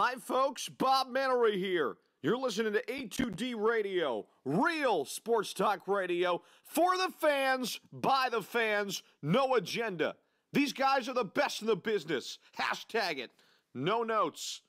Hi, folks. Bob Mannery here. You're listening to A2D Radio, real sports talk radio for the fans, by the fans, no agenda. These guys are the best in the business. Hashtag it. No notes.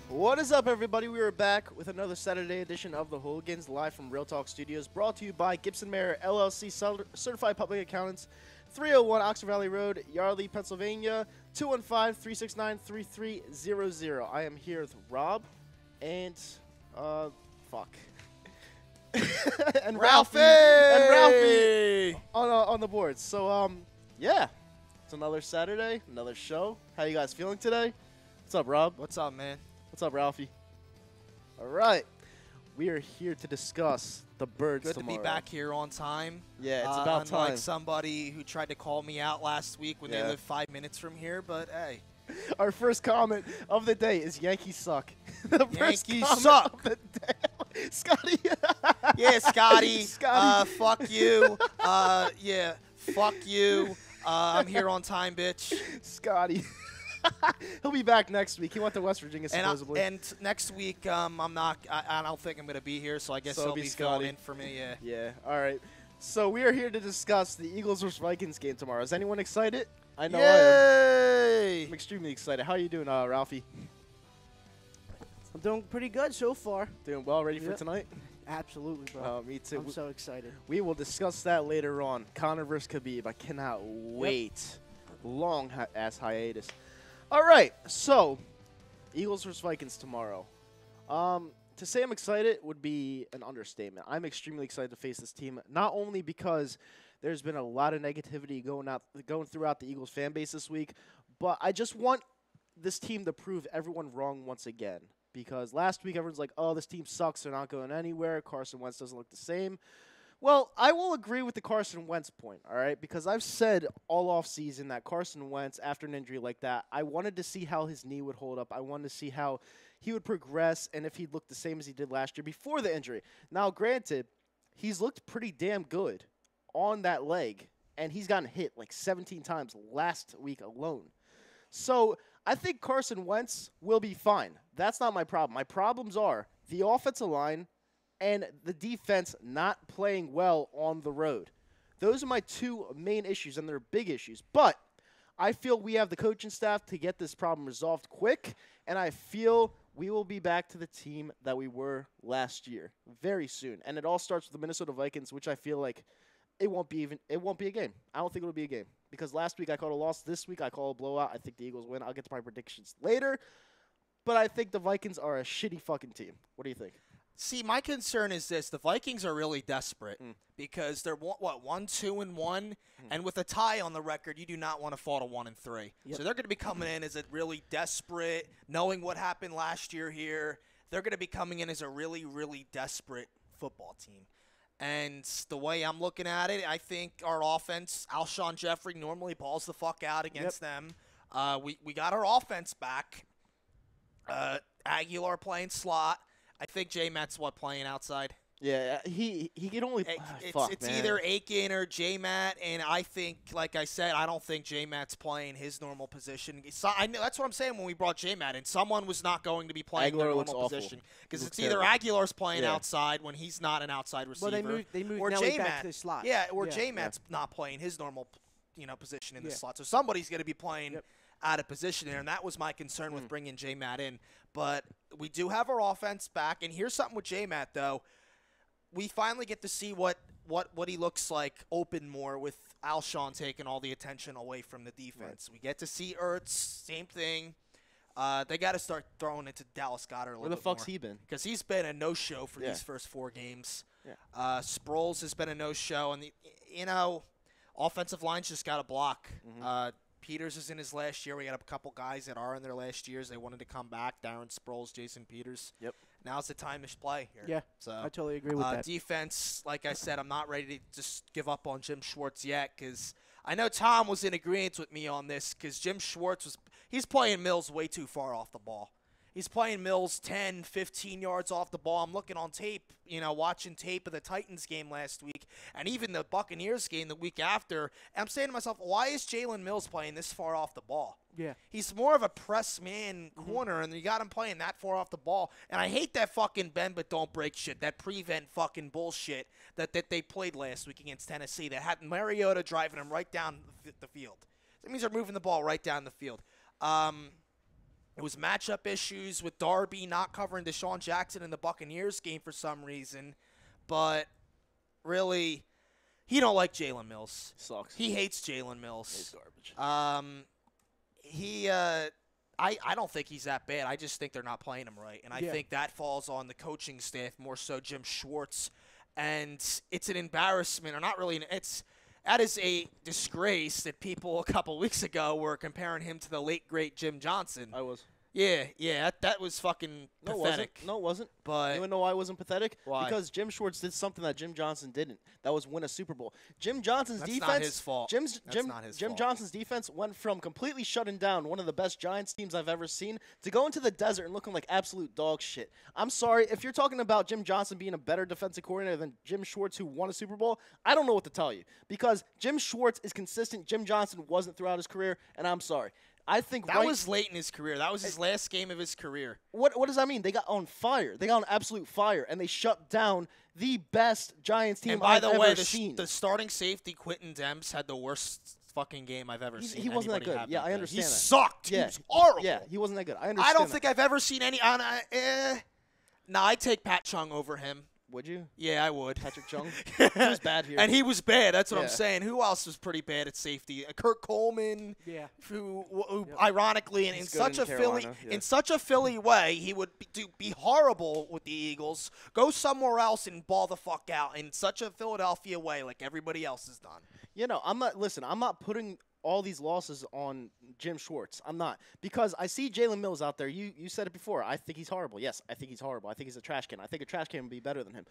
What is up, everybody? We are back with another Saturday edition of the Hooligans, live from Real Talk Studios, brought to you by Gibson Mayer LLC, Certified Public Accountants, 301 Oxford Valley Road, Yardley, Pennsylvania, 215-369-3300. I am here with Rob and, and Ralphie! on the board. So, yeah, it's another Saturday, another show. How you guys feeling today? What's up, Rob? What's up, man? What's up, Ralphie? All right. We are here to discuss the birds Good tomorrow. to be back here on time. Yeah, it's about time. Unlike somebody who tried to call me out last week when they live 5 minutes from here, but hey. Our first comment of the day is Yankees suck. The Yankees suck. Of the day. Scotty. Yeah, Scotty. Scotty. Fuck you. Yeah, fuck you. I'm here on time, bitch. Scotty. He'll be back next week. He went to West Virginia, supposedly. And next week, I'm not. I don't think I'm going to be here, so I guess he'll be filling in for me. Yeah. Yeah. All right. So we are here to discuss the Eagles vs. Vikings game tomorrow. Is anyone excited? I know I am. I'm extremely excited. How are you doing, Ralphie? I'm doing pretty good so far. Doing well. Ready for tonight? Absolutely, bro. Me too. I'm so excited. We will discuss that later on. Conor vs. Khabib. I cannot wait. Long-ass hiatus. All right, so Eagles vs. Vikings tomorrow. To say I'm excited would be an understatement. I'm extremely excited to face this team, not only because there's been a lot of negativity going throughout the Eagles fan base this week, but I just want this team to prove everyone wrong once again. Because last week everyone's like, oh, this team sucks, they're not going anywhere, Carson Wentz doesn't look the same. Well, I will agree with the Carson Wentz point, all right? Because I've said all offseason that Carson Wentz, after an injury like that, I wanted to see how his knee would hold up. I wanted to see how he would progress and if he'd look the same as he did last year before the injury. Now, granted, he's looked pretty damn good on that leg, and he's gotten hit like 17 times last week alone. So I think Carson Wentz will be fine. That's not my problem. My problems are the offensive line and the defense not playing well on the road. Those are my two main issues, and they're big issues. But I feel we have the coaching staff to get this problem resolved quick, and I feel we will be back to the team that we were last year very soon. And it all starts with the Minnesota Vikings, which I feel like it won't be a game. I don't think it'll be a game because last week I called a loss. This week I call a blowout. I think the Eagles win. I'll get to my predictions later. But I think the Vikings are a shitty fucking team. What do you think? See, my concern is this. The Vikings are really desperate because they're, 1-2-1, and with a tie on the record, you do not want to fall to 1-3. Yep. So they're going to be coming in as a really desperate, knowing what happened last year here. They're going to be coming in as a really, really desperate football team. And the way I'm looking at it, I think our offense, Alshon Jeffrey normally balls the fuck out against them. We got our offense back. Aguilar playing slot. I think J-Matt's playing outside. Yeah, he can only. It's either Aiken or J-Matt, and I think, like I said, I don't think J-Matt's playing his normal position. I know, that's what I'm saying when we brought J-Matt in. Someone was not going to be playing their normal position because it's either Aguilar's playing outside when he's not an outside receiver, well, they moved or Nelly J-Matt back to the slot. Yeah, or J-Matt's not playing his normal, position in the slot. So somebody's going to be playing out of position there, and that was my concern with bringing J-Matt in. But we do have our offense back, and here's something with J-Matt, though. We finally get to see what he looks like open more with Alshon taking all the attention away from the defense. We get to see Ertz, same thing. They got to start throwing into Dallas Goedert a little bit more. Where the fuck's he been? Because he's been a no-show for these first 4 games. Yeah. Sproles has been a no-show, and offensive line's just got to block. Peters is in his last year. We got a couple guys that are in their last years. They wanted to come back. Darren Sproles, Jason Peters. Yep. Now's the time to play here. Yeah, so I totally agree with that. Defense, like I said, I'm not ready to just give up on Jim Schwartz yet because I know Tom was in agreement with me on this because Jim Schwartz he's playing Mills way too far off the ball. He's playing Mills 10, 15 yards off the ball. I'm looking on tape, watching tape of the Titans game last week and even the Buccaneers game the week after. And I'm saying to myself, why is Jalen Mills playing this far off the ball? Yeah. He's more of a press man corner, and you got him playing that far off the ball. And I hate that fucking bend but don't break shit, that prevent fucking bullshit that they played last week against Tennessee that had Mariota driving him right down the field. That means they're moving the ball right down the field. It was matchup issues with Darby not covering Deshaun Jackson in the Buccaneers game for some reason. But really, he don't like Jalen Mills. Sucks. He hates Jalen Mills. He's garbage. I don't think he's that bad. I just think they're not playing him right. And I think that falls on the coaching staff, more so Jim Schwartz. And it's an embarrassment, or not really. That is a disgrace that people a couple weeks ago were comparing him to the late, great Jim Johnson. I was. Yeah, that was fucking pathetic. No, it wasn't. But you know why it wasn't pathetic? Why? Because Jim Schwartz did something that Jim Johnson didn't. That was win a Super Bowl. Jim Johnson's That's defense. not his fault. Jim not his fault. Johnson's defense went from completely shutting down one of the best Giants teams I've ever seen to go into the desert and looking like absolute dog shit. I'm sorry if you're talking about Jim Johnson being a better defensive coordinator than Jim Schwartz, who won a Super Bowl. I don't know what to tell you because Jim Schwartz is consistent. Jim Johnson wasn't throughout his career, and I'm sorry. I think that was late in his career. That was his last game of his career. What does that mean? They got on fire. They got on absolute fire, and they shut down the best Giants team I've ever seen. The starting safety, Quentin Demps, had the worst fucking game I've ever seen. He wasn't that good. Yeah, I understand he that. Sucked. Yeah. He was horrible. Yeah, he wasn't that good. I understand. I don't think I've ever seen any. I take Pat Chung over him. Would you? Yeah, I would. Patrick Chung? He was bad here. And he was bad. That's what I'm saying. Who else was pretty bad at safety? Kurt Coleman. Yeah. Who ironically, in such a Philly way, he would be horrible with the Eagles. Go somewhere else and ball the fuck out in such a Philadelphia way, like everybody else has done. I'm not putting all these losses on Jim Schwartz. I'm not. Because I see Jalen Mills out there. You said it before. I think he's horrible. Yes, I think he's horrible. I think he's a trash can. I think a trash can would be better than him.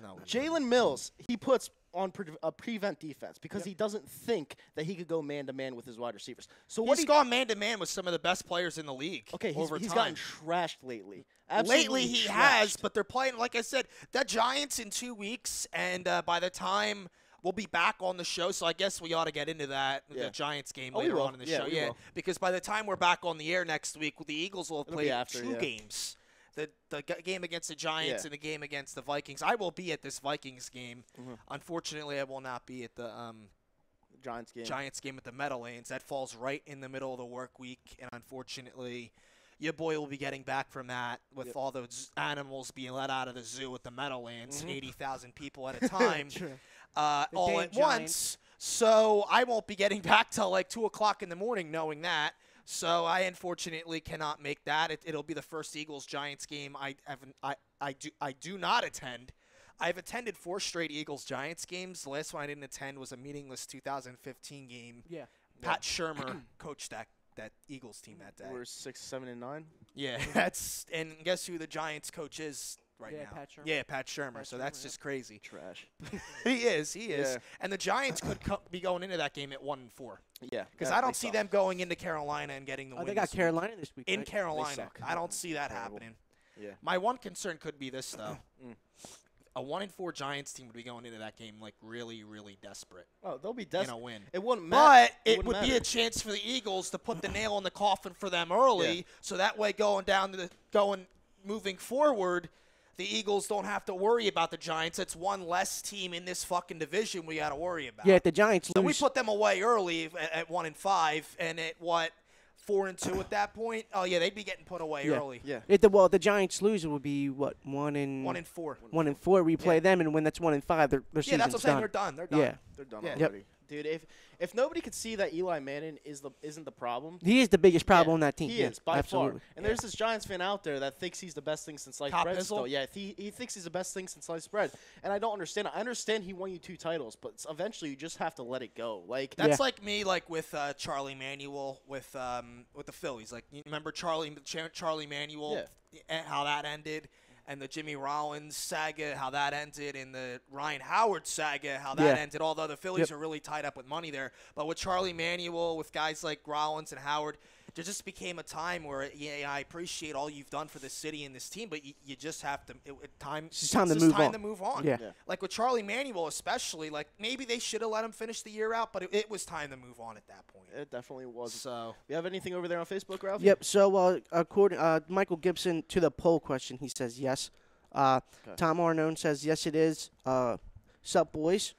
No. Jalen Mills, he puts on a prevent defense because he doesn't think that he could go man-to-man with his wide receivers. So he's gone man-to-man with some of the best players in the league. Okay, he's gotten trashed lately. Lately he has, but they're playing, like I said, the Giants in 2 weeks, and by the time – we'll be back on the show, so I guess we ought to get into that, the Giants game later on in the show. Yeah, because by the time we're back on the air next week, the Eagles will have played two games. The game against the Giants and the game against the Vikings. I will be at this Vikings game. Unfortunately, I will not be at the Giants game at the Meadowlands. That falls right in the middle of the work week, and unfortunately – your boy will be getting back from that with all those animals being let out of the zoo at the Meadowlands, 80,000 people at a time, all at once. So I won't be getting back till like 2 o'clock in the morning knowing that. So I unfortunately cannot make that. It'll be the first Eagles-Giants game I do not attend. I've attended 4 straight Eagles-Giants games. The last one I didn't attend was a meaningless 2015 game. Yeah. Pat Shurmur coached that Eagles team that day. We're 6, 7, and 9. Yeah, and guess who the Giants coach is now? Pat Shurmur. Yeah, Pat Shurmur. So that's just crazy. Trash. He is. Yeah. And the Giants could be going into that game at 1-4. Yeah, because I don't see them going into Carolina and getting the win. They got Carolina this week. In right? Carolina, I don't see that happening. Yeah. My one concern could be this though. A 1-4 Giants team would be going into that game like really, really desperate. Oh, they'll be desperate. Win. It wouldn't matter. But it would be a chance for the Eagles to put the nail in the coffin for them early, so that way moving forward, the Eagles don't have to worry about the Giants. It's one less team in this fucking division we got to worry about. Yeah, if the Giants so lose. we put them away early at 1-5, and at 4-2 at that point. Oh yeah, they'd be getting put away early. Yeah. If the Giants lose, it would be what 1-4. 1-4. We play them, and when that's 1-5, their season's that's what I'm saying. done. They're done. They're done. Yeah. They're done Yeah. already. Dude, if nobody could see that Eli Manning isn't the problem, He is the biggest problem on that team. he is by absolutely. far. And there's this Giants fan out there that thinks he's the best thing since sliced bread. Still, yeah, he thinks he's the best thing since sliced bread, and I don't understand. I understand he won you 2 titles, but eventually you just have to let it go. Like that's like me, like with Charlie Manuel with the Phillies. Like you remember Charlie Manuel, how that ended. and the Jimmy Rollins saga, how that ended, and the Ryan Howard saga, how that ended, although the Phillies are really tied up with money there. But with Charlie Manuel, with guys like Rollins and Howard, there just became a time where, I appreciate all you've done for the city and this team, but you just have to – it's time to move on. Yeah. Like with Charlie Manuel especially, like maybe they should have let him finish the year out, but it was time to move on at that point. It definitely was. So, you have anything over there on Facebook, Ralph? Yep. So, according Michael Gibson, to the poll question, he says yes. Tom Arnone says yes, it is. Sup, boys?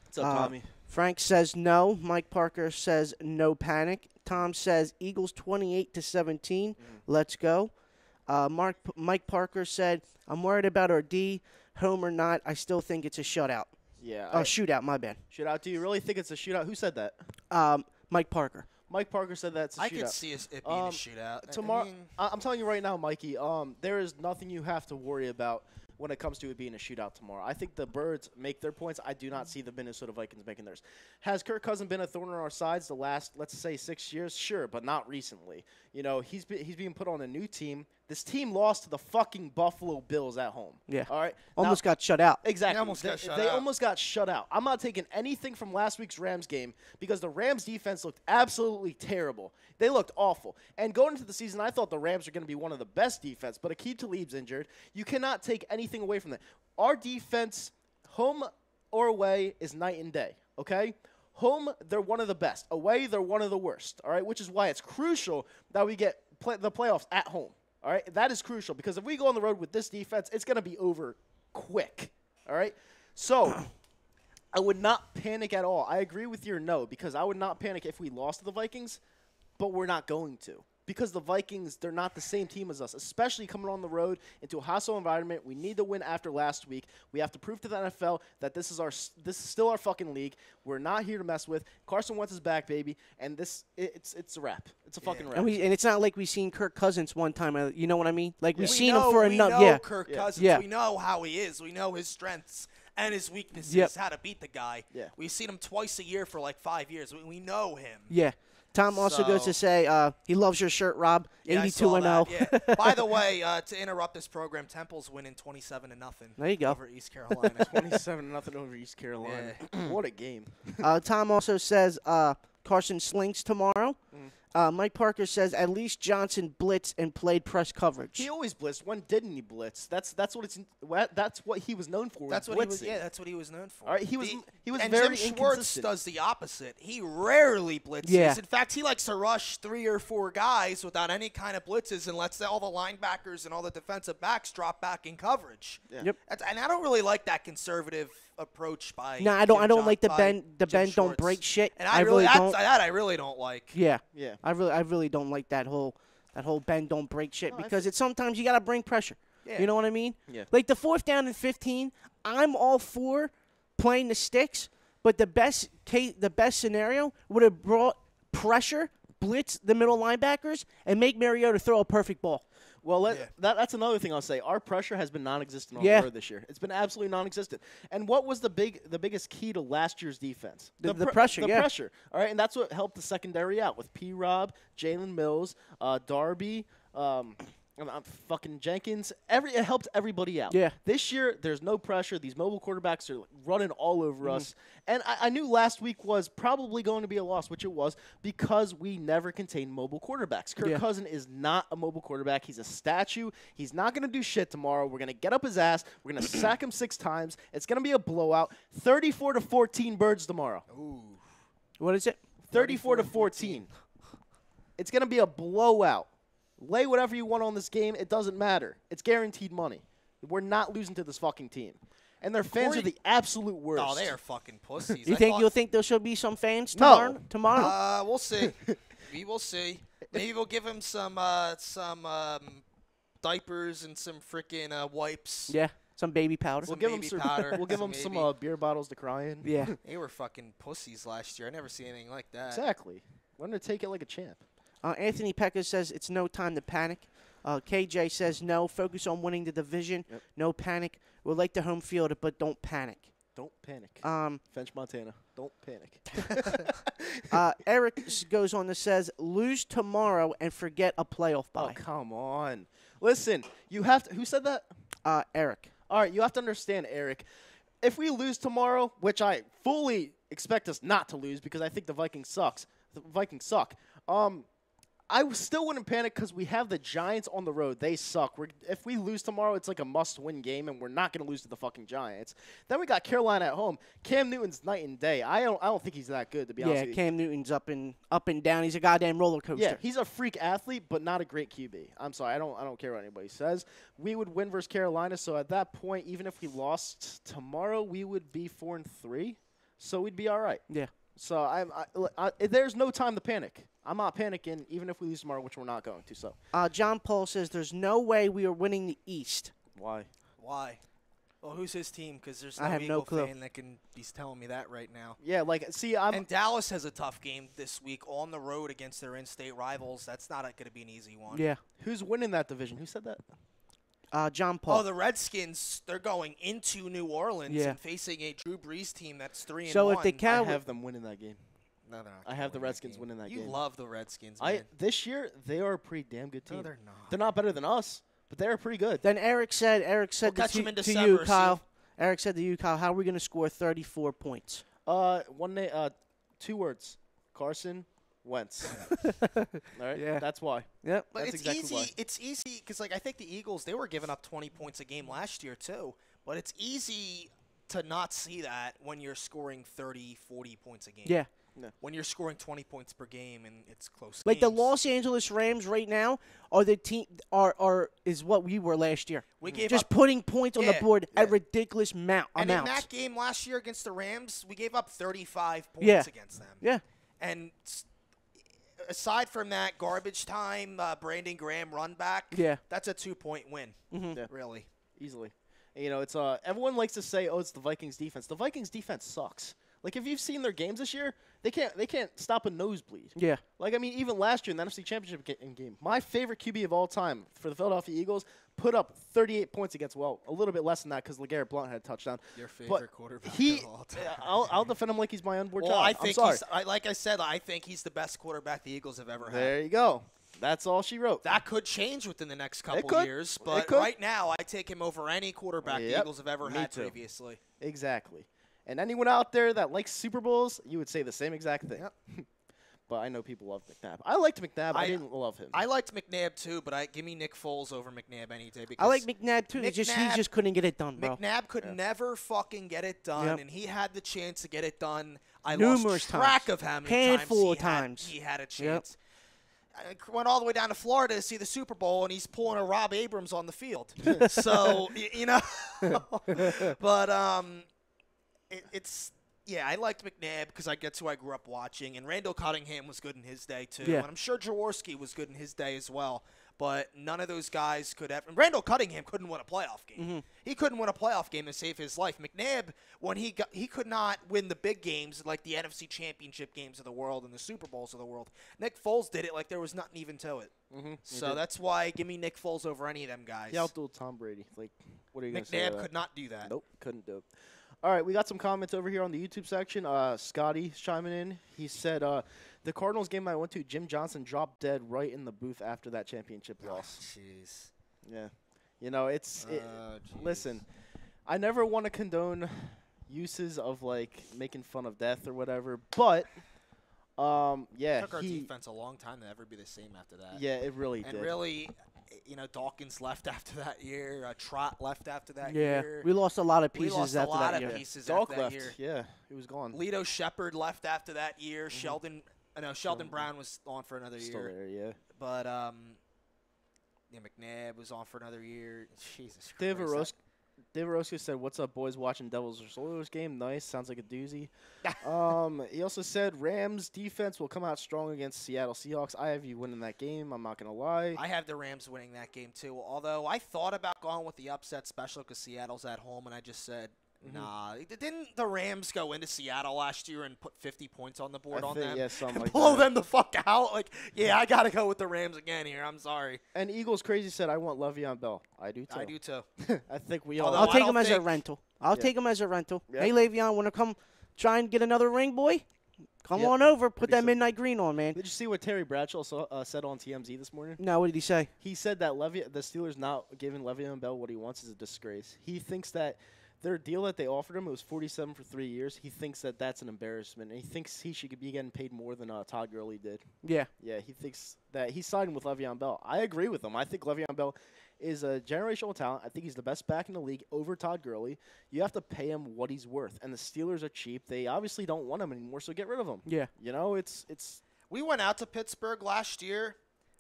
What's up, Tommy? Frank says no. Mike Parker says no panic. Tom says Eagles 28-17. Let's go. Mike Parker said, I'm worried about our D. Home or not, I still think it's a shutout. Yeah. Shootout, my bad. Shootout. Do you really think it's a shootout? Who said that? Mike Parker. Mike Parker said that's a shootout. I could see it being a shootout. Tomorrow, I'm telling you right now, Mikey, there is nothing you have to worry about when it comes to it being a shootout tomorrow. I think the Birds make their points. I do not see the Minnesota Vikings making theirs. Has Kirk Cousins been a thorn in our sides the last, let's say, 6 years? Sure, but not recently. You know, he's being put on a new team. This team lost to the fucking Buffalo Bills at home. Yeah. All right. Almost got shut out. Exactly. They almost got shut out. I'm not taking anything from last week's Rams game because the Rams defense looked absolutely terrible. They looked awful. And going into the season, I thought the Rams were going to be one of the best defense, but Aqib Talib's injured. You cannot take anything away from that. Our defense, home or away, is night and day, okay? Home, they're one of the best. Away, they're one of the worst, all right? Which is why it's crucial that we get the playoffs at home. All right, that is crucial because if we go on the road with this defense, it's going to be over quick. All right, so I would not panic at all. I agree with your no because I would not panic if we lost to the Vikings, but we're not going to because the Vikings, they're not the same team as us, especially coming on the road into a hostile environment. We need to win after last week. We have to prove to the NFL that this is still our fucking league. We're not here to mess with. Carson Wentz is back, baby, and it's a wrap. It's a fucking wrap. And it's not like we've seen Kirk Cousins one time. You know what I mean? Like we've We seen know, him for we another. know Yeah. Kirk Cousins. Yeah. We know how he is. We know his strengths and his weaknesses. Yep. How to beat the guy. Yeah. We've seen him twice a year for like 5 years. We know him. Yeah. Tom also goes to say he loves your shirt, Rob. 82-0. Yeah. By the way, to interrupt this program, Temple's winning 27-0. There you go. Over East Carolina. 27-0 over East Carolina. Yeah. What a game. Tom also says Carson slinks tomorrow. Mike Parker says at least Johnson blitzed and played press coverage. He always blitzed. When didn't he blitz? That's what he was known for. That's what blitzing. that's what he was known for. All right, he was and very Jim Schwartz inconsistent. does the opposite. He rarely blitzes. Yeah. In fact, he likes to rush 3 or 4 guys without any kind of blitzes and lets all the linebackers and all the defensive backs drop back in coverage. Yeah. Yep. And I don't really like that conservative approach by. No, I don't like the bend don't break shit. And I really don't. That I really don't like. Yeah. Yeah. I really don't like that whole bend don't break shit because it's sometimes you gotta bring pressure. Yeah. You know what I mean? Yeah. Like the 4th down and 15, I'm all for playing the sticks, but the best scenario would have brought pressure, blitz the middle linebackers, and make Mariota throw a perfect ball. Well, that's another thing I'll say. Our pressure has been non-existent on the road this year. It's been absolutely non-existent. And what was the biggest key to last year's defense? The pressure, The pressure. All right, and that's what helped the secondary out with P-Rob, Jalen Mills, Darby, fucking Jenkins. It helped everybody out. Yeah. This year, there's no pressure. These mobile quarterbacks are running all over us. And I knew last week was probably going to be a loss, which it was, because we never contained mobile quarterbacks. Kirk Cousins is not a mobile quarterback. He's a statue. He's not going to do shit tomorrow. We're going to get up his ass. We're going to sack him 6 times. It's going to be a blowout. 34-14 Birds tomorrow. Ooh. What is it? 34-14. It's going to be a blowout. Lay whatever you want on this game. It doesn't matter. It's guaranteed money. We're not losing to this fucking team. And their fans are the absolute worst. Oh, they are fucking pussies. You'll think there should be some fans tomorrow? We'll see. We will see. Maybe we'll give him some diapers and some freaking wipes. Yeah, some baby powder. We'll give them some beer bottles to cry in. Yeah. They were fucking pussies last year. I never seen anything like that. Exactly. Learn to take it like a champ. Anthony Pekka says it's no time to panic. KJ says no. Focus on winning the division. Yep. No panic. We'll like the home field, but don't panic. Don't panic. French Montana. Don't panic. Eric goes on to says lose tomorrow and forget a playoff bye. Oh, come on. Listen, you have to. Who said that? Eric. All right, you have to understand, Eric. If we lose tomorrow, which I fully expect us not to lose because I think the Vikings suck. I still wouldn't panic because we have the Giants on the road. They suck. If we lose tomorrow, it's like a must-win game, and we're not going to lose to the fucking Giants. Then we got Carolina at home. Cam Newton's night and day. I don't think he's that good, to be honest with you. Yeah, Cam Newton's up and down. He's a goddamn roller coaster. Yeah, he's a freak athlete, but not a great QB. I'm sorry. I don't care what anybody says. We would win versus Carolina, so at that point, even if we lost tomorrow, we would be 4-3, so we'd be all right. Yeah. So there's no time to panic. I'm not panicking, even if we lose tomorrow, which we're not going to. So, John Paul says there's no way we are winning the East. Why? Well, who's his team? Because there's I have no clue. fan that can be telling me that right now. Yeah, And Dallas has a tough game this week on the road against their in-state rivals. That's not going to be an easy one. Yeah. Who's winning that division? Who said that? John Paul. Oh, the Redskins, they're going into New Orleans and facing a Drew Brees team that's 3-1. So if they I have them winning that game. No, they're not. I have the Redskins winning that game. You love the Redskins, man. This year, they are a pretty damn good team. No, they're not. They're not better than us, but they're pretty good. Then Eric said We'll catch them in to December, you, Kyle. Steve. Eric said to you, Kyle, how are we going to score 34 points? 2 words. Carson Wentz. All right? Yeah. That's why. Yep. But That's it's exactly easy. why. It's easy because, I think the Eagles, they were giving up 20 points a game last year too. But it's easy to not see that when you're scoring 30, 40 points a game. Yeah. When you're scoring 20 points per game and it's close Like the games. Los Angeles Rams right now are the team is what we were last year. We gave just up, putting points on the board at Yeah. ridiculous and amounts. in that game last year against the Rams, we gave up 35 points Yeah. against them. Yeah. And aside from that garbage time, Brandon Graham run back, Yeah. that's a 2-point win, Yeah. really. Easily. And, it's everyone likes to say, "Oh, it's the Vikings defense." The Vikings defense sucks. Like if you've seen their games this year, they can't stop a nosebleed. Yeah. Like even last year in the NFC Championship game, my favorite QB of all time for the Philadelphia Eagles put up 38 points against a little bit less than that because LeGarrette Blount had a touchdown. Your favorite quarterback of all time. I'll defend him like he's my unborn child. I think I'm sorry. like I said, I think he's the best quarterback the Eagles have ever had. There you go. That's all she wrote. That could change within the next couple could. years, It but could. right now I take him over any quarterback the Yep. Eagles have ever Me had too. previously. Exactly. And anyone out there that likes Super Bowls, you would say the same exact thing. Yep. But I know people love McNabb. I liked McNabb. I didn't love him. I liked McNabb too, but give me Nick Foles over McNabb any day. Because I like McNabb too. He just couldn't get it done, bro. McNabb could never fucking get it done, Yep. and he had the chance to get it done. I Numerous lost track times. of how many Handful of times times. he had a chance. I went all the way down to Florida to see the Super Bowl, and he's pulling a Rob Abrams on the field. So, but it's. Yeah, I liked McNabb because that's who I grew up watching, and Randall Cunningham was good in his day too, Yeah. and I'm sure Jaworski was good in his day as well. But none of those guys could have. And Randall Cunningham couldn't win a playoff game. Mm-hmm. He couldn't win a playoff game to save his life. McNabb, when he could not win the big games like the NFC Championship games of the world and the Super Bowls of the world. Nick Foles did it like there was nothing even to it. So that's why give me Nick Foles over any of them guys. He outdueled Tom Brady. Like, what are you going to say? McNabb could not do that. Nope, couldn't do it. All right, we got some comments over here on the YouTube section. Scotty's chiming in. He said, the Cardinals game I went to, Jim Johnson dropped dead right in the booth after that championship loss. Jeez. Yeah. It's jeez. listen, I never want to condone uses of, like, making fun of death or whatever, but, yeah. It took our defense a long time to ever be the same after that. Yeah, it really did. And really, Dawkins left after that year. Trot left after that Yeah. year. We lost a lot of We pieces lost a after lot that of year. pieces Dog after that left. year. Yeah, he was gone. Lito Shepard left after that year. Sheldon Brown was on for another Still year. there, yeah. But McNabb was on for another year. Jesus Dave Christ. Orozco said, "What's up, boys? Watching Devils versus Oilers game. Nice. Sounds like a doozy." He also said, "Rams defense will come out strong against Seattle Seahawks. I have you winning that game. I'm not gonna lie." I have the Rams winning that game too. Although I thought about going with the upset special because Seattle's at home, and I just said, nah. Didn't the Rams go into Seattle last year and put 50 points on the board I on think, them? yeah, something like Blow that. them the fuck out. Like, yeah, I got to go with the Rams again here. I'm sorry. And Eagles Crazy said, "I want Le'Veon Bell." I do too. I do too. I think we all. Although I'll I take don't him as a think- rental. I'll Yeah. take him as a rental. Yeah. Hey, Le'Veon, want to come try and get another ring, boy? Come Yep. on over. Put Pretty that soon. midnight green on, man. Did you see what Terry Bradshaw said on TMZ this morning? No, what did he say? He said that the Steelers not giving Le'Veon Bell what he wants is a disgrace. He thinks that their deal that they offered him, it was $47 for 3 years. He thinks that that's an embarrassment, and he thinks he should be getting paid more than Todd Gurley did. Yeah. Yeah, he thinks that he's siding with Le'Veon Bell. I agree with him. I think Le'Veon Bell is a generational talent. I think he's the best back in the league over Todd Gurley. You have to pay him what he's worth, and the Steelers are cheap. They obviously don't want him anymore, so get rid of him. Yeah. You know, it's We went out to Pittsburgh last year,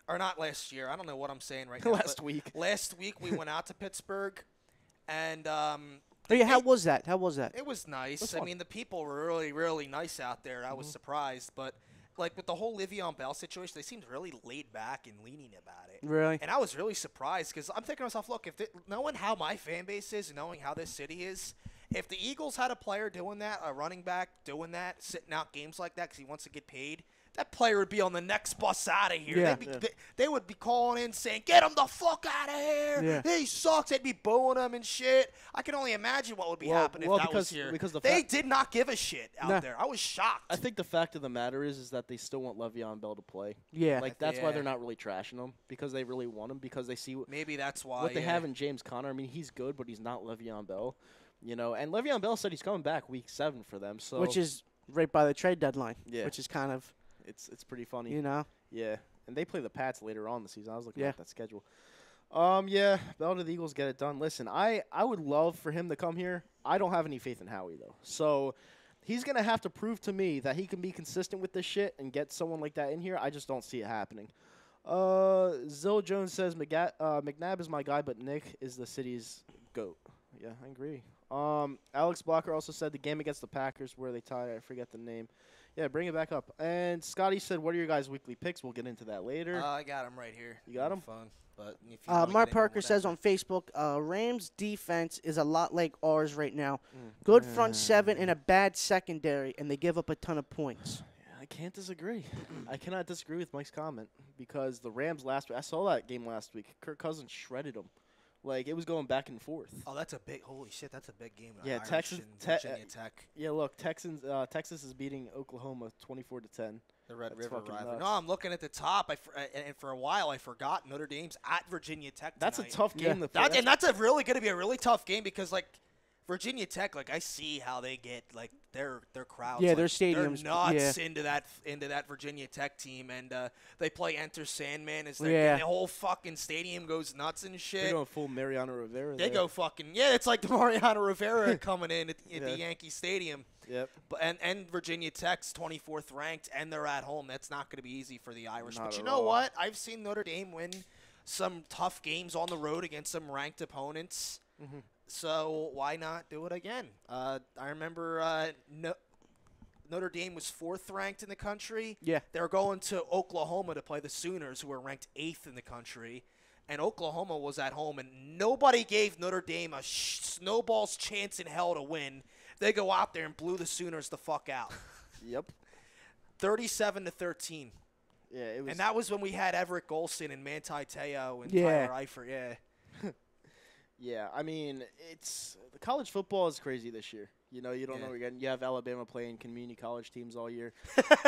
or not last year. I don't know what I'm saying right now. last week. Last week we went out to Pittsburgh, and Oh, yeah, how was that? How was that? it was nice. That's I fun. mean, the people were really, really nice out there. I was surprised, but like with the whole Le'Veon Bell situation, they seemed really laid back and leaning about it. Really? And I was really surprised because I'm thinking to myself, look, knowing how my fan base is, and knowing how this city is, if the Eagles had a player doing that, a running back doing that, sitting out games like that because he wants to get paid, that player would be on the next bus out of here. Yeah. They would be calling in saying, get him the fuck out of here. Yeah. He sucks. They'd be booing him and shit. I can only imagine what would be happening if that was here. Because They did not give a shit out No. there. I was shocked. I think the fact of the matter is that they still want Le'Veon Bell to play. Yeah. Like that's why Yeah. they're not really trashing him because they really want him because they see Maybe that's why. what they have in James Conner. I mean, he's good, but he's not Le'Veon Bell. You know, and Le'Veon Bell said he's coming back week 7 for them. So Which is right by the trade deadline. Yeah. Which is kind of, it's pretty funny. you know. Yeah, and they play the Pats later on the season. I was looking Yeah. at that schedule. Yeah, Bell to the Eagles, get it done. Listen, I would love for him to come here. I don't have any faith in Howie though, so he's gonna have to prove to me that he can be consistent with this shit and get someone like that in here. I just don't see it happening. Zill Jones says McNabb is my guy, but Nick is the city's GOAT. Yeah, I agree. Alex Blocker also said the game against the Packers where they tied. I forget the name. Yeah, bring it back up. And Scotty said, what are your guys' weekly picks? We'll get into that later. I got him right here. You got him? Phone. But if you wanna Mark get into Parker says whatever. on Facebook, Rams defense is a lot like ours right now. Good front seven and a bad secondary, and they give up a ton of points. I can't disagree. I cannot disagree with Mike's comment because the Rams last week, I saw that game last week. Kirk Cousins shredded them. Like, it was going back and forth. Oh, that's a big. Holy shit, that's a big game. Yeah, Irish Texas- and Virginia Tech. Yeah, look, Texas is beating Oklahoma 24-10. The Red That's River fucking rivalry. nuts. No, I'm looking at the top. And for a while, I forgot Notre Dame's at Virginia Tech That's a tonight. tough game to play. And that's a really going to be a really tough game because, like, Virginia Tech, like, I see how they get, like, their crowds. Yeah, like, their stadiums, They're nuts into that Virginia Tech team. And they play Enter Sandman as Yeah. the whole fucking stadium goes nuts and They're shit. going full Mariano Rivera. They there. go fucking, yeah, it's like the Mariano Rivera coming in at Yeah. the Yankee Stadium. Yep. But and Virginia Tech's 24th ranked, and they're at home. That's not going to be easy for the Irish. Not But you at know all. what? I've seen Notre Dame win some tough games on the road against some ranked opponents. Mm-hmm. So why not do it again? I remember Notre Dame was 4th ranked in the country. Yeah. They were going to Oklahoma to play the Sooners, who were ranked 8th in the country. And Oklahoma was at home, and nobody gave Notre Dame a snowball's chance in hell to win. They go out there and blew the Sooners the fuck out, Yep. 37-13. Yeah, it was. And that was when we had Everett Golson and Manti Te'o and Yeah. Tyler Eifert. Yeah. Yeah, I mean, the college football is crazy this year. You know, you don't know what you're getting. You have Alabama playing community college teams all year,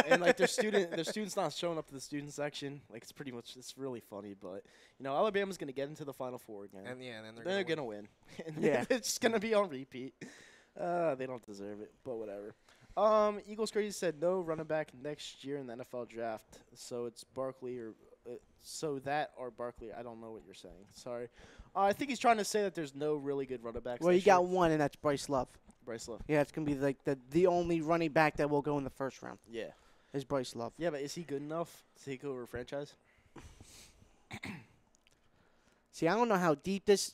and like their students not showing up to the student section. Like it's really funny. But you know, Alabama's gonna get into the Final Four again. And then They're gonna win. And Yeah. it's just gonna be on repeat. They don't deserve it, but whatever. Eagles Crazy said no running back next year in the NFL draft. So it's Barkley or Barkley. I don't know what you're saying. Sorry. I think he's trying to say that there's no really good running backs. Well, you next year. got one, and that's Bryce Love. Bryce Love. Yeah, it's going to be like the only running back that will go in the first round Yeah. is Bryce Love. Yeah, but is he good enough to take over a franchise? See, I don't know how deep this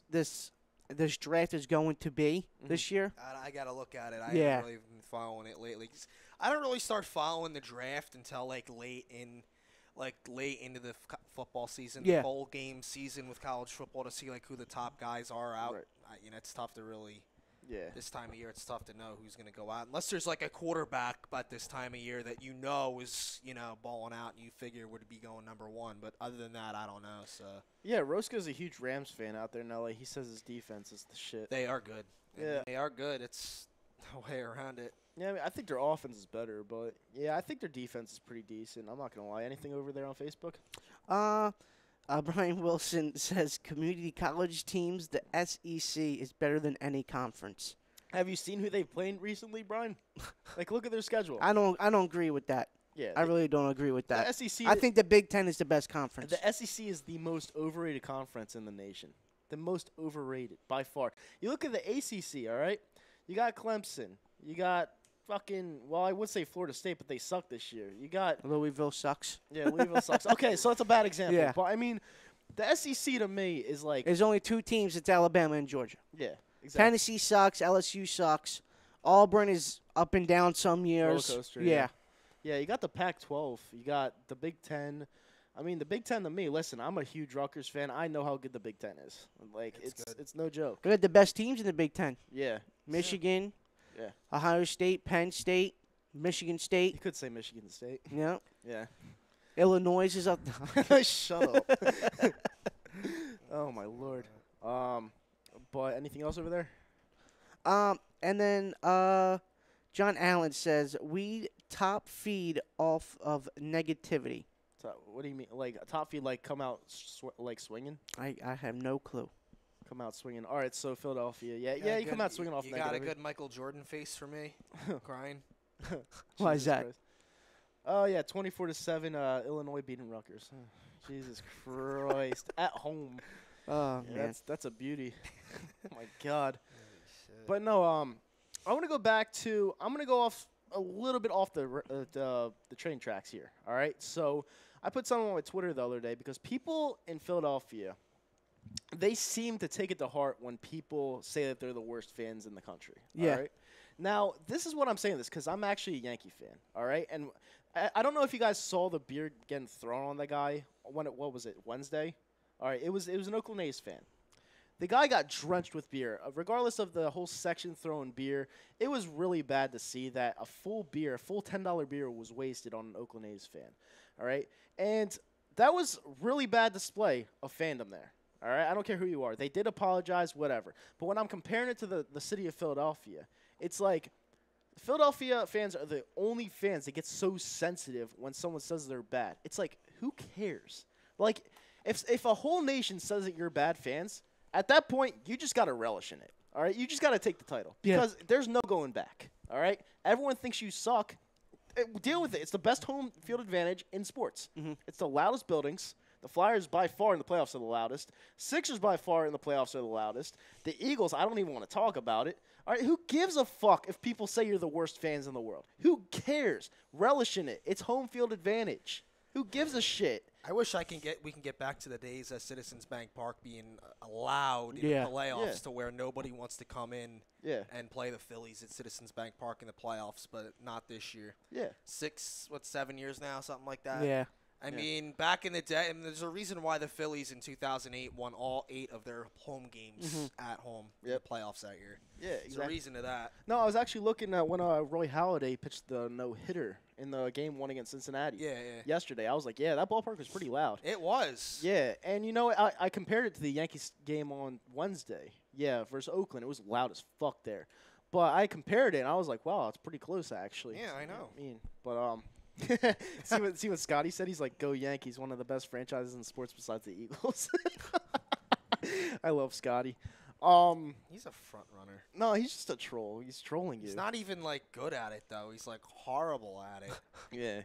draft is going to be this year. I got to look at it. I Yeah. haven't really been following it lately. 'Cause I don't really start following the draft until late into the football season, Yeah. the bowl game season with college football to see who the top guys are out. Right. It's tough to really. Yeah. This time of year, it's tough to know who's going to go out unless there's a quarterback at this time of year that is balling out and you figure would be going number 1. But other than that, I don't know. So Yeah, Roscoe's a huge Rams fan out there in LA. He says his defense is the shit. they are good. Yeah. They are good. It's no way around it. Yeah, I mean, I think their offense is better, but yeah, I think their defense is pretty decent. I'm not gonna lie. Anything over there on Facebook? Brian Wilson says community college teams, the SEC is better than any conference. Have you seen who they've played recently, Brian? Like, look at their schedule. I don't agree with that. Yeah, I really don't agree with that. The SEC. I think the Big Ten is the best conference. The SEC is the most overrated conference in the nation. The most overrated by far. You look at the ACC, all right? You got Clemson. You got fucking, well, I would say Florida State, but they suck this year. You got Louisville sucks. Yeah, Louisville sucks. Okay, so that's a bad example. Yeah. But I mean, the SEC to me is like, There's only two teams. It's Alabama and Georgia. yeah, exactly. Tennessee sucks. LSU sucks. Auburn is up and down some years. Roller coaster, yeah. Yeah, you got the Pac-12. You got the Big Ten. I mean, the Big Ten to me, listen, I'm a huge Rutgers fan. I know how good the Big Ten is. Like, it's no joke. We had the best teams in the Big Ten. Yeah. Michigan, Yeah. Ohio State, Penn State, Michigan You State. could say Michigan State. Yeah. Yeah. Illinois is up. Shut up. Oh, my Lord. But anything else over there? And then John Allen says, we top feed off of negativity. So, what do you mean? Like, a top feed, like, come out, like, swinging? I have no clue. Come out swinging. All right, so Philadelphia. Yeah, you come out swinging off You negativity. got a good Michael Jordan face for me, crying. Why is that? Christ. Oh, yeah, 24-7, Illinois beating Rutgers. Jesus Christ. At home. Oh, Yeah, man. that's a beauty. Oh, my God. But, no, I want to go back to – I'm going to go off a little bit off the train tracks here, all right? So I put something on my Twitter the other day because people in Philadelphia, they seem to take it to heart when people say that they're the worst fans in the country. Yeah. All right? Now, this is what I'm saying this because I'm actually a Yankee fan, all right? And I don't know if you guys saw the beer getting thrown on the guy. What was it, Wednesday? All right, it was an Oakland A's fan. The guy got drenched with beer. Regardless of the whole section throwing beer, it was really bad to see that a full $10 beer was wasted on an Oakland A's fan. All right? And that was really bad display of fandom there. All right? I don't care who you are. They did apologize, whatever. But when I'm comparing it to the city of Philadelphia, it's like Philadelphia fans are the only fans that get so sensitive when someone says they're bad. It's like, who cares? Like, if a whole nation says that you're bad fans, at that point, you just got to relish in it, all right? You just got to take the title because there's no going back, all right? Everyone thinks you suck. Deal with it. It's the best home field advantage in sports. Mm-hmm. It's the loudest buildings. The Flyers by far in the playoffs are the loudest. Sixers by far in the playoffs are the loudest. The Eagles, I don't even want to talk about it. All right, who gives a fuck if people say you're the worst fans in the world? Who cares? Relish in it. It's home field advantage. Who gives a shit? I wish we can get back to the days at Citizens Bank Park being allowed in the playoffs to where nobody wants to come in and play the Phillies at Citizens Bank Park in the playoffs, but not this year. Yeah. 7 years now, something like that. Yeah. I mean, back in the day, and there's a reason why the Phillies in 2008 won all 8 of their home games at home in the playoffs that year. Yeah, exactly. There's a reason to that. No, I was actually looking at when Roy Halladay pitched the no-hitter in the game 1 against Cincinnati yesterday. I was like, yeah, that ballpark was pretty loud. It was. Yeah, and you know, I compared it to the Yankees game on Wednesday. Yeah, versus Oakland. It was loud as fuck there. But I compared it, and I was like, wow, it's pretty close, actually. Yeah, I know. I mean, but see what Scotty said? He's like, go Yankees, one of the best franchises in sports besides the Eagles. I love Scotty. He's a front runner. No, he's just a troll. He's trolling you. He's not even like good at it though. He's like horrible at it. Yeah.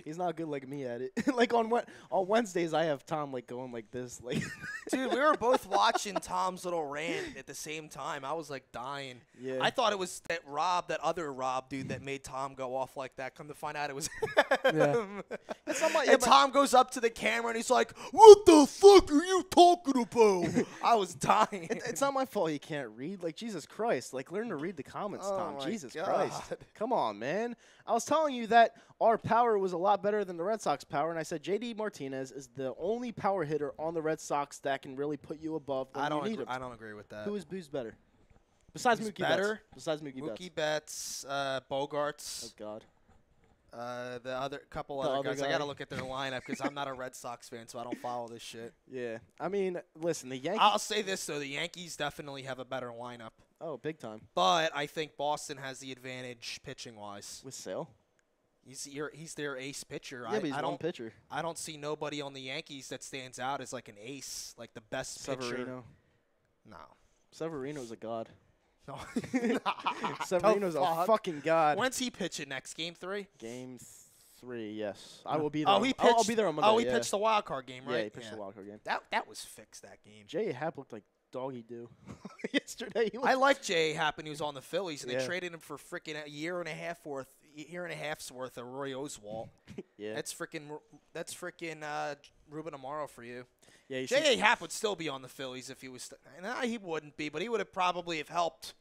He's not good like me at it. Like on Wednesdays I have Tom like going like this, like Dude, we were both watching Tom's little rant at the same time. I was like dying. Yeah. I thought it was that other Rob dude that made Tom go off like that. Come to find out it was him. And Tom goes up to the camera and he's like, "What the fuck are you talking about?" I was dying. It's not my fault you can't read. Like, Jesus Christ. Like, learn to read the comments, Tom. my Jesus God. Christ. Come on, man. I was telling you that our power was a lot better than the Red Sox power, and I said J.D. Martinez is the only power hitter on the Red Sox that can really put you above when you need him. I don't agree with that. Who's better? Besides Who's Mookie better? Betts. Besides Mookie Betts. Mookie Betts, Bogarts. Oh, God. The other couple The other other guys. guy. I got to look at their lineup because I'm not a Red Sox fan, so I don't follow this shit. Yeah. I mean, listen, the Yankees. I'll say this, though. The Yankees definitely have a better lineup. Oh, big time. But I think Boston has the advantage pitching-wise. With Sale? He's their ace pitcher. Yeah, but he's one pitcher. I don't see nobody on the Yankees that stands out as like an ace, like the best pitcher. Severino. No. Severino's a god. No. Severino's a fucking god. When's he pitching next? Game 3? Game 3, yes. I will be there. Oh, he pitched. I'll be there on Monday. Oh, he pitched the wild card game, right? Yeah, he pitched the wild card game. That was fixed, that game. J.A. Happ looked like doggy do yesterday. I like J.A. Happ when he was on the Phillies, and Yeah. they traded him for freaking a year and a half's worth of Roy Oswalt. Yeah. That's freaking Ruben Amaro for you. Yeah, J.A. Happ would still be on the Phillies if he was. He wouldn't be, but he would have probably have helped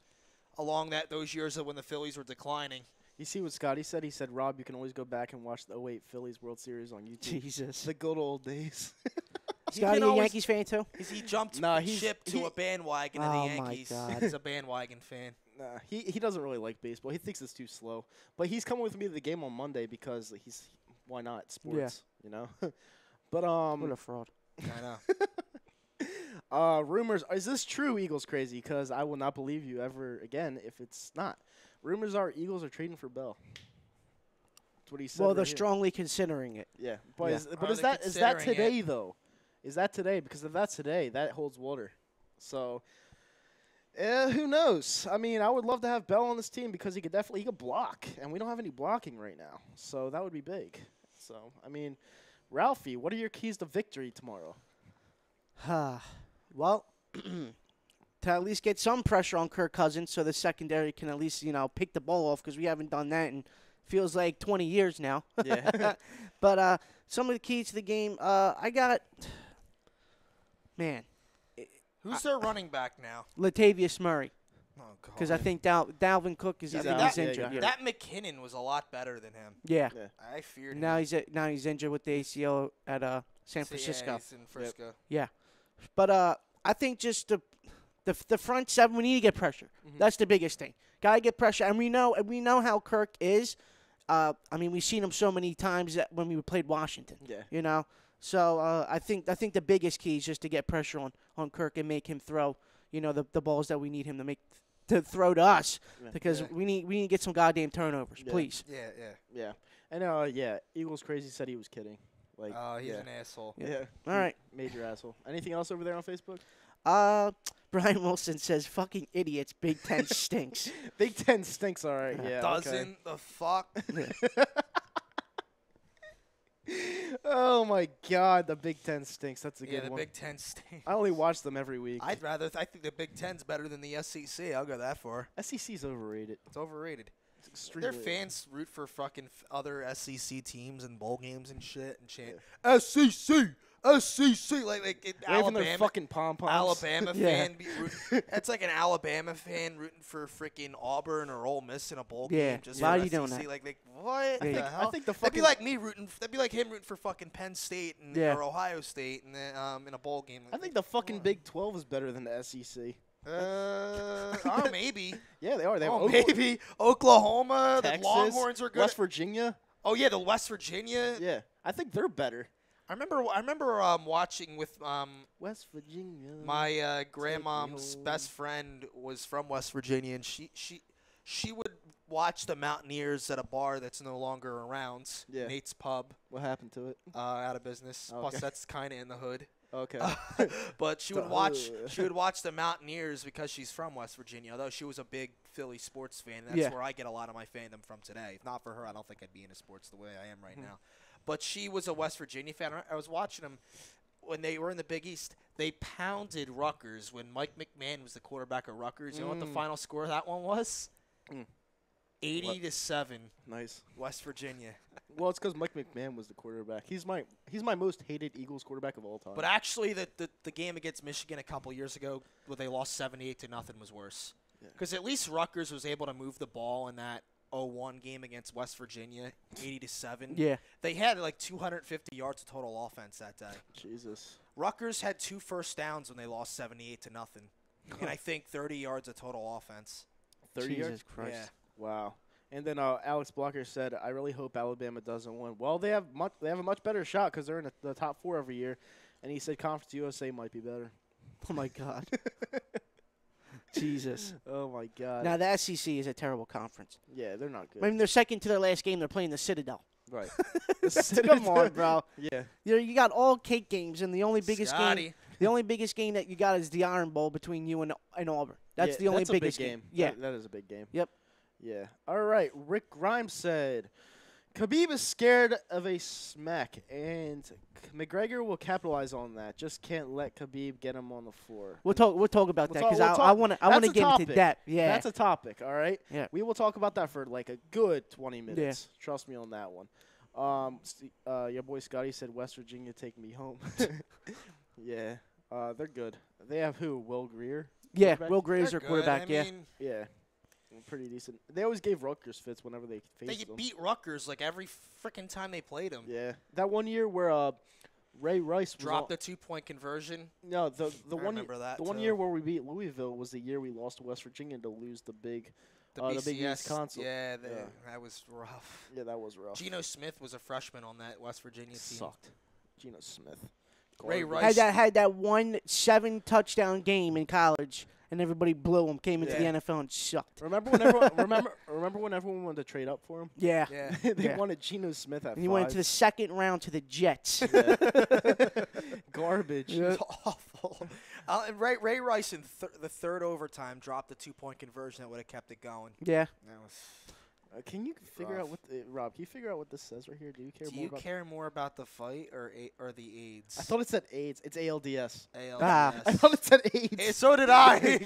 along those years of when the Phillies were declining. You see what Scotty said? He said, Rob, you can always go back and watch the 08 Phillies World Series on YouTube. Jesus. The good old days. Scotty, a Yankees fan too? He jumped ship to a bandwagon of the Yankees. My God. He's a bandwagon fan. Nah, he doesn't really like baseball. He thinks it's too slow. But he's coming with me to the game on Monday because why not? Sports, you know? But What a fraud. I know. rumors, is this true, Eagles crazy? Because I will not believe you ever again if it's not. Rumors are Eagles are trading for Bell. That's what he said. Well, they're here. strongly considering it. Yeah, but Yeah. Is that today though? Is that today? Because if that's today, that holds water. So, who knows? I mean, I would love to have Bell on this team because he could block, and we don't have any blocking right now. So that would be big. So, I mean, Ralphie, what are your keys to victory tomorrow? Well, to at least get some pressure on Kirk Cousins so the secondary can at least, pick the ball off because we haven't done that in feels like 20 years now. Yeah. But some of the keys to the game, I got, man. Who's their running back now? Latavius Murray. Oh, God. Because I think Dalvin Cook is He's I think out. he's Yeah, injured. yeah. That McKinnon was a lot better than him. Yeah. I feared him. Now he's injured with the ACL at San Francisco. Yeah, he's in Frisco. Yeah. But I think just the front seven, we need to get pressure. Mm-hmm. That's the biggest thing. Gotta get pressure, and we know how Kirk is. I mean, we've seen him so many times when we played Washington. Yeah. So I think the biggest key is just to get pressure on Kirk and make him throw, the balls that we need him to throw to us because we need to get some goddamn turnovers, please. Yeah. And Eagles crazy said he was kidding. Like, He's an asshole. Yeah. All right. Major asshole. Anything else over there on Facebook? Brian Wilson says, "Fucking idiots! Big Ten stinks." Big Ten stinks. All right. Yeah. Doesn't the fuck? Oh my God, the Big Ten stinks. That's a good the one. Big Ten stinks. I only watch them every week. I think the Big Ten's better than the SEC. I'll go that far. SEC's overrated. It's overrated. It's extremely. Their fans root for fucking other SEC teams and bowl games and shit and chant SEC. Like Waving Alabama, their fucking pom-poms. Alabama fan be rooting. That's like an Alabama fan rooting for freaking Auburn or Ole Miss in a bowl game. Just why for are you doing SEC. that? Like what? Yeah, the yeah. hell? I think the That'd be fucking- like me rooting. That'd be like him rooting for fucking Penn State and or Ohio State and in a bowl game. I think the fucking Big 12 is better than the SEC. Maybe. Yeah, they are. They have Maybe Oklahoma. Texas, The Longhorns are good. West Virginia. Oh yeah, the West Virginia. Yeah, I think they're better. I remember watching with West Virginia. my grandmom's best friend was from West Virginia, and she would watch the Mountaineers at a bar that's no longer around. Yeah. Nate's Pub. What happened to it? Out of business. Okay. Plus, that's kind of in the hood. Okay. But she would watch the Mountaineers because she's from West Virginia. Although she was a big Philly sports fan, that's where I get a lot of my fandom from today. If not for her, I don't think I'd be into sports the way I am right now. But she was a West Virginia fan. I was watching them when they were in the Big East. They pounded Rutgers when Mike McMahon was the quarterback of Rutgers. You know what the final score of that one was? 80-7. Nice. West Virginia. Well, it's because Mike McMahon was the quarterback. He's my most hated Eagles quarterback of all time. But actually, the game against Michigan a couple years ago, where they lost 78-0, was worse. Because at least Rutgers was able to move the ball in that 0-1 game against West Virginia, 80-7. Yeah. They had like 250 yards of total offense that day. Jesus. Rutgers had 2 first downs when they lost 78-0, and I think 30 yards of total offense. 30 Jesus yards? Christ. Yeah. Wow. And then Alex Blocker said, "I really hope Alabama doesn't win." Well, they have a much better shot because they're in the top 4 every year. And he said Conference USA might be better. Oh my God. Jesus. Oh, my God. Now, the SEC is a terrible conference. Yeah, they're not good. I mean, they're second to their last game. They're playing the Citadel. Right. Come on, bro. Yeah. You got all cake games, and the only biggest Scotty. game. The only biggest game that you got is the Iron Bowl between you and Auburn. That's the only biggest game. Yeah. That is a big game. Yep. Yeah. All right. Rick Grimes said, Khabib is scared of a smack, and McGregor will capitalize on that. Just can't let Khabib get him on the floor. We'll talk about that because we'll I want to get topic. into that. Yeah. That's a topic. All right. Yeah. We will talk about that for like a good 20 minutes. Yeah. Trust me on that one. Your boy Scotty said West Virginia take me home. Yeah. They're good. They have who? Will Greer. Yeah. quarterback? Will Greer's They're their good. quarterback. I mean, Yeah. Pretty decent. They always gave Rutgers fits whenever they faced they them. beat Rutgers like every freaking time they played them. Yeah. That one year where Ray Rice was Dropped the 2-point conversion. No, the I one remember that, the one too. year where we beat Louisville was the year we lost to West Virginia to lose the big Big East Council. Yeah, that was rough. Yeah, that was rough. Geno Smith was a freshman on that West Virginia team. Sucked. Geno Smith. Ray Garbage. Rice. Had that 7 touchdown game in college, and everybody blew him. Came into Yeah. the NFL and sucked. Remember when everyone remember when everyone wanted to trade up for him? Yeah. Yeah. They Yeah. wanted Geno Smith at And he went 5. into the second round to the Jets. Garbage. Yeah. It's awful. And Ray Rice in the third overtime dropped the 2-point conversion that would have kept it going. Yeah. That was. Can you figure out Rough. what Rob? Can you figure out what this says right here? Do you care Do more you about? care more about the fight or the AIDS? I thought it said AIDS. It's ALDS. ALDS. I thought it said AIDS. Eh, so did I.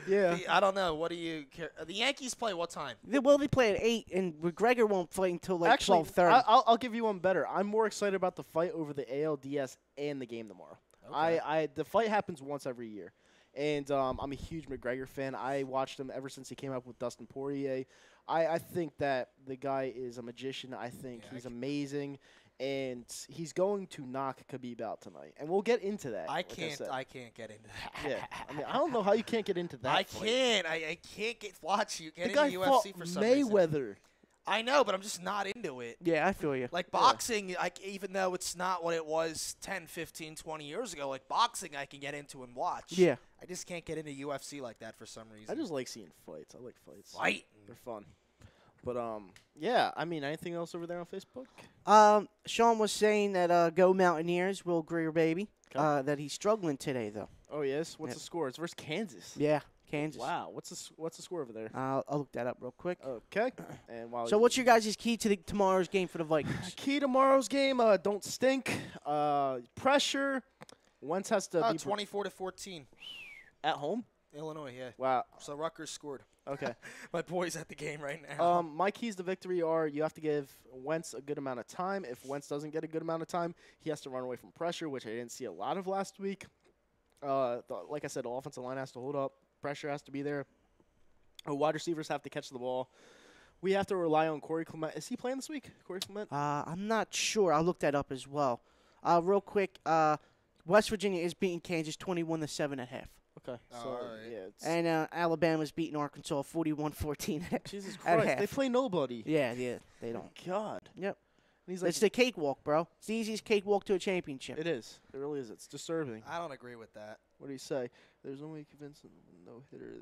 Yeah. I don't know. What do you care? The Yankees play what time? They play at 8, and McGregor won't play until like Actually, 12:30. I'll give you one better. I'm more excited about the fight over the ALDS and the game tomorrow. Okay. The fight happens once every year, and I'm a huge McGregor fan. I watched him ever since he came up with Dustin Poirier. I think that the guy is a magician. I think he's amazing, and he's going to knock Khabib out tonight. And we'll get into that. I can't get into that. Yeah, I mean, I don't know how you can't get into that. I fight. can't. I can't watch you get The into guy fought UFC for some reason. Mayweather. I know, but I'm just not into it. yeah, I feel you. Like boxing, even though it's not what it was 10, 15, 20 years ago, like boxing I can get into and watch. Yeah. I just can't get into UFC like that for some reason. I just like seeing fights. I like fights. Fight. They're fun. But yeah. I mean, anything else over there on Facebook? Sean was saying that Go Mountaineers, Will Greer baby, Okay. that he's struggling today though. Oh yes. What's Yep. the score? It's versus Kansas. Yeah, Kansas. Wow. What's the score over there? I'll look that up real quick. Okay. And while So what's your guys' key to tomorrow's game for the Vikings? key tomorrow's game? Don't stink. Pressure. Wentz has to be 24-14. at home. Illinois, yeah. Wow. So Rutgers scored. Okay. My boy's at the game right now. My keys to victory are you have to give Wentz a good amount of time. If Wentz doesn't get a good amount of time, he has to run away from pressure, which I didn't see a lot of last week. Like I said, the offensive line has to hold up. Pressure has to be there. Wide receivers have to catch the ball. We have to rely on Corey Clement. Is he playing this week, Corey Clement? I'm not sure. I'll look that up as well. Real quick, West Virginia is beating Kansas 21-7 at half. Okay. So, alright. yeah. It's And Alabama's beating Arkansas 41-14 Jesus at Christ. half. They play nobody. Yeah, they don't. God. Yep. And he's like, It's the cakewalk, bro. It's the easiest cakewalk to a championship. it is. It really is. It's disturbing. I don't agree with that. What do you say? There's no way you convince them. No hitter.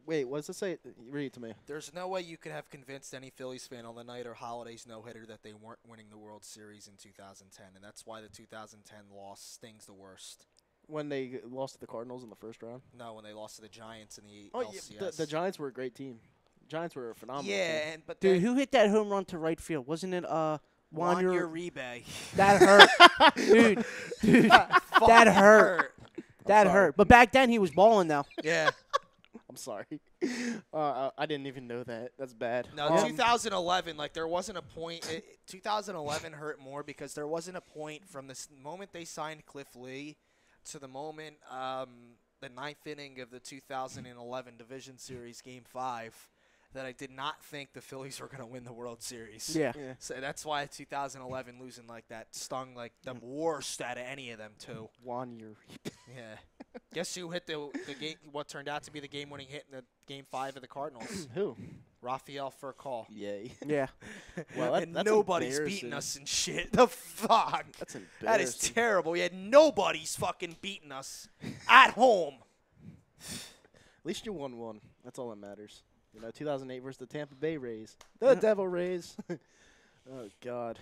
Wait, what does it say? Read it to me. There's no way you could have convinced any Phillies fan on the night or holidays no-hitter that they weren't winning the World Series in 2010, and that's why the 2010 loss stings the worst. When they lost to the Cardinals in the first round? No, when they lost to the Giants in the Oh, LCS. yeah, the Giants were a great team. Giants were a phenomenal Yeah, team. but Dude, then who hit that home run to right field? Wasn't it Juan Wanyer? Uribe. That hurt. dude, that hurt. That sorry. hurt. But back then he was balling though. Yeah. I'm sorry. I didn't even know that. That's bad. No, 2011, like there wasn't a point. 2011 hurt more because there wasn't a point from the moment they signed Cliff Lee to the moment the ninth inning of the 2011 Division Series Game 5 that I did not think the Phillies were going to win the World Series. Yeah. Yeah. So that's why 2011 losing like that stung like the worst out of any of them too. Juan Uribe. Yeah. Guess who hit the game? What turned out to be the game-winning hit in the Game 5 of the Cardinals? Who? Raphael Furcal. Yay. Yeah. Well, And that's nobody's embarrassing. beating us and shit. The fuck? That's embarrassing. That is terrible. We had nobody's fucking beating us at home. least you won one. That's all that matters. 2008 versus the Tampa Bay Rays. The Devil Rays. Oh, God.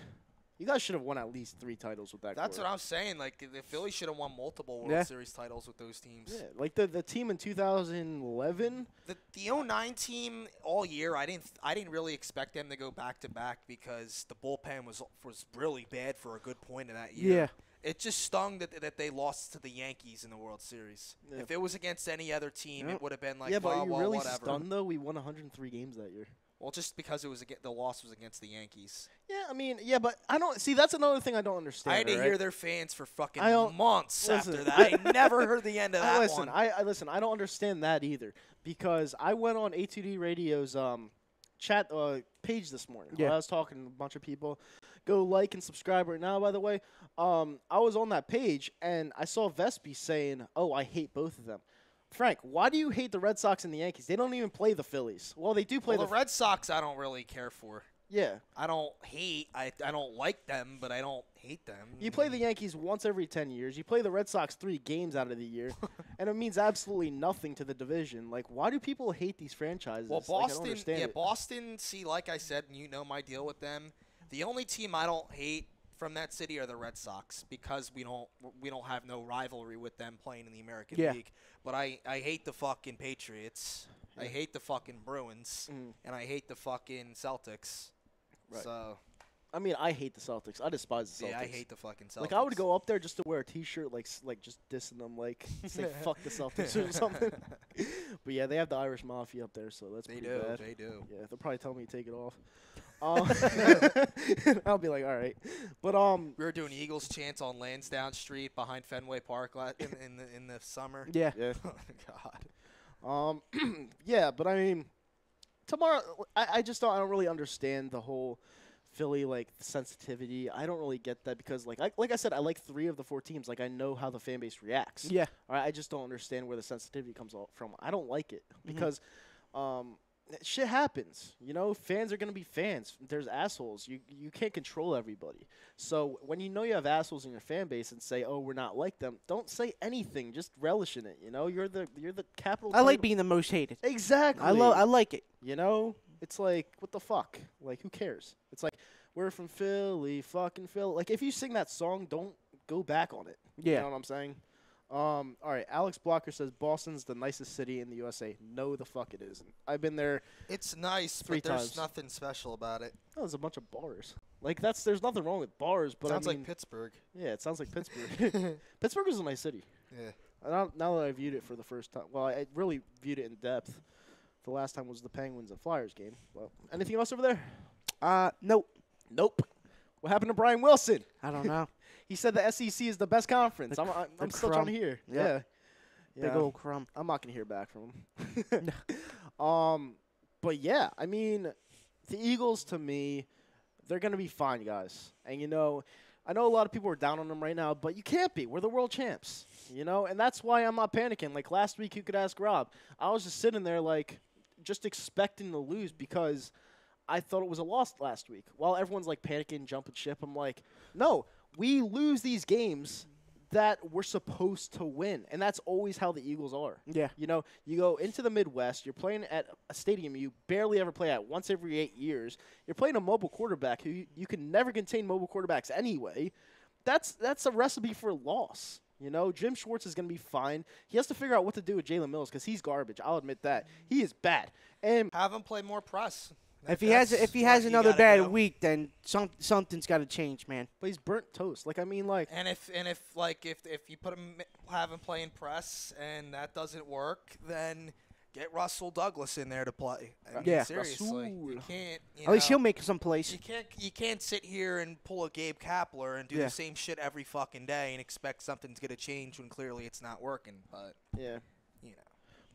You guys should have won at least 3 titles with that. That's core. what I'm saying. Like, the Phillies should have won multiple World Series titles with those teams. Yeah, like the team in 2011. The 09 team all year, I didn't really expect them to go back-to-back because the bullpen was really bad for a good point of that year. Yeah. It just stung that they lost to the Yankees in the World Series. Yeah. If it was against any other team, it would have been like, yeah, but well, really whatever. stunned, though? We won 103 games that year. Well, just because it was the loss was against the Yankees. Yeah, I mean, yeah, but I don't see. That's another thing I don't understand. I had to right? hear their fans for fucking months listen, after that. I never heard the end of that listen, one. Listen. I don't understand that either because I went on A2D Radio's chat page this morning. Yeah. I was talking to a bunch of people. Go like and subscribe right now, by the way. I was on that page, and I saw Vespi saying, oh, I hate both of them. Frank, why do you hate the Red Sox and the Yankees? They don't even play the Phillies. Well, they do play the Red Sox I don't really care for. Yeah. I don't hate. I don't like them, but I don't hate them. You play the Yankees once every 10 years. You play the Red Sox 3 games out of the year, and it means absolutely nothing to the division. Like, why do people hate these franchises? Well, Boston, I don't understand it. Boston, see, like I said, you know my deal with them. The only team I don't hate from that city are the Red Sox because we don't have no rivalry with them playing in the American League. But I hate the fucking Patriots. Yeah. I hate the fucking Bruins. And I hate the fucking Celtics. Right. So, I mean, I hate the Celtics. I despise the Celtics. Yeah, I hate the fucking Celtics. Like, I would go up there just to wear a T-shirt, like just dissing them, like, say fuck the Celtics or something. But, yeah, they have the Irish Mafia up there, so that's pretty bad. They do. Yeah, they'll probably tell me to take it off. I'll be like, all right. But we were doing Eagles chants on Lansdowne Street behind Fenway Park in the summer. Yeah. Oh, God. Yeah, but I mean, tomorrow I don't really understand the whole Philly sensitivity. I don't really get that because like I said, I like 3 of the 4 teams. Like I know how the fan base reacts. Yeah. All right, I just don't understand where the sensitivity comes from. I don't like it because shit happens. Fans are going to be fans. There's assholes. You can't control everybody. So when you have assholes in your fan base and say, "Oh, we're not like them," don't say anything. Just relish in it. You're the capital. I like being the most hated. Exactly. I like it. It's like, what the fuck? Like, who cares? It's like, we're from Philly, fucking Philly. Like, if you sing that song, don't go back on it. Yeah. You know what I'm saying? All right, Alex Blocker says Boston's the nicest city in the USA. No, the fuck it isn't. I've been there. It's nice, 3 but there's times. nothing special about it. Oh, there's a bunch of bars. Like, there's nothing wrong with bars, but Sounds I mean, like Pittsburgh. Yeah, it sounds like Pittsburgh. Pittsburgh is a nice city. Yeah. Now that I viewed it for the first time, well, I really viewed it in depth. The last time was the Penguins and Flyers game. Well, anything else over there? Nope. What happened to Brian Wilson? I don't know. He said the SEC is the best conference. I'm still trying to hear. Yeah. Big old crumb. I'm not going to hear back from him. But, yeah, I mean, the Eagles, to me, they're going to be fine, guys. And, I know a lot of people are down on them right now, but you can't be. We're the world champs, and that's why I'm not panicking. Like, last week, you could ask Rob. I was just sitting there, like, just expecting to lose because I thought it was a loss last week. While everyone's, like, panicking, jumping ship, I'm like, no, we lose these games that we're supposed to win, and that's always how the Eagles are. Yeah. You go into the Midwest, you're playing at a stadium you barely ever play at once every 8 years. You're playing a mobile quarterback who you can never contain mobile quarterbacks anyway. That's a recipe for loss. Jim Schwartz is going to be fine. He has to figure out what to do with Jalen Mills because he's garbage. I'll admit that. He is bad. And have him play more press. If he has another bad week, then something's got to change, man. But he's burnt toast. Like, I mean, like. And if you have him playing press and that doesn't work, then get Russell Douglas in there to play. I mean, seriously, you can't. At least he'll make some plays. You can't sit here and pull a Gabe Kapler and do the same shit every fucking day and expect something's gonna change when clearly it's not working. But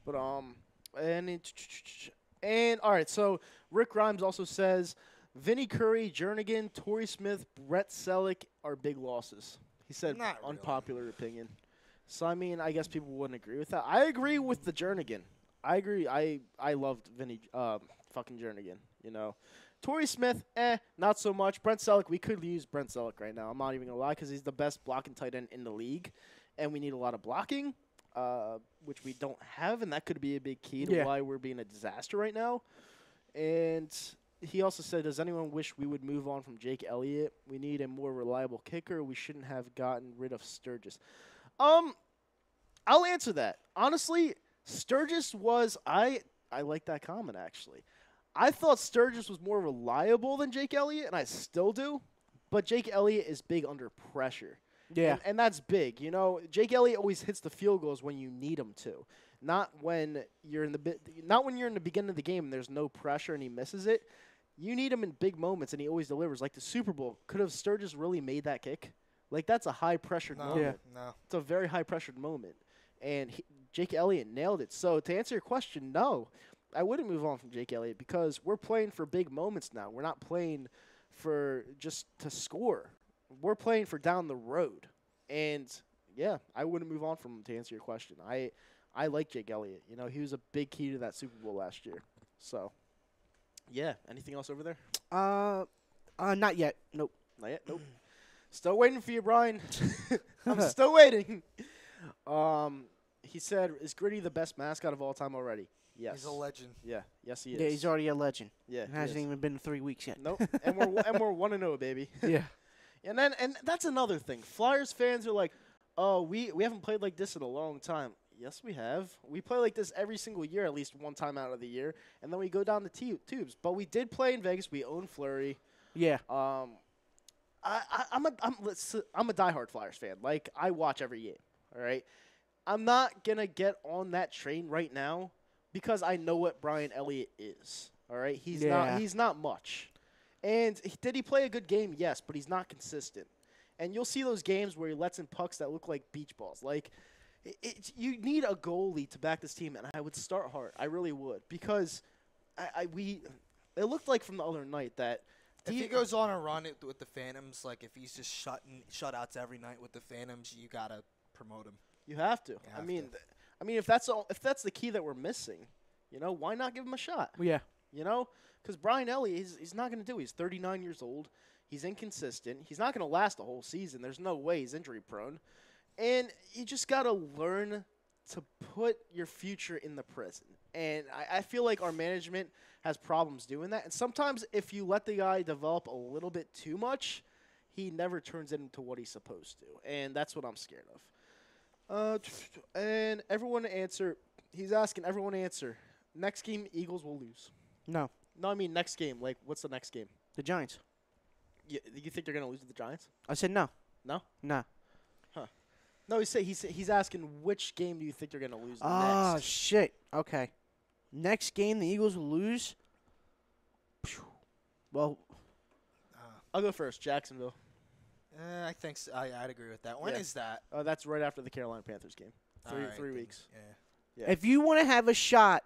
But And all right, so Rick Grimes also says Vinny Curry, Jernigan, Torrey Smith, Brett Selleck are big losses. He said Not really. Unpopular opinion. So I mean, I guess people wouldn't agree with that. I agree with the Jernigan. I agree. I loved Vinny fucking Jernigan. Torrey Smith, not so much. Brent Selleck, we could use Brent Selleck right now. I'm not even gonna lie because he's the best blocking tight end in the league, and we need a lot of blocking. which we don't have, and that could be a big key to why we're being a disaster right now. And he also said, does anyone wish we would move on from Jake Elliott? We need a more reliable kicker. We shouldn't have gotten rid of Sturgis. I'll answer that. Honestly, Sturgis was I like that comment, actually. I thought Sturgis was more reliable than Jake Elliott, and I still do. But Jake Elliott is big under pressure. Yeah. And that's big. You know, Jake Elliott always hits the field goals when you need him to. Not when you're in the beginning of the game and there's no pressure and he misses it. You need him in big moments, and he always delivers. Like the Super Bowl, could have Sturgis really made that kick? Like, that's a high-pressured moment. No. It's a very high-pressured moment. And Jake Elliott nailed it. So, to answer your question, no. I wouldn't move on from Jake Elliott because we're playing for big moments now. We're not playing for just to score. We're playing for down the road. And, yeah, I wouldn't move on from him to answer your question. I like Jake Elliott. You know, he was a big key to that Super Bowl last year. So, yeah. Anything else over there? Not yet. Nope. Not yet? Nope. Still waiting for you, Brian. I'm still waiting. He said, is Gritty the best mascot of all time already? Yes. He's a legend. Yeah. Yes, he is. Yeah, he's already a legend. Yeah. It hasn't even been 3 weeks yet. Nope. And we're 1-0, baby. Yeah. And that's another thing. Flyers fans are like, oh, we haven't played like this in a long time. Yes, we have. We play like this every single year, at least one time out of the year, and then we go down the tubes. But we did play in Vegas. We own Fleury. Yeah. I'm a diehard Flyers fan. Like, I watch every game. All right. I'm not gonna get on that train right now because I know what Brian Elliott is. All right. He's not much. And did he play a good game? Yes, but he's not consistent. And you'll see those games where he lets in pucks that look like beach balls. Like, you need a goalie to back this team, and I would start hard. I really would, because it looked like from the other night that if he goes on a run with the Phantoms, like if he's just shutouts every night with the Phantoms, you gotta promote him. You have to. I mean, if that's the key that we're missing, you know, why not give him a shot? Yeah. You know, because Brian Elliott, he's not going to do it. He's 39 years old. He's inconsistent. He's not going to last the whole season. There's no way he's injury prone. And you just got to learn to put your future in the present. And I feel like our management has problems doing that. And sometimes if you let the guy develop a little bit too much, he never turns it into what he's supposed to. And that's what I'm scared of. And everyone answer. He's asking everyone answer. Next game, Eagles will lose. No. No, I mean next game. Like, what's the next game? The Giants. You think they're going to lose to the Giants? I said no. No? No. Huh. No, he's asking which game do you think they're going to lose next? Oh, shit. Okay. Next game the Eagles will lose. Well, I'll go first. Jacksonville. I think so. I'd agree with that. When is that? That's right after the Carolina Panthers game. Three weeks. Yeah. if you want to have a shot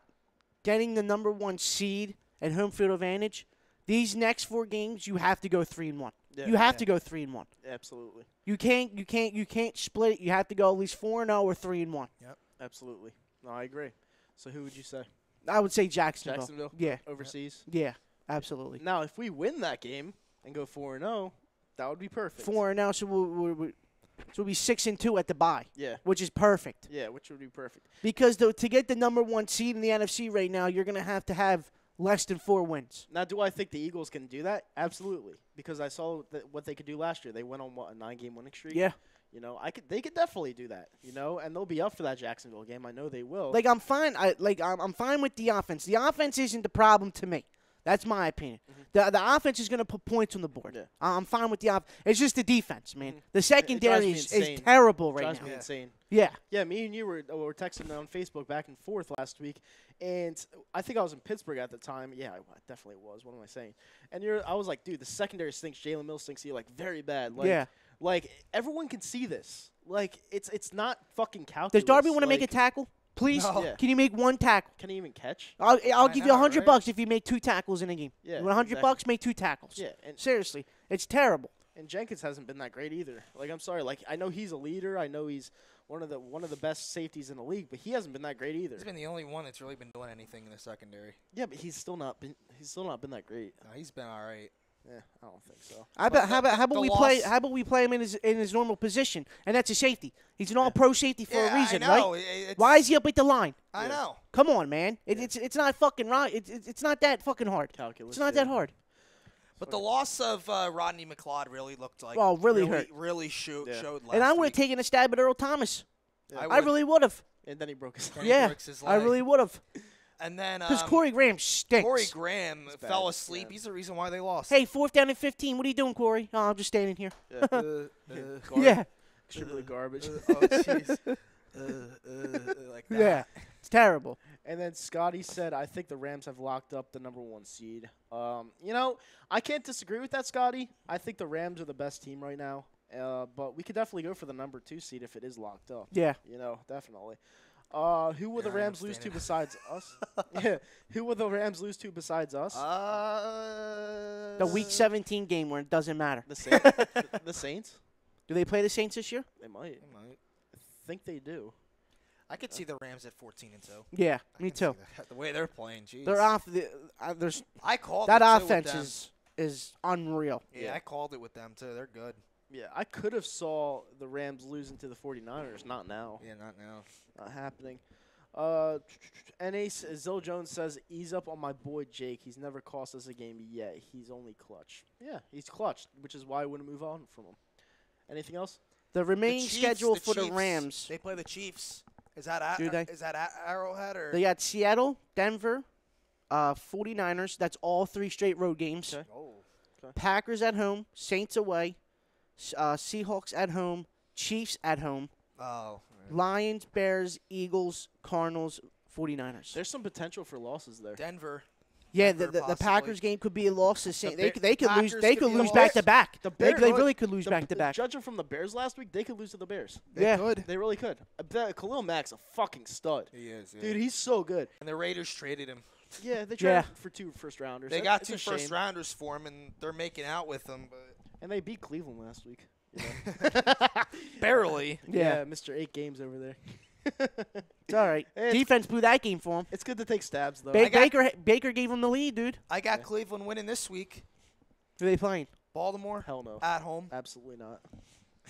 getting the number 1 seed and home field advantage, these next 4 games you have to go 3-1. Yeah, you have to go 3-1. Absolutely. You can't split it. You have to go at least 4-0 or 3-1. Yep. Absolutely. No, I agree. So who would you say? I would say Jacksonville. Jacksonville? Yeah. Overseas? Yeah. Absolutely. Now, if we win that game and go 4-0, that would be perfect. 4-0, so we'll be 6-2 at the bye. Yeah. Which is perfect. Yeah, which would be perfect. Because to get the number 1 seed in the NFC right now, you're going to have less than 4 wins. Now, do I think the Eagles can do that? Absolutely. Because I saw what they could do last year. They went on, a 9-game winning streak? Yeah. You know, they could definitely do that, you know, and they'll be up for that Jacksonville game. I know they will. Like, I'm fine. I'm fine with the offense. The offense isn't the problem to me. That's my opinion. Mm-hmm. The offense is going to put points on the board. Yeah. I'm fine with the offense. It's just the defense, man. Mm-hmm. The secondary is terrible right now. It drives me insane. Yeah. Yeah, me and you were texting on Facebook back and forth last week, and I think I was in Pittsburgh at the time. Yeah, I definitely was. What am I saying? And I was like, dude, the secondary stinks. Jalen Mills stinks here, like, very bad. Like, yeah. Like, everyone can see this. Like, it's not fucking calculus. Does Darby want to make a tackle? Please? No. Yeah. Can you make 1 tackle? Can he even catch? I'll give you $100 right? if you make 2 tackles in a game. Yeah, you want $100? Make 2 tackles. Yeah, and seriously, it's terrible. And Jenkins hasn't been that great either. Like, I'm sorry. Like, I know he's a leader. I know he's one of the best safeties in the league, but he hasn't been that great either. He's been the only one that's really been doing anything in the secondary. Yeah, but he's still not been that great. No, he's been all right. Yeah, I don't think so. How about we play him in his normal position, and that's a safety. He's an all-pro safety for a reason, I know. right? Why is he up at the line? I know. Come on, man. It's not fucking right. It's not that fucking hard. Calculus. It's not that hard. But the loss of Rodney McLeod really looked like really hurt. Really showed last And I would have week. taken a stab at Earl Thomas. Yeah. I really would have. And then he broke his leg. Yeah, breaks his I leg. really would have. And then Because Corey Graham stinks. Corey Graham bad, fell asleep. yeah. He's the reason why they lost. Hey, 4th down and 15. What are you doing, Corey? Oh, I'm just standing here. Yeah. Yeah. Extremely garbage. Oh, jeez. Like that. Yeah. It's terrible. And then Scotty said, I think the Rams have locked up the #1 seed. I can't disagree with that, Scotty. I think the Rams are the best team right now. But we could definitely go for the #2 seed if it is locked up. Yeah. Definitely. Who will the Yeah, Rams lose to besides us? Yeah. Who will the Rams lose to besides us? The Week 17 game where it doesn't matter. The Saints. The Saints? Do they play the Saints this year? They might. I think they do. I could see the Rams at 14-2. Yeah, me too. The way they're playing, jeez. They're off. There's I called that it too with offense them. is unreal. Yeah, I called it with them too. They're good. Yeah, I could have saw the Rams losing to the 49ers. Not now. Yeah, not now. Not happening. NA's Zill Jones says, ease up on my boy Jake. He's never cost us a game yet. He's only clutch. Yeah, he's clutch, which is why I wouldn't move on from him. Anything else? The remaining Chiefs- schedule for the Chiefs, Rams. They play the Chiefs. Is that Do they? Is that at Arrowhead or? They got Seattle, Denver, 49ers. That's all 3 straight road games. Okay. Oh. Packers at home, Saints away, Seahawks at home, Chiefs at home, Oh. Lions, Bears, Eagles, Cardinals, 49ers. There's some potential for losses there. Denver. Yeah, Denver the possibly. Packers game could be a loss. They could lose. Packers They could could be a lose loss. back to back. The They Bears- really could lose back to back. Judging from the Bears last week, they could lose to the Bears. Yeah. Good. They really could. Khalil Mack's a fucking stud. He is. Yeah. Dude, he's so good. And the Raiders traded him. Yeah, they Yeah. traded for 2 first-rounders. They got It's 2 a shame. first-rounders for him, and they're making out with him, but And they beat Cleveland last week. barely. Yeah. Mr. 8 games over there. It's all right. It's- Defense blew that game for him. It's good to take stabs, though. Baker gave him the lead, dude. I got Cleveland winning this week. Who are they playing? Baltimore Hell no. at home. Absolutely not.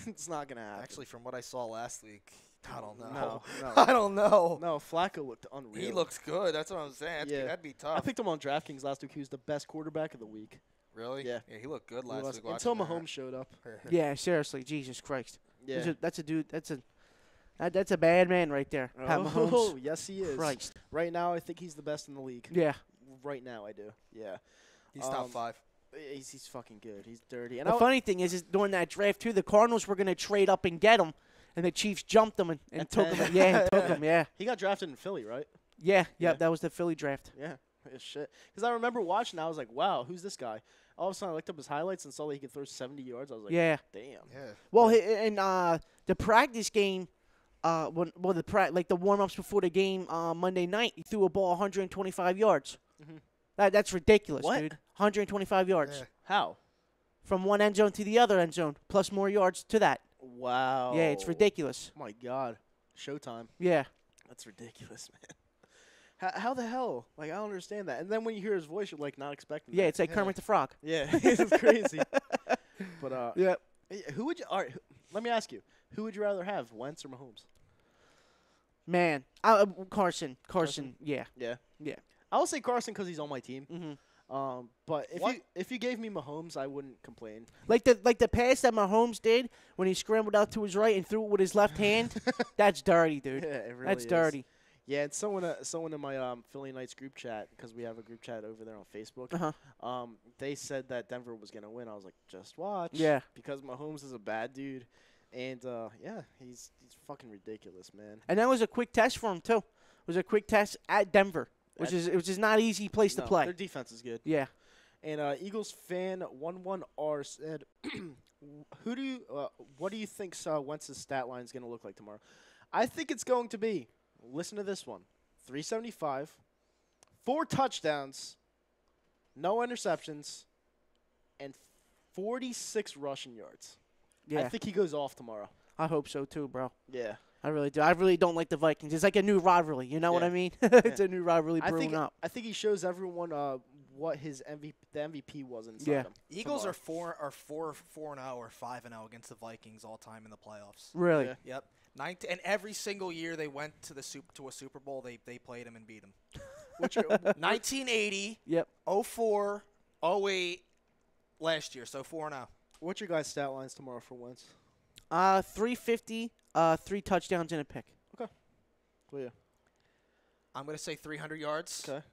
It's not going to happen. Actually, from what I saw last week, I don't know. No. I don't know. No, Flacco looked unreal. He looks good. That's what I'm saying. Yeah. That'd be I tough. picked him on DraftKings last week. He was the best quarterback of the week. Really? Yeah. Yeah, he looked good He last was- week. Until watching Mahomes showed up. that. Yeah, seriously, Jesus Christ. Yeah. That's a dude. That's a bad man right there. Pat Mahomes. Oh, yes, he is. Christ. Right now, I think he's the best in the league. Yeah. Right now, I do. Yeah. He's top 5. He's fucking good. He's dirty. And The funny thing is during that draft too, the Cardinals were going to trade up and get him, and the Chiefs jumped him and At took 10. him. Yeah, and took him. Yeah. he got drafted in Philly, right? Yeah. Yeah. That was the Philly draft. Yeah. Shit. Because I remember watching, I was like, wow, who's this guy? All of a sudden, I looked up his highlights and saw that he could throw 70 yards. I was like, Yeah. damn. Yeah. Well, in the practice game, the warm-ups before the game Monday night, he threw a ball 125 yards. Mhm. That's ridiculous, What? dude. 125 yards Yeah. How? from one end zone to the other end zone, plus more yards to that. Wow. Yeah, it's ridiculous. Oh, my God. Showtime. Yeah. That's ridiculous, man. How the hell? Like, I don't understand that. And then when you hear his voice, you're, like, not expecting Yeah, that. it's like Kermit the Frog. Yeah, it's crazy. But, Yeah. who would you – all right, let me ask you. Who would you rather have, Wentz or Mahomes? Man, Carson. Yeah. Yeah. Yeah. I will say Carson because he's on my team. Mm-hmm. But What? if you gave me Mahomes, I wouldn't complain. Like the pass that Mahomes did when he scrambled out to his right and threw it with his left hand, that's dirty, dude. Yeah, it really That's is. dirty. Yeah, and someone in my Philly Knights group chat, because we have a group chat over there on Facebook, Uh-huh. they said that Denver was gonna win. I was like, just watch. Yeah. Because Mahomes is a bad dude, and yeah, he's fucking ridiculous, man. And that was a quick test for him too. It was a quick test at Denver, which is not an easy place to No, play. Their defense is good. Yeah. And Eagles fan 11R said, what do you think Wentz's stat line is going to look like tomorrow? I think it's going to be, listen to this one, 375, 4 touchdowns, no interceptions, and 46 rushing yards. Yeah. I think he goes off tomorrow. I hope so too, bro. Yeah. I really do. I really don't like the Vikings. It's like a new rivalry. You know what I mean? It's a new rivalry brewing up. I think he shows everyone what his the MVP was inside him. Eagles are 4-0 or 5-0 against the Vikings all time in the playoffs. Really? Yeah. Yep. And every single year they went to a Super Bowl, they played him and beat him. 1980. Yep. 04, 08, last year. So 4-0. What's your guys' stat lines tomorrow for Wentz? 350, 3 touchdowns and a pick. Okay. Well, yeah. I'm going to say 300 yards. Okay.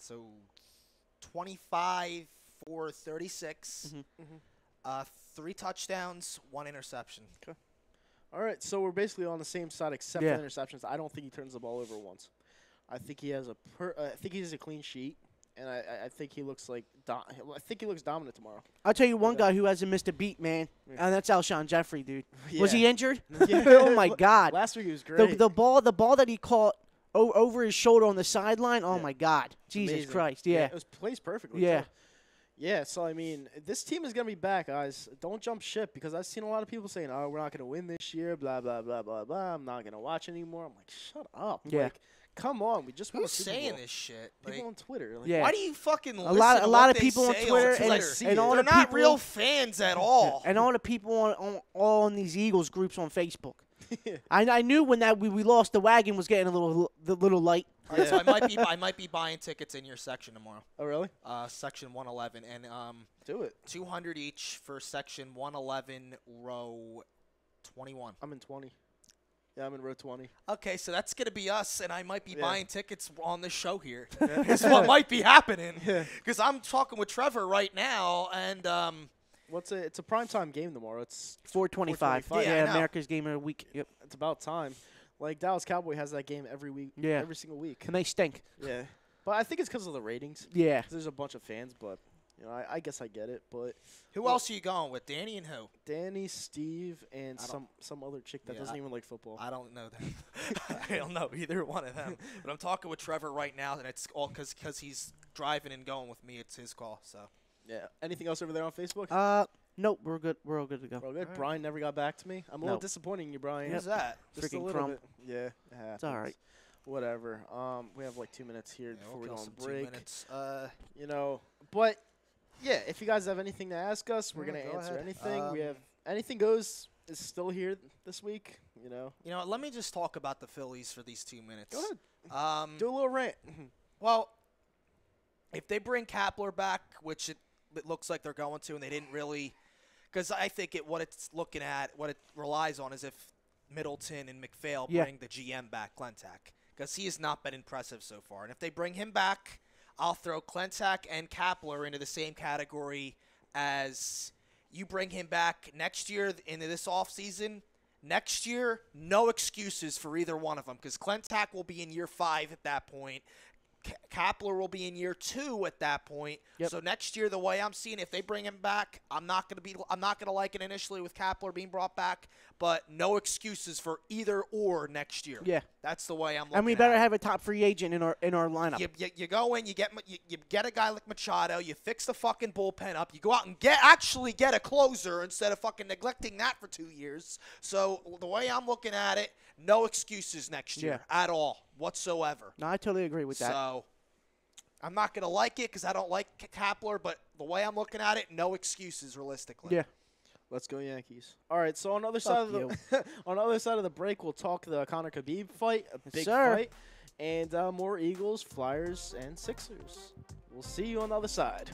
So 25 for 36. 3 touchdowns, 1 interception. Okay. All right, so we're basically on the same side except for interceptions. I don't think he turns the ball over once. I think he has a clean sheet, and I think he looks like he looks dominant tomorrow. I'll tell you one guy who hasn't missed a beat, man, and that's Alshon Jeffrey, dude. Yeah. Was he injured? Yeah. Oh my God! Last week he was great. The ball that he caught over his shoulder on the sideline. Oh my God! Jesus Amazing. Christ! It was placed perfectly. Yeah. Too. Yeah, so, I mean, this team is going to be back, guys. Don't jump ship because I've seen a lot of people saying, oh, we're not going to win this year, blah, blah, blah, blah, blah. I'm not going to watch anymore. I'm like, shut up. Yeah. Like, come on. We just won a Who's Super saying Bowl. this shit? People Like, on Twitter. Like, Yeah. why do you fucking listen a lot to of what they people on say Twitter, and all They're the not people- real fans at all. And all the people on these Eagles groups on Facebook. I knew when we lost, the wagon was getting a little light. All right, so I might be buying tickets in your section tomorrow. Oh, really? Section 111, and Do it. 200 each for section 111, row 21. I'm in 20. Yeah, I'm in row 20. Okay, so that's gonna be us, and I might be Yeah. buying tickets on this show here. Is what might be happening. Because I'm talking with Trevor right now, and It's a primetime game tomorrow. It's 425. 425. Yeah, I know. America's game of the week. Yep. it's about time. Like, Dallas Cowboy has that game every week. Yeah. Every single week. And they stink. Yeah. But I think it's because of the ratings. Yeah. 'Cause there's a bunch of fans, but, I guess I get it. But who else are you going with? Danny and who? Danny, Steve, and I don't- some other chick that Yeah, doesn't even like football. I don't know them. I don't know either one of them. But I'm talking with Trevor right now, and it's all because he's driving and going with me. It's his call. So Yeah. Anything else over there on Facebook? Nope, we're good. We're all good to go. Well, good. right. Brian never got back to me. I'm a little disappointing you, Brian. who's that? Just a Freaking little crump. bit. Yeah, it happens. It's all right. Whatever. We have like 2 minutes here Yeah, before we'll we go kill on some 2 break. minutes. But yeah, if you guys have anything to ask us, we're Yeah, gonna go answer ahead. anything. We have anything goes is still here this week. You know, let me just talk about the Phillies for these 2 minutes. Go ahead. Do a little rant. Well, if they bring Kapler back, which it looks like they're going to, and they didn't really, because I think what it relies on is if Middleton and McPhail bring the GM back, Klentak, because he has not been impressive so far. And if they bring him back, I'll throw Klentak and Kapler into the same category as you bring him back next year into this offseason. Next year, no excuses for either one of them because Klentak will be in year 5 at that point. Kapler will be in year 2 at that point. Yep. So next year, the way I'm seeing, if they bring him back, I'm not gonna like it initially with Kapler being brought back, but no excuses for either or next year. Yeah. That's the way I'm looking. And we at better it. have a top free agent in our lineup. You go in, you get a guy like Machado, you fix the fucking bullpen up, you go out and actually get a closer instead of fucking neglecting that for 2 years. So the way I'm looking at it, no excuses next year at all whatsoever. No, I totally agree with that. So I'm not gonna like it because I don't like Kapler, but the way I'm looking at it, no excuses realistically. Yeah. Let's go Yankees. All right, so on the other side of the on the other side of the break, we'll talk the Conor Khabib fight, a big fight, and more Eagles, Flyers, and Sixers. We'll see you on the other side.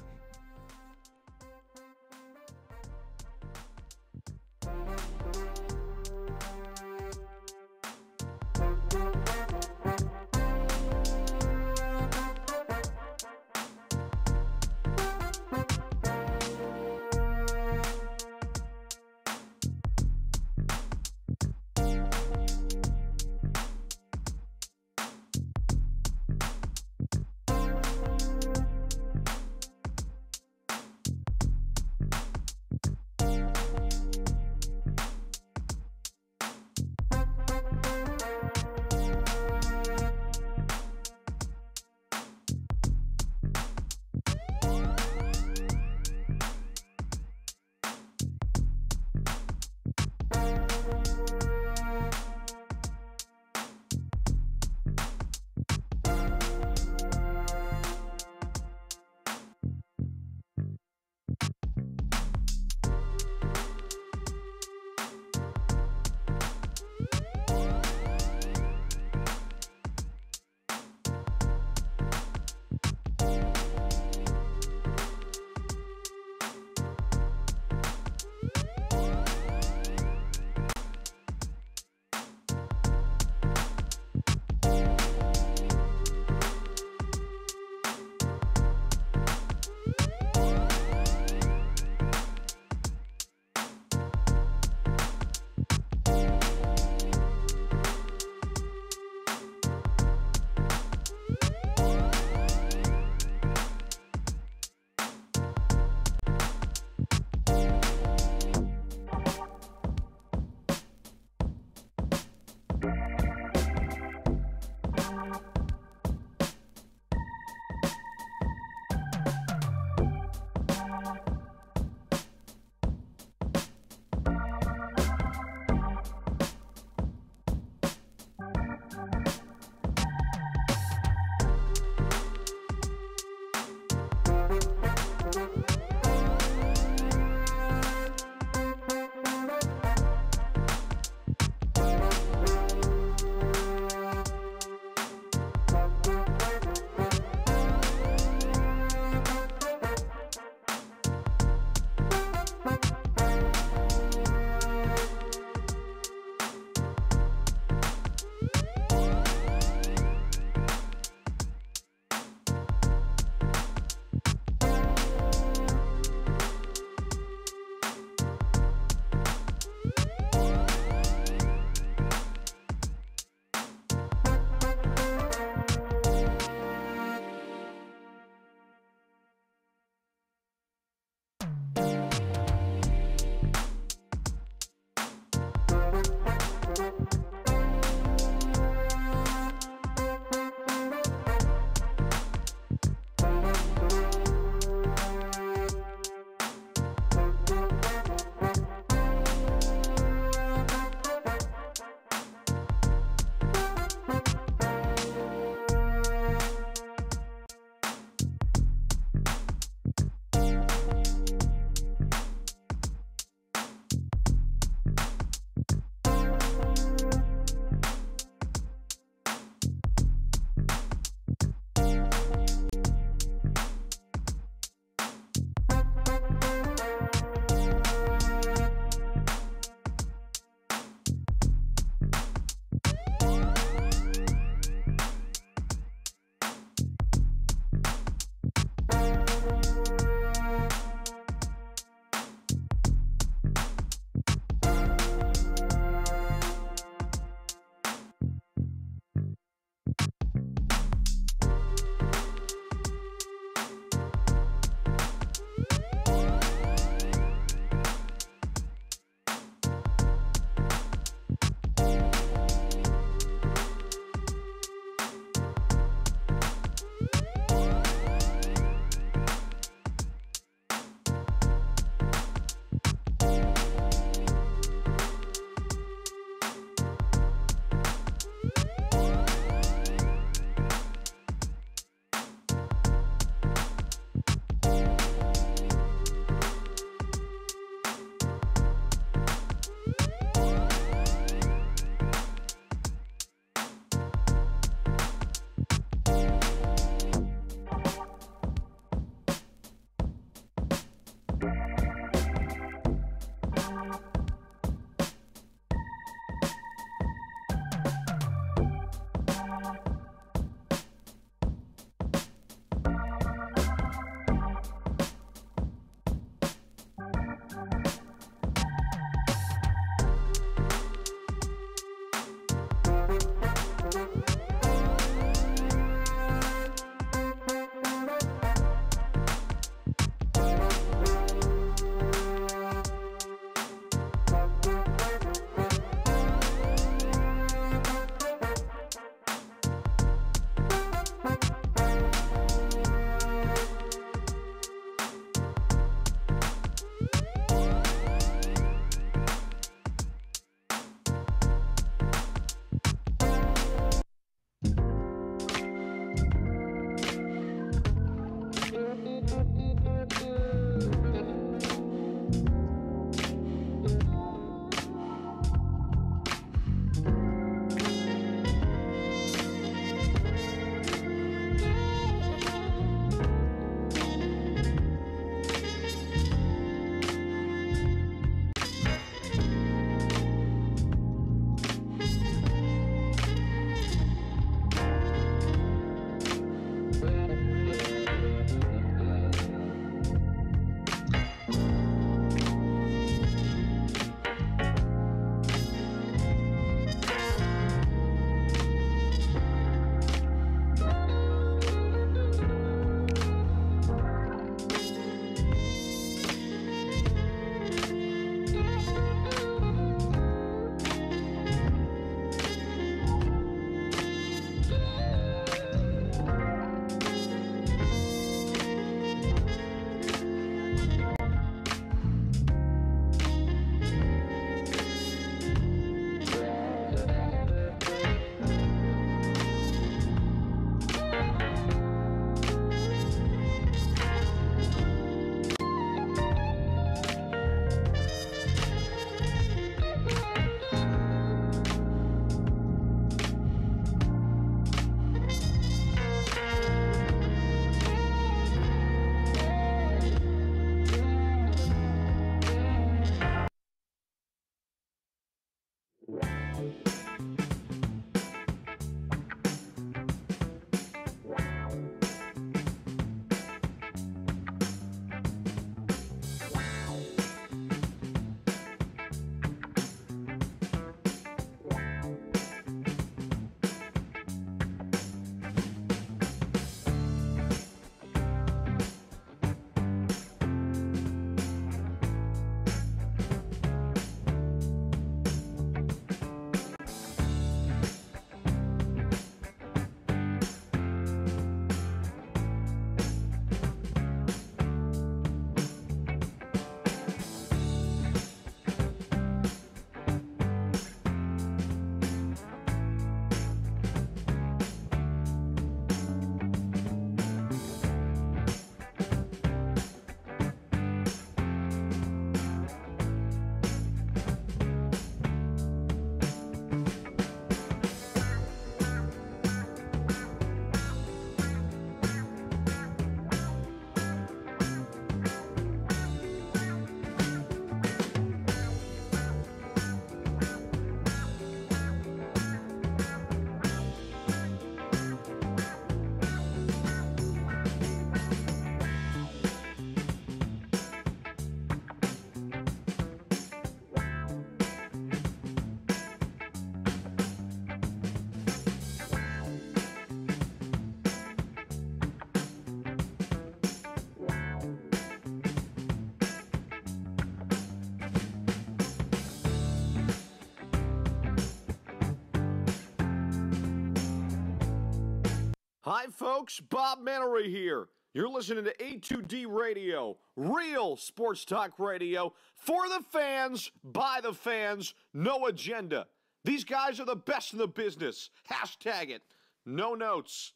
Hi, folks. Bob Mannery here. You're listening to A2D Radio, real sports talk radio for the fans, by the fans, no agenda. These guys are the best in the business. Hashtag it. No notes.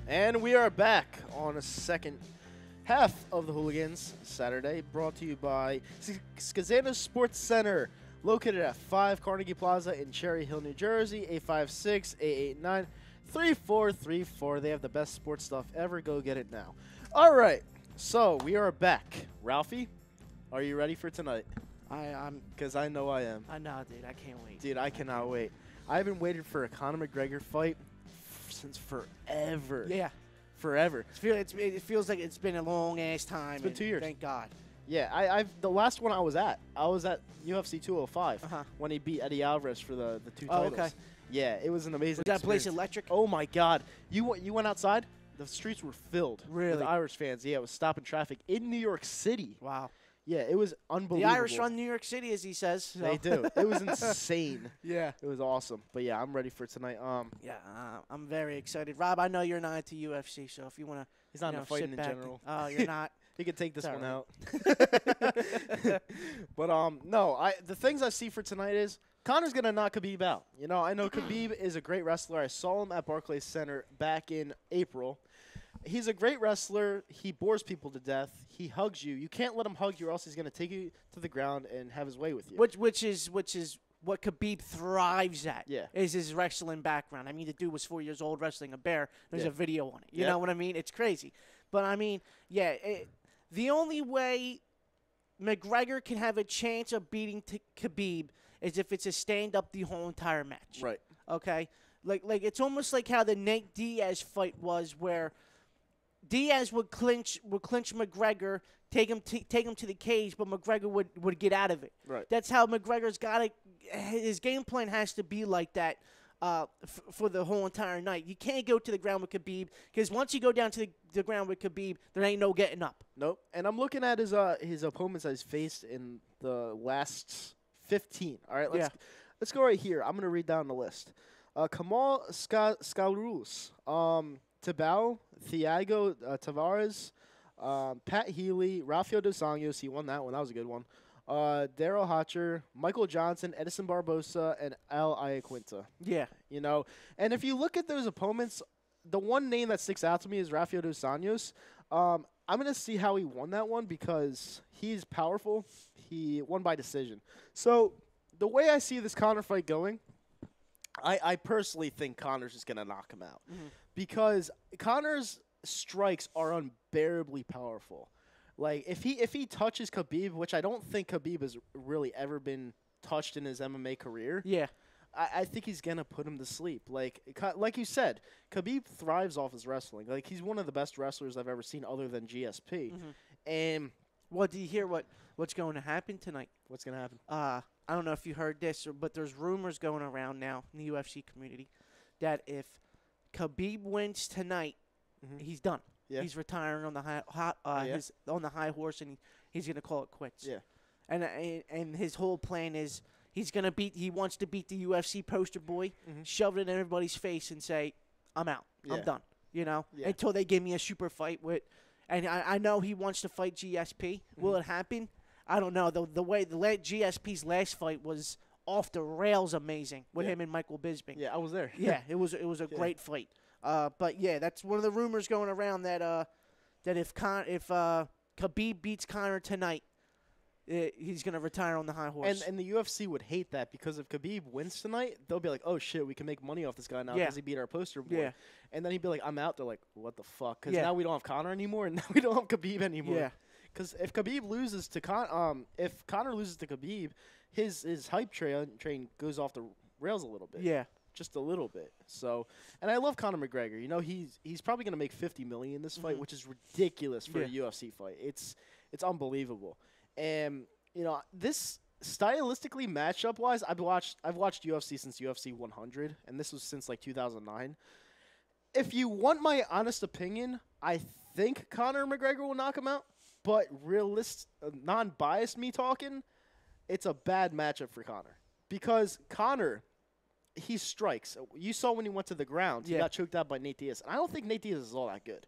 And we are back on a second half of the Hooligans Saturday, brought to you by Skazana Sports Center, located at 5 Carnegie Plaza in Cherry Hill, New Jersey, 856-889-3434. They have the best sports stuff ever. Go get it now. All right, so we are back. Ralphie, are you ready for tonight? I'm. Because I know I am. I know, dude. I can't wait. Dude, I cannot wait. I've been waiting for a Conor McGregor fight since forever. Yeah. Forever. It feels like it's been a long ass time. It's been 2 years. Thank God. Yeah, I've the last one I was at UFC 205 Uh-huh. when he beat Eddie Alvarez for the two Oh, titles. okay. Yeah, it was an amazing. Was that place experience. electric? Oh my God! You went outside. The streets were filled Really? with Irish fans. Yeah, it was stopping traffic in New York City. Wow. Yeah, it was The unbelievable. Irish run New York City, as he says. So. They do. It was insane. Yeah. It was awesome. But yeah, I'm ready for tonight. Yeah, I'm very excited. Rob, I know you're not into UFC, so if you want to, He's not into fighting in general. Oh, you're not. He could take this It's one all out. But no, the things I see for tonight is Conor's gonna knock Khabib out. You know, I know Khabib is a great wrestler. I saw him at Barclays Center back in April. He's a great wrestler. He bores people to death. He hugs you. You can't let him hug you, or else he's gonna take you to the ground and have his way with you. Which is what Khabib thrives at. Yeah. Is his wrestling background. I mean, the dude was 4 years old wrestling a bear. There's Yeah. a video on it. You Yep. know what I mean? It's crazy. But I mean, yeah. The only way McGregor can have a chance of beating Khabib is if it's a stand-up the whole entire match. Right. Okay. Like it's almost like how the Nate Diaz fight was, where Diaz would clinch McGregor, take him to the cage, but McGregor would get out of it. Right. That's how McGregor's got it. His game plan has to be like that for the whole entire night. You can't go to the ground with Khabib, because once you go down to the ground with Khabib, there ain't no getting up. Nope. And I'm looking at his opponents that he's faced in the last 15. All right, let's go right here. I'm gonna read down the list. Kamal Skalrus, Tabao, Thiago Tavares, Pat Healy, Rafael dos Anjos. He won that one. That was a good one. Daryl Hatcher, Michael Johnson, Edison Barbosa, and Al Iaquinta. Yeah. You know, and if you look at those opponents, the one name that sticks out to me is Rafael dos Anjos. I'm going to see how he won that one because he's powerful. He won by decision. So the way I see this Conor fight going, I personally think Conor's just going to knock him out because Conor's strikes are unbearably powerful. Like if he touches Khabib, which I don't think Khabib has really ever been touched in his MMA career. Yeah. I think he's gonna put him to sleep. Like you said, Khabib thrives off his wrestling. Like he's one of the best wrestlers I've ever seen, other than GSP. And Well, do you hear what's going to happen tonight? what's gonna happen? I don't know if you heard this, but there's rumors going around now in the UFC community that if Khabib wins tonight, he's done. Yeah. He's retiring on the high on the high horse, and he's gonna call it quits. Yeah. And his whole plan is he wants to beat the UFC poster boy, shove it in everybody's face, and say, "I'm out. Yeah. I'm done." You know, Yeah. until they give me a super fight with. And I know he wants to fight GSP. Will it happen? I don't know. The way GSP's last fight was off the rails, amazing with him and Michael Bisping. Yeah, I was there. Yeah, it was a great fight. But yeah, that's one of the rumors going around that if Khabib beats Conor tonight, he's gonna retire on the high horse. And the UFC would hate that because if Khabib wins tonight, they'll be like, "Oh shit, we can make money off this guy now Yeah. because he beat our poster boy." Yeah. And then he'd be like, "I'm out." They're like, "What the fuck?" Because Yeah. now we don't have Conor anymore, and now we don't have Khabib anymore. Yeah. Because if Khabib loses to if Conor loses to Khabib, his hype train goes off the rails a little bit. yeah. Just a little bit. So, and I love Conor McGregor. You know, he's probably going to make $50 million in this fight, which is ridiculous for a UFC fight. It's unbelievable. And you know, this stylistically, matchup-wise, I've watched UFC since UFC 100, and this was since like 2009. If you want my honest opinion, I think Conor McGregor will knock him out. But non-biased me talking, it's a bad matchup for Conor because Conor, he strikes. You saw when he went to the ground, he got choked out by Nate Diaz, and I don't think Nate Diaz is all that good.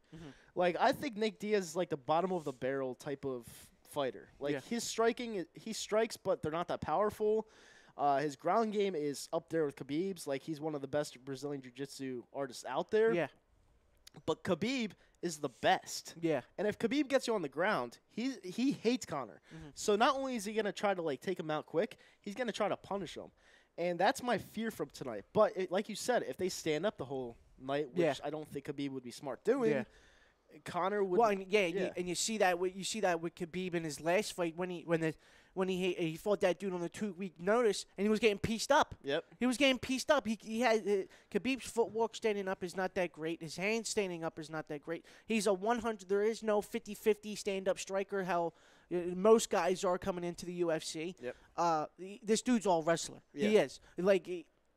Like I think Nate Diaz is like the bottom of the barrel type of fighter. Like his striking, he strikes, but they're not that powerful. His ground game is up there with Khabib's. Like he's one of the best Brazilian jiu-jitsu artists out there. Yeah. But Khabib is the best. Yeah. And if Khabib gets you on the ground, he hates Conor. So not only is he gonna try to like take him out quick, he's gonna try to punish him. And that's my fear from tonight. But like you said, if they stand up the whole night, which I don't think Khabib would be smart doing. Conor would. Well, and you see that with Khabib in his last fight when he fought that dude on the 2-week notice and he was getting pieced up. Yep. He was getting pieced up. He had Khabib's footwork standing up is not that great. His hands standing up is not that great. He's a 100. There is no 50-50 stand-up striker. How most guys are coming into the UFC. Yep. This dude's all wrestler. Yeah. He is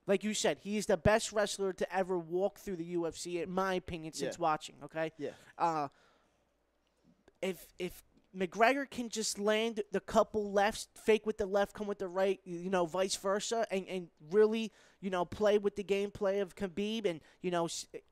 like you said, he is the best wrestler to ever walk through the UFC, in my opinion, since watching. Okay. Yeah. If McGregor can just land the couple lefts, fake with the left, come with the right, vice versa, and really, play with the gameplay of Khabib, and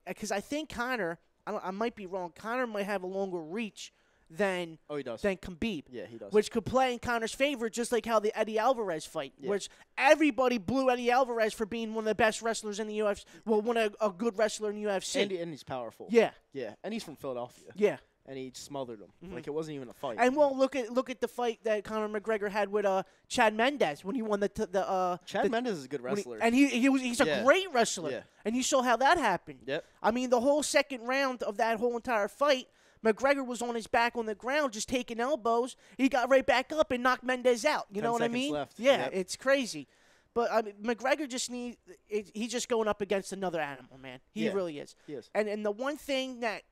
because I think Conor, I might be wrong, Conor might have a longer reach than Khabib. Yeah, he does. Which could play in Conor's favor, just like how the Eddie Alvarez fight, which everybody blew Eddie Alvarez for being one of the best wrestlers in the UFC. Well, a good wrestler in the UFC. And he's powerful. Yeah. Yeah, and he's from Philadelphia. Yeah. And he smothered him. Like, it wasn't even a fight. And, well, look at the fight that Conor McGregor had with Chad Mendes when he won the Chad Mendes is a good wrestler. He's a great wrestler. Yeah. And you saw how that happened. Yep. I mean, the whole second round of that whole entire fight, McGregor was on his back on the ground just taking elbows. He got right back up and knocked Mendes out. You know what I mean? Left. Yeah, It's crazy. But I mean, McGregor just he's just going up against another animal, man. He really is. He is. And the one thing that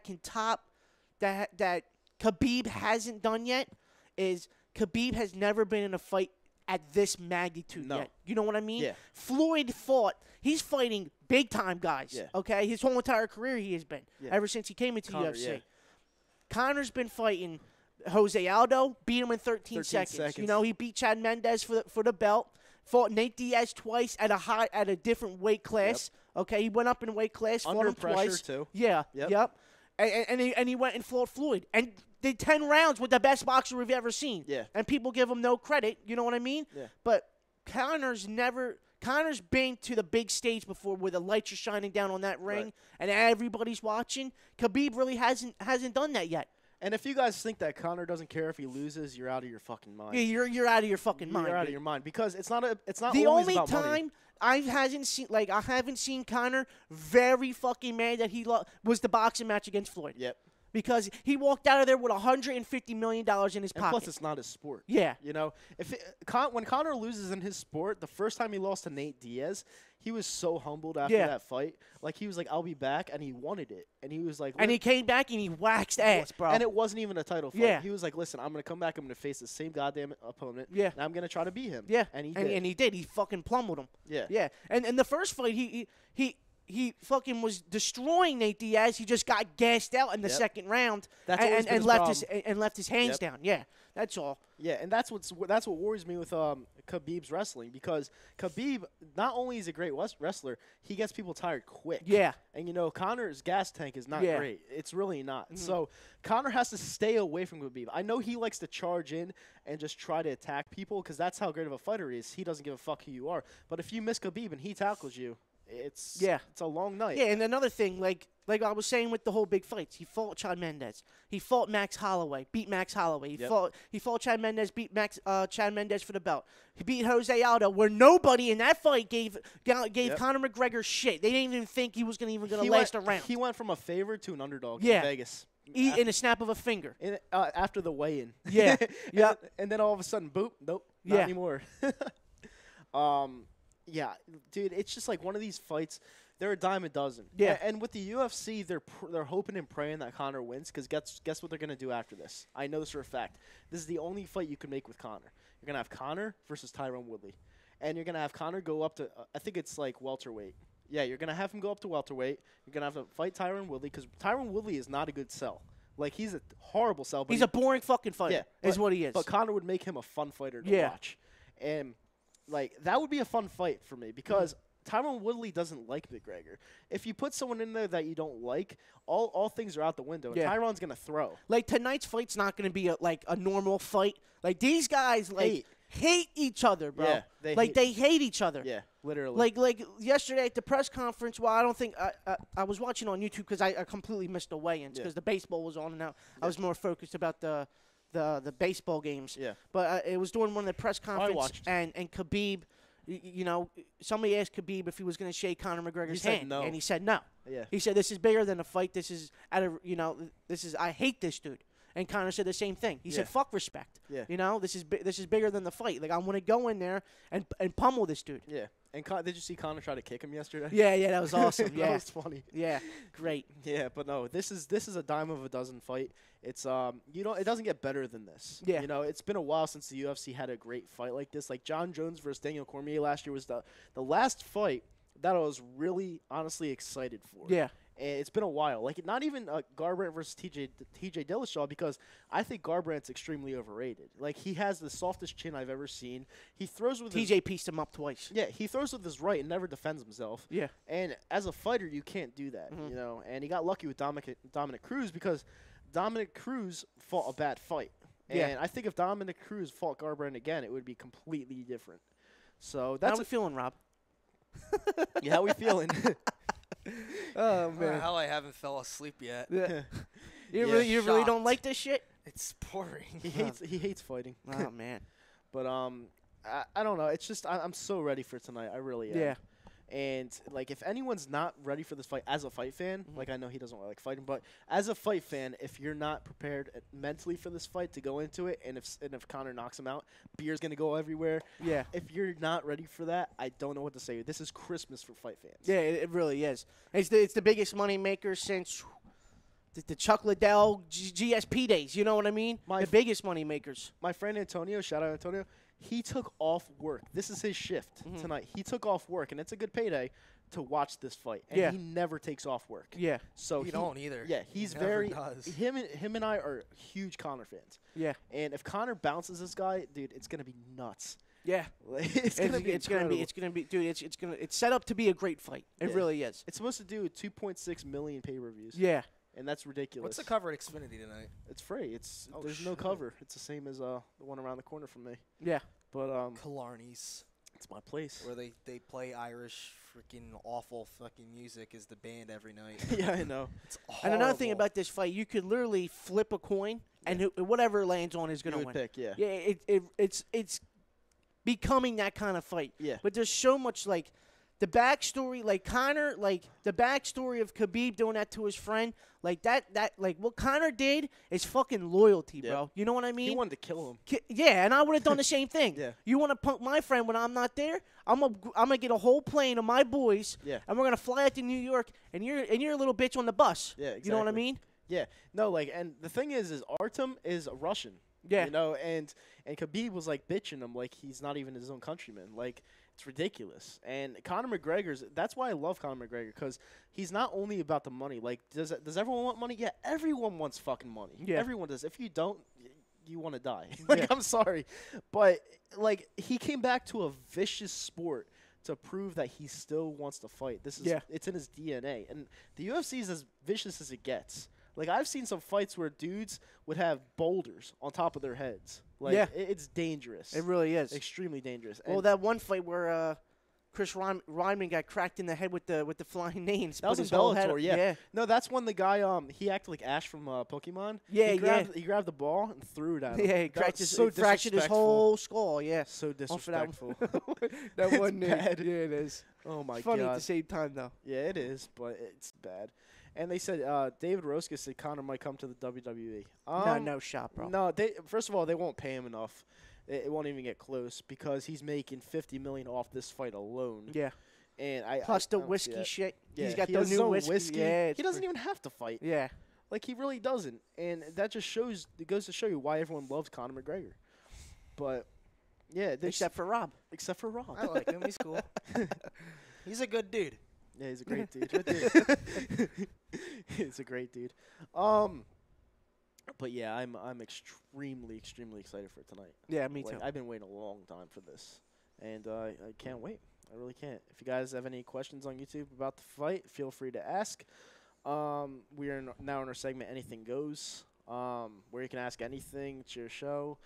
can top that Khabib hasn't done yet is Khabib has never been in a fight at this magnitude yet. You know what I mean? Yeah. Floyd he's fighting big-time guys, okay? His whole entire career he has been, ever since he came into the UFC. Yeah. Conor's been fighting Jose Aldo, beat him in 13 seconds. He beat Chad Mendes for the belt, fought Nate Diaz twice at a different weight class, okay? He went up in weight class, fought him twice. Too. Yeah, yep. And he went and fought Floyd and did 10 rounds with the best boxer we've ever seen. Yeah. And people give him no credit. You know what I mean? Yeah. But Conor's been to the big stage before where the lights are shining down on that ring and everybody's watching. Khabib really hasn't done that yet. And if you guys think that Conor doesn't care if he loses, you're out of your fucking mind. Yeah, you're out of your fucking mind. You're out of your mind because it's not the always only about time money. I haven't seen Conor very fucking mad that he was the boxing match against Floyd. Yep. Because he walked out of there with $150 million in his pocket. Plus, it's not his sport. Yeah. When Conor loses in his sport, the first time he lost to Nate Diaz, he was so humbled after that fight. Like, he was like, I'll be back, and he wanted it. And he was like... And he came back, and he waxed ass, bro. And it wasn't even a title fight. Yeah. He was like, listen, I'm going to come back. I'm going to face the same goddamn opponent. Yeah. And I'm going to try to beat him. Yeah. And he did. And he did. He fucking pummeled him. Yeah. Yeah. And in the first fight, he fucking was destroying Nate Diaz. He just got gassed out in the second round and left his hands down. Yeah, that's all. Yeah, and that's what worries me with Khabib's wrestling because Khabib not only is a great wrestler, he gets people tired quick. Yeah, and Conor's gas tank is not great. It's really not. Mm-hmm. So Conor has to stay away from Khabib. I know he likes to charge in and just try to attack people because that's how great of a fighter he is. He doesn't give a fuck who you are. But if you miss Khabib and he tackles you, it's a long night. Yeah, and another thing, like I was saying with the whole big fights, he fought Chad Mendes. He fought Max Holloway, beat Max Holloway. He fought Chad Mendes, beat Chad Mendes for the belt. He beat Jose Aldo, where nobody in that fight gave Conor McGregor shit. They didn't even think he was going to last a round. He went from a favorite to an underdog in Vegas. In a snap of a finger. After the weigh-in. Yeah. Yeah. And then all of a sudden, boop, nope, not anymore. Yeah, dude, it's just like one of these fights. they're a dime a dozen. Yeah. And with the UFC, they're hoping and praying that Conor wins because guess what they're going to do after this? I know this for a fact. This is the only fight you can make with Conor. You're going to have Conor versus Tyron Woodley. And you're going to have Conor go up to, I think it's like welterweight. Yeah, you're going to have him go up to welterweight. You're going to have to fight Tyron Woodley because Tyron Woodley is not a good sell. Like, he's a horrible sell. But he's a boring fucking fighter, is what he is. But Conor would make him a fun fighter to watch. And, like, that would be a fun fight for me because Tyron Woodley doesn't like McGregor. If you put someone in there that you don't like, all things are out the window. And Tyron's going to throw. Like, tonight's fight's not going to be a normal fight. Like, these guys, hate each other, bro. Yeah, they hate each other. Yeah, literally. Like yesterday at the press conference, well, I don't think I was watching on YouTube because I completely missed the weigh-ins because the baseball was on and out. I was more focused about the baseball games. Yeah. But it was during one of the press conferences, and Khabib, you know, somebody asked Khabib if he was going to shake Conor McGregor's hand, no. and he said no. Yeah. He said this is bigger than a fight. This is I hate this dude. And Conor said the same thing. He said, "Fuck respect." Yeah. You know, this is bigger than the fight. Like, I want to go in there and pummel this dude. Yeah. And did you see Conor try to kick him yesterday? Yeah, that was awesome. That was funny. Yeah, great. Yeah, but no, this is a dime of a dozen fight. It's it doesn't get better than this. Yeah. You know, it's been a while since the UFC had a great fight like this. Like John Jones versus Daniel Cormier last year was the last fight that I was really honestly excited for. Yeah. And it's been a while. Like, not even Garbrandt versus TJ Dillashaw, because I think Garbrandt's extremely overrated. Like, he has the softest chin I've ever seen. He throws with TJ pieced him up twice. Yeah, he throws with his right and never defends himself. Yeah. And as a fighter, you can't do that, you know. And he got lucky with Dominic Cruz because Dominic Cruz fought a bad fight. And I think if Dominic Cruz fought Garbrandt again, it would be completely different. So that's how we feeling, Rob? Yeah, how we feeling? Oh man, the hell I haven't fell asleep yet. Yeah. You really don't like this shit? It's boring. He hates fighting. Oh man. But I don't know. It's just I'm so ready for tonight. I really am. Yeah. And like, if anyone's not ready for this fight as a fight fan, like, I know he doesn't like fighting, but as a fight fan, if you're not prepared mentally for this fight to go into it, and if Conor knocks him out, beer's gonna go everywhere. Yeah. If you're not ready for that, I don't know what to say. This is Christmas for fight fans. Yeah, it really is. It's the biggest money maker since the Chuck Liddell GSP days. You know what I mean? The biggest money makers. My friend Antonio, shout out Antonio. He took off work. This is his shift tonight. He took off work, and it's a good payday to watch this fight. And he never takes off work. Yeah. So you don't either. Yeah, he's He him and I are huge Conor fans. Yeah. And if Conor bounces this guy, dude, it's gonna be nuts. Yeah. It's set up to be a great fight. It really is. It's supposed to do 2.6 million pay-per-views. Yeah. And that's ridiculous. What's the cover at Xfinity tonight? It's free. There's no cover. It's the same as the one around the corner from me. Yeah. But Killarney's. It's my place. Where they play Irish freaking awful fucking music as the band every night. Yeah, I know. It's horrible. And another thing about this fight, you could literally flip a coin, and whatever it lands on is going to win. Pick, yeah. Yeah, it's becoming that kind of fight. Yeah. But there's so much, like, the backstory, like Conor, like the backstory of Khabib doing that to his friend, like that like what Conor did is fucking loyalty, bro. You know what I mean? He wanted to kill him. Yeah, and I would have done the same thing. Yeah. You want to punk my friend when I'm not there? I'm gonna get a whole plane of my boys. Yeah. And we're gonna fly out to New York, and you're a little bitch on the bus. Yeah, exactly. You know what I mean? Yeah. No, like, and the thing is Artem is Russian. Yeah. You know, and Khabib was like bitching him like he's not even his own countryman. Like, it's ridiculous. And Conor McGregor's, that's why I love Conor McGregor, because he's not only about the money. Like, does everyone want money? Yeah, everyone wants fucking money. Yeah. Everyone does. If you don't, you want to die. Like, I'm sorry. But, like, he came back to a vicious sport to prove that he still wants to fight. It's in his DNA. And the UFC is as vicious as it gets. Like, I've seen some fights where dudes would have boulders on top of their heads. Like, it's dangerous. It really is. Extremely dangerous. Well, that one fight where Chris Ryman got cracked in the head with the flying names. That was in Bellator, yeah. No, that's when the guy he acted like Ash from Pokemon. Yeah, he grabbed the ball and threw it at him. Yeah, he fractured his whole skull. Yeah, so disrespectful. That wasn't bad. Yeah, it is. Oh my god. Funny at the same time though. Yeah, it is, but it's bad. And they said David Rosca said Conor might come to the WWE. No shot, bro. No, first of all, they won't pay him enough. It won't even get close because he's making $50 million off this fight alone. Yeah. And Plus the I don't see whiskey that. shit. Yeah, He's got he the has his new own whiskey. Yeah, he doesn't even have to fight. Yeah. Like, he really doesn't. And that just shows, it goes to show you why everyone loves Conor McGregor. But, yeah. Except for Rob. Except for Rob. I like him. He's cool. He's a good dude. Yeah, he's a great dude. He's a great dude. But yeah, I'm extremely excited for tonight. Yeah, me Like, too. I've been waiting a long time for this, and I can't wait. I really can't. If you guys have any questions on YouTube about the fight, feel free to ask. We are now in our segment Anything Goes, where you can ask anything. It's your show,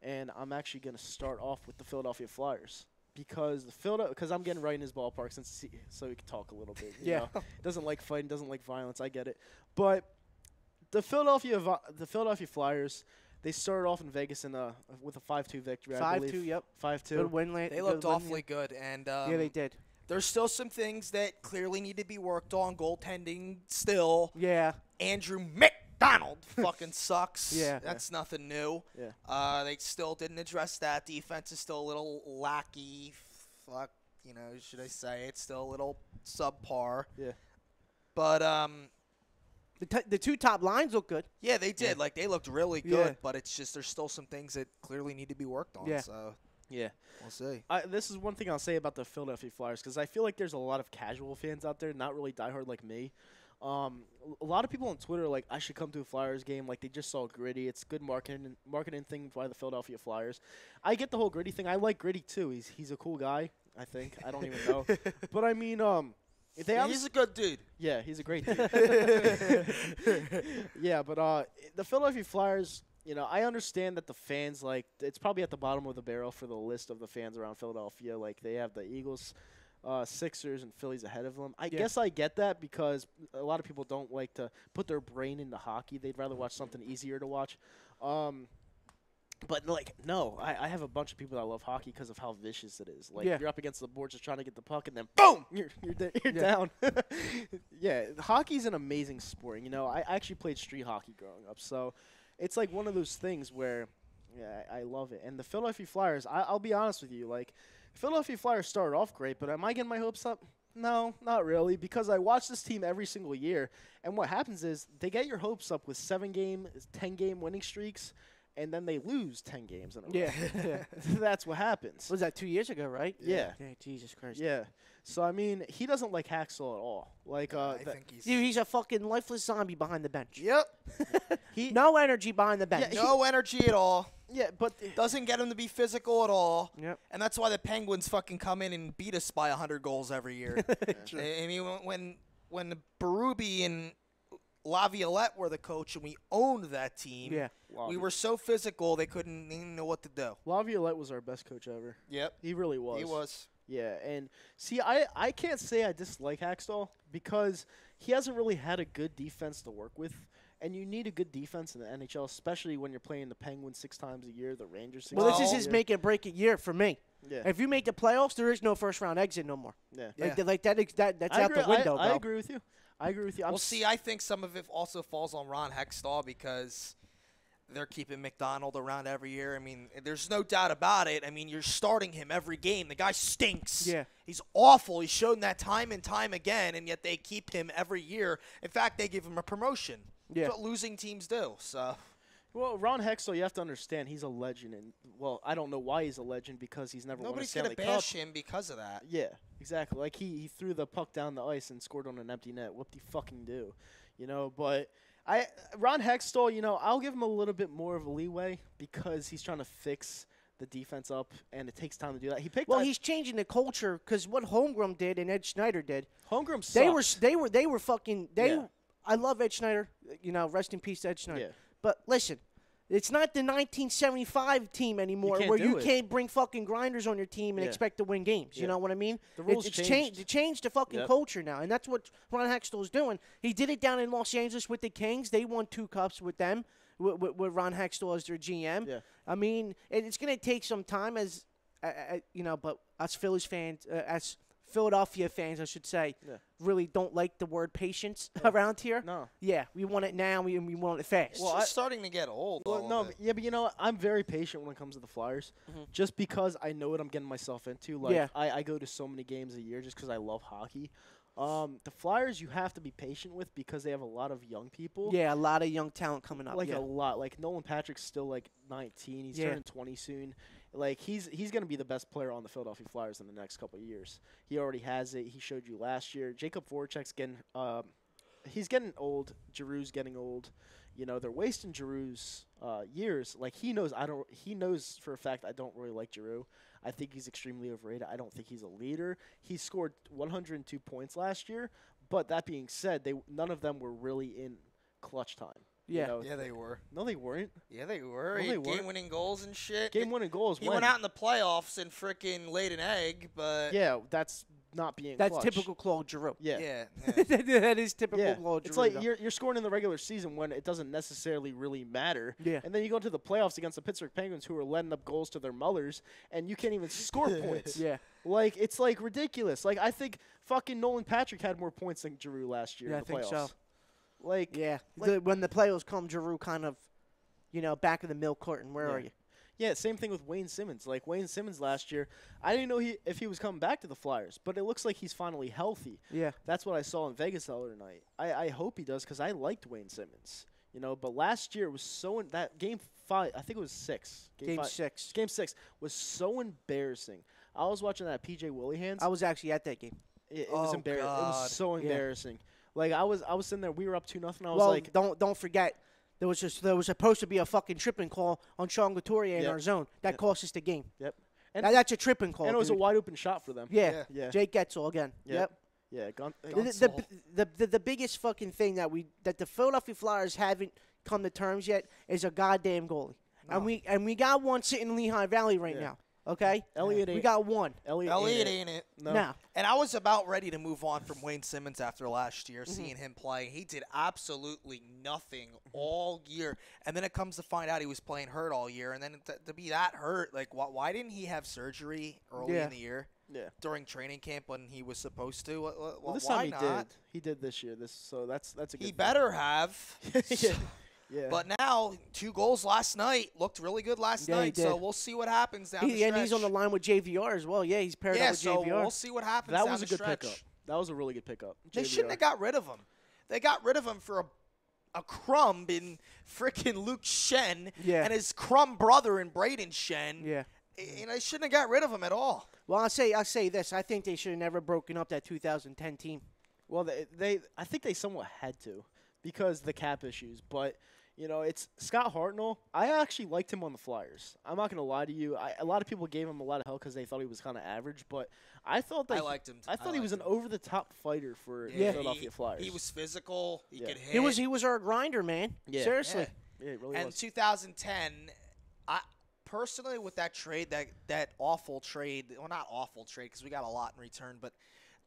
and I'm actually going to start off with the Philadelphia Flyers. Because I'm getting right in his ballpark so we can talk a little bit. You know? Doesn't like fighting, doesn't like violence. I get it, but the Philadelphia Flyers, they started off in Vegas with a 5-2 victory. 5-2, yep. 5-2. Good win late. They looked awfully good, and yeah, they did. There's still some things that clearly need to be worked on. Goaltending still. Yeah. Andrew McDonald fucking sucks. Yeah. That's nothing new. Yeah. They still didn't address that. Defense is still a little lackey. Should I say it's still a little subpar. Yeah. But The two top lines look good. yeah, they did. Like, they looked really good, Yeah. but it's just there's still some things that clearly need to be worked on. Yeah. So Yeah. we'll see. This is one thing I'll say about the Philadelphia Flyers, because I feel like there's a lot of casual fans out there, not really diehard like me. A lot of people on Twitter are like, I should come to a Flyers game. Like, they just saw Gritty. It's good marketing thing by the Philadelphia Flyers. I get the whole Gritty thing. I like Gritty too. He's a cool guy, I think. I don't even know. But I mean, He's a good dude. yeah, he's a great dude. Yeah, but the Philadelphia Flyers, I understand that the fans, like, it's probably at the bottom of the barrel for the list of the fans around Philadelphia. Like, they have the Eagles, Sixers, and Phillies ahead of them. I guess I get that, because a lot of people don't like to put their brain into hockey. They'd rather watch something easier to watch. But, like, no, I have a bunch of people that love hockey because of how vicious it is. Like, you're up against the board just trying to get the puck, and then boom, you're down. Yeah, hockey's an amazing sport. I actually played street hockey growing up, so it's like one of those things where, yeah, I love it. And the Philadelphia Flyers, I'll be honest with you, like, Philadelphia Flyers started off great, but am I getting my hopes up? No, not really, because I watch this team every single year, and what happens is they get your hopes up with 7-game, 10-game winning streaks, and then they lose 10 games in a row. Yeah. That's what happens. Was that 2 years ago, right? Yeah. Yeah, Jesus Christ. Yeah. So, I mean, he doesn't like Hacksaw at all. Like, I think he's Dude, he's a fucking lifeless zombie behind the bench. Yep. No energy behind the bench. Yeah, No energy at all. yeah, but Doesn't get him to be physical at all. Yep. And that's why the Penguins fucking come in and beat us by 100 goals every year. I mean, when Berube and Laviolette were the coach and we owned that team, Yeah. we were so physical they couldn't even know what to do. Laviolette was our best coach ever. Yep. He really was. He was. Yeah, and see, I can't say I dislike Hackstall because he hasn't really had a good defense to work with. And you need a good defense in the NHL, especially when you're playing the Penguins 6 times a year, the Rangers 6 Well, times this is a his year. make it break it year for me. Yeah. If you make the playoffs, there is no first round exit no more. Yeah. Like that's out the window, I bro. agree with you. I agree with you. Well, see, I think some of it also falls on Ron Hextall because they're keeping McDonald around every year. I mean, there's no doubt about it. I mean, you're starting him every game. The guy stinks. Yeah. He's awful. He's shown that time and time again, and yet they keep him every year. In fact, they give him a promotion. Yeah. That's what losing teams do. So, Well, Ron Hextall, you have to understand, he's a legend. And, well, I don't know why he's a legend because he's never nobody's won a going Stanley to Cup. bash him because of that. Yeah, exactly. Like, he threw the puck down the ice and scored on an empty net. Whoop-de-fucking do. But Ron Hextall, I'll give him a little bit more of a leeway because he's trying to fix the defense up, and it takes time to do that. Well, he's changing the culture because what Holmgren did and Ed Schneider did. Holmgren sucks. They were fucking. Yeah. I love Ed Schneider. Rest in peace, Ed Schneider. Yeah. But listen, it's not the 1975 team anymore can't where do you it. can't bring fucking grinders on your team and Yeah. expect to win games. You Yeah. know what I mean? The rules it's changed. It changed the fucking Yep. culture now, and that's what Ron Hextall is doing. He did it down in Los Angeles with the Kings. They won 2 cups with them, with Ron Hextall as their GM. Yeah. I mean, it's going to take some time but us Phillies fans, as Philadelphia fans, I should say, really don't like the word patience around here. No. Yeah, we want it now, and we want it fast. Well, it's starting to get old. Well, no, but you know what? I'm very patient when it comes to the Flyers, just because I know what I'm getting myself into. Like, I go to so many games a year just because I love hockey. The Flyers, you have to be patient with because they have a lot of young people. Yeah, a lot of young talent coming up. Like a lot. Like Nolan Patrick's still like 19. He's turning 20 soon. Like he's going to be the best player on the Philadelphia Flyers in the next couple of years. He already has it. He showed you last year. Jacob Voracek's getting he's getting old. Giroux's getting old. You know, they're wasting Giroux's years. Like he knows for a fact I don't really like Giroux. I think he's extremely overrated. I don't think he's a leader. He scored 102 points last year, but that being said, none of them were really in clutch time. Yeah. You know? Yeah, they were. No, they weren't. Yeah, they were. No, He they had weren't. game-winning goals and shit. Game-winning goals. He went out in the playoffs and freaking laid an egg, but Yeah, that's not being That's clutch. typical Claude Giroux. Yeah. That is typical Claude Giroux. It's like though. you're scoring in the regular season when it doesn't necessarily really matter. Yeah. And then you go to the playoffs against the Pittsburgh Penguins, who are letting up goals to their Mullers, and you can't even score points. Yeah. Like, it's, like, ridiculous. Like, I think fucking Nolan Patrick had more points than Giroux last year Yeah, in the I think playoffs. so. Like, Yeah. like- When the playoffs come, Giroux kind of, back of the milk carton. Where are you? Yeah, same thing with Wayne Simmons. Like, Wayne Simmons last year, I didn't know if he was coming back to the Flyers, but it looks like he's finally healthy. Yeah. That's what I saw in Vegas the other night. I hope he does because I liked Wayne Simmons. But last year was so that Game 5, I think it was 6. Game 5 6. Game 6 was so embarrassing. I was watching that PJ Willihands. I was actually at that game. It was embarrassing. It was so Yeah. embarrassing. Like I was sitting there. We were up 2-0. I was Well, like, don't forget, there was supposed to be a fucking tripping call on Sean Couturier in Yep. our zone. That cost us the game. Yep. Now, that's a tripping call. And it was a dude. wide open shot for them. Yeah. Yeah. Jake Getzel again. Yep. Yeah. The biggest fucking thing that the Philadelphia Flyers haven't come to terms yet is a goddamn goalie. No. And we got one sitting in Lehigh Valley right now. Okay? Elliott We ain't- got one. Elliott ain't it. No. Now. And I was about ready to move on from Wayne Simmons after last year, Mm-hmm. seeing him play. He did absolutely nothing all year. And then it comes to find out he was playing hurt all year. And then to be that hurt, like, why didn't he have surgery early in the year Yeah. during training camp when he was supposed to? Well, this why time he not? did. He did this year. So that's a good. He thing. better have. Yeah. But now, 2 goals last night. Looked really good last Yeah, he night. So did. we'll see what happens down the stretch. And he's on the line with JVR as well. Yeah, he's paired up with so JVR. we'll see what happens that down was a the good stretch. pickup. That was a really good pickup. They JVR. shouldn't have got rid of him. They got rid of him for a crumb in frickin' Luke Shen and his crumb brother in Braden Shen. Yeah. And they shouldn't have got rid of him at all. Well, I'll say this. I think they should have never broken up that 2010 team. Well, I think they somewhat had to because the cap issues. But, it's Scott Hartnell. I actually liked him on the Flyers. I'm not going to lie to you. A lot of people gave him a lot of hell because they thought he was kind of average. But I thought that I liked him. I thought he was an over-the-top fighter for the Philadelphia Flyers. He was physical. He could hit. He was our grinder, man. Yeah. Seriously. Yeah, it really And was. 2010, I personally with that trade, that awful trade. Well, not awful trade because we got a lot in return, but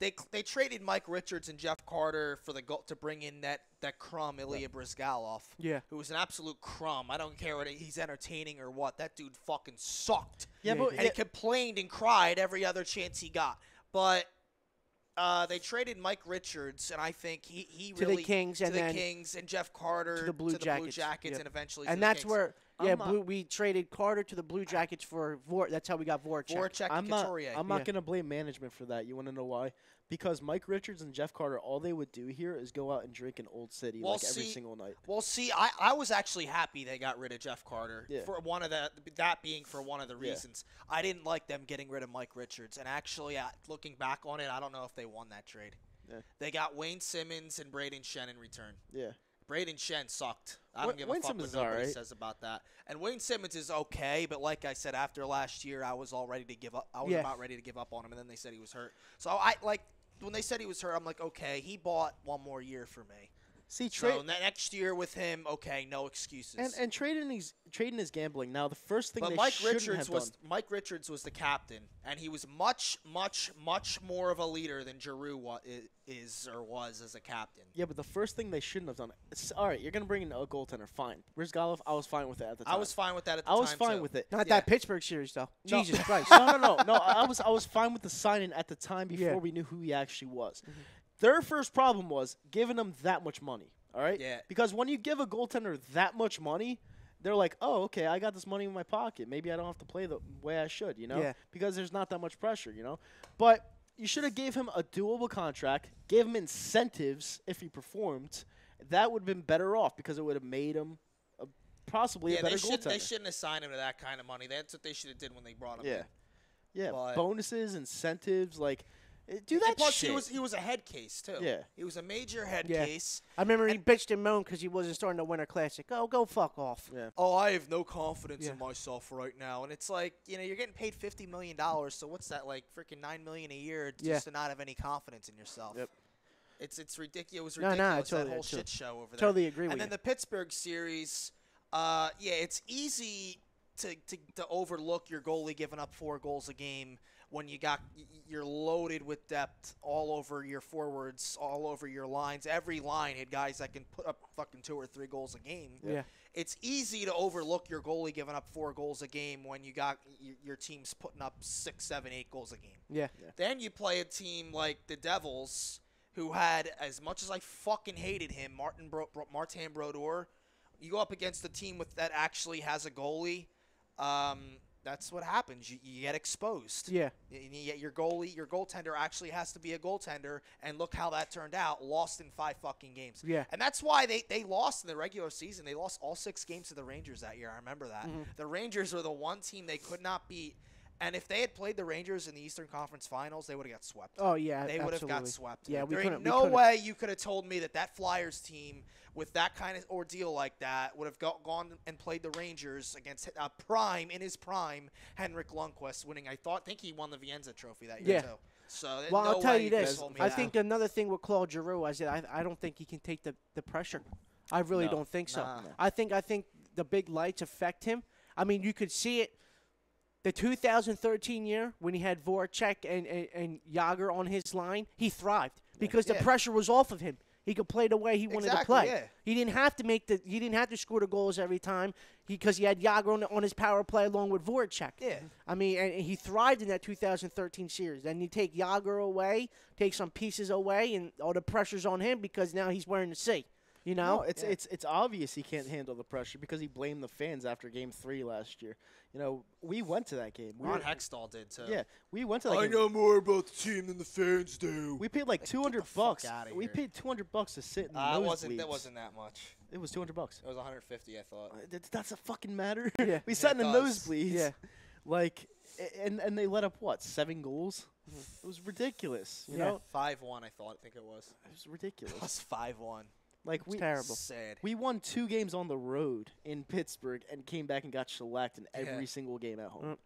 they traded Mike Richards and Jeff Carter for the goal to bring in that crumb Ilya Brizgalov. Yeah. Who was an absolute crumb. I don't care what he's entertaining or what. That dude fucking sucked. Yeah, but And he complained and cried every other chance he got. But they traded Mike Richards, and I think he To the really Kings, to and the then Kings and Jeff Carter to the Blue Jackets. Yep. and eventually to And the that's Kings. where I'm not- we traded Carter to the Blue Jackets for that's how we got Voracek. Voracek I'm and not Couturier. going to blame management for that. You want to know why? Because Mike Richards and Jeff Carter, all they would do here is go out and drink in Old City Well, every see- single night. Well, see, I was actually happy they got rid of Jeff Carter Yeah. for one of that being for one of the Yeah. reasons. I didn't like them getting rid of Mike Richards, and actually, looking back on it, I don't know if they won that trade. Yeah. They got Wayne Simmons and Braden Shen in return. Yeah. Braden Shen sucked. I don't give Wayne a fuck Simmons what is nobody alright. says about that. And Wayne Simmons is okay, but like I said, after last year, I was all ready to give up. I was about ready to give up on him, and then they said he was hurt. So when they said he was hurt, I'm like, okay, he bought one more year for me. See, so next year with him, okay, no excuses. And trading is gambling. Now, the first thing but they Mike shouldn't Richards have was done. Mike Richards was the captain, and he was much, much, much more of a leader than Giroux was as a captain. Yeah, but the first thing they shouldn't have done. All right, you're gonna bring in a goaltender. Fine. Rizgalov, I was fine with that at the time. I was fine with that at the time. I was fine too. with it. Not that Pittsburgh series, though. No. Jesus Christ. No. I was fine with the signing at the time before we knew who he actually was. Mm-hmm. Their first problem was giving him that much money. All right. Yeah. Because when you give a goaltender that much money, they're like, oh, okay, I got this money in my pocket. Maybe I don't have to play the way I should, Yeah. Because there's not that much pressure, But you should have gave him a doable contract, gave him incentives if he performed. That would have been better off because it would have made him possibly a better goaltender. They shouldn't have signed him to that kind of money. That's what they should have did when they brought him in. Yeah, But bonuses, incentives, do that and plus, shit. he was a head case too. Yeah. He was a major head Yeah. case. I remember he bitched and moaned because he wasn't starting the Winter Classic. Oh, go fuck off. Yeah. Oh, I have no confidence Yeah. in myself right now. And it's like, you're getting paid $50 million, so what's that, like freaking $9 million a year just to not have any confidence in yourself? Yep. It's ridiculous. It was No, ridiculous, totally, that whole totally. shit show over there. Totally agree and with then you. the Pittsburgh series, it's easy to overlook your goalie giving up 4 goals a game when you're loaded with depth all over your forwards, all over your lines. Every line had guys that can put up fucking 2 or 3 goals a game. Yeah. It's easy to overlook your goalie giving up 4 goals a game when you got your team's putting up 6, 7, 8 goals a game. Yeah. Then you play a team like the Devils, who had, as much as I fucking hated him, Martin Brodeur. You go up against a team that actually has a goalie. That's what happens. You get exposed. Yeah. And you get your goaltender actually has to be a goaltender, and look how that turned out. Lost in 5 fucking games. Yeah. And that's why they lost in the regular season. They lost all 6 games to the Rangers that year. I remember that. Mm-hmm. The Rangers were the one team they could not beat. And if they had played the Rangers in the Eastern Conference Finals, they would have got swept. Oh, yeah, They would have got absolutely. swept. Yeah, we there couldn't- ain't we no couldn't- way you could have told me that Flyers team with that kind of ordeal like that would have gone and played the Rangers against in his prime, Henrik Lundqvist winning. I think he won the Vienza Trophy that year Yeah. too. So Well, no I'll tell way you could have this. told me I that. think another thing with Claude Giroux is that I don't think he can take the pressure. I really No. don't think so. Nah. I think the big lights affect him. I mean, you could see it. The 2013 year when he had Voracek and Yager on his line, he thrived because the Yeah. pressure was off of him. He could play the way he wanted to Exactly, play. yeah. He didn't have to He didn't have to score the goals every time because he had Yager on his power play along with Voracek. Yeah. I mean, and he thrived in that 2013 series. Then you take Yager away, take some pieces away, and all the pressure's on him because now he's wearing the C. You know, No, it's obvious he can't handle the pressure because he blamed the fans after Game 3 last year. We went to that game. Ron Hextall did too. Yeah, we went to that I game. know more about the team than the fans do. We paid like Get $200 the fuck bucks. outta We here. paid $200 to sit in the That nosebleeds. wasn't that much. It was $200. It was 150, I thought. That's a fucking matter. Yeah. We sat in the it does. nosebleeds. Yeah. And they let up what 7 goals? It was ridiculous. You Yeah. know, 5-1, I think it was. it was ridiculous. It was 5-1. Like It's terrible. Sad. We won 2 games on the road in Pittsburgh and came back and got shellacked in every single game at home.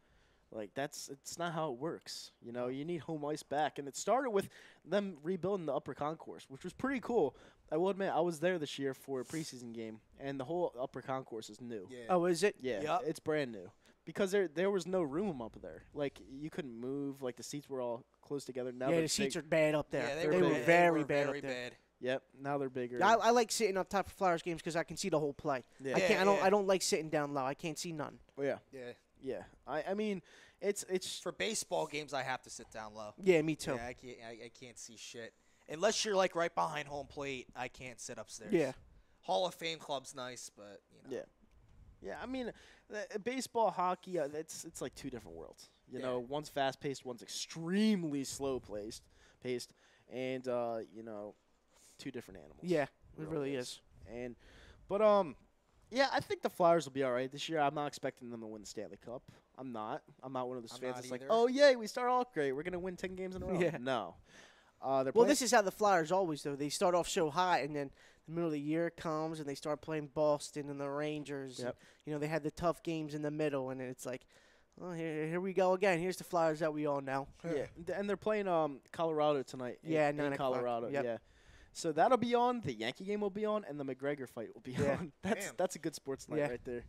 Like it's not how it works. You need home ice back, and it started with them rebuilding the upper concourse, which was pretty cool. I will admit, I was there this year for a preseason game, and the whole upper concourse is new. Yeah. Oh, is it? Yeah, Yep. it's brand new because there was no room up there. Like you couldn't move. Like the seats were all close together. Now Yeah, they're the seats big. are bad up there. Yeah, they were were bad. very bad up there. bad. Yep, now they're bigger. Yeah, I like sitting up top of Flyers games because I can see the whole play. Yeah. I can't. Yeah. I don't like sitting down low. I can't see none. yeah, Yeah. yeah. I mean, it's For baseball games, I have to sit down low. Yeah, me too. Yeah, I can't see shit. Unless you're like right behind home plate, I can't sit upstairs. Yeah. Hall of Fame club's nice, but yeah. Yeah, I mean, baseball, hockey, it's like 2 different worlds. One's fast paced, one's extremely slow paced, and 2 different animals. Yeah, it really is. Yeah, I think the Flyers will be all right this year. I'm not expecting them to win the Stanley Cup. I'm not one of those I'm fans not that's like, either. oh yay, we start off great. We're gonna win 10 games in a row. Yeah. No. Well, this is how the Flyers always do. They start off so hot, and then the middle of the year comes, and they start playing Boston and the Rangers. Yep. And, they had the tough games in the middle, and then it's like, oh, here we go again. Here's the Flyers that we all know. Yeah, and they're playing Colorado tonight. Yeah, in 9 o'clock. Colorado. Yep. Yeah, So that'll be on. The Yankee game will be on, and the McGregor fight will be on. That's a good sports night right there.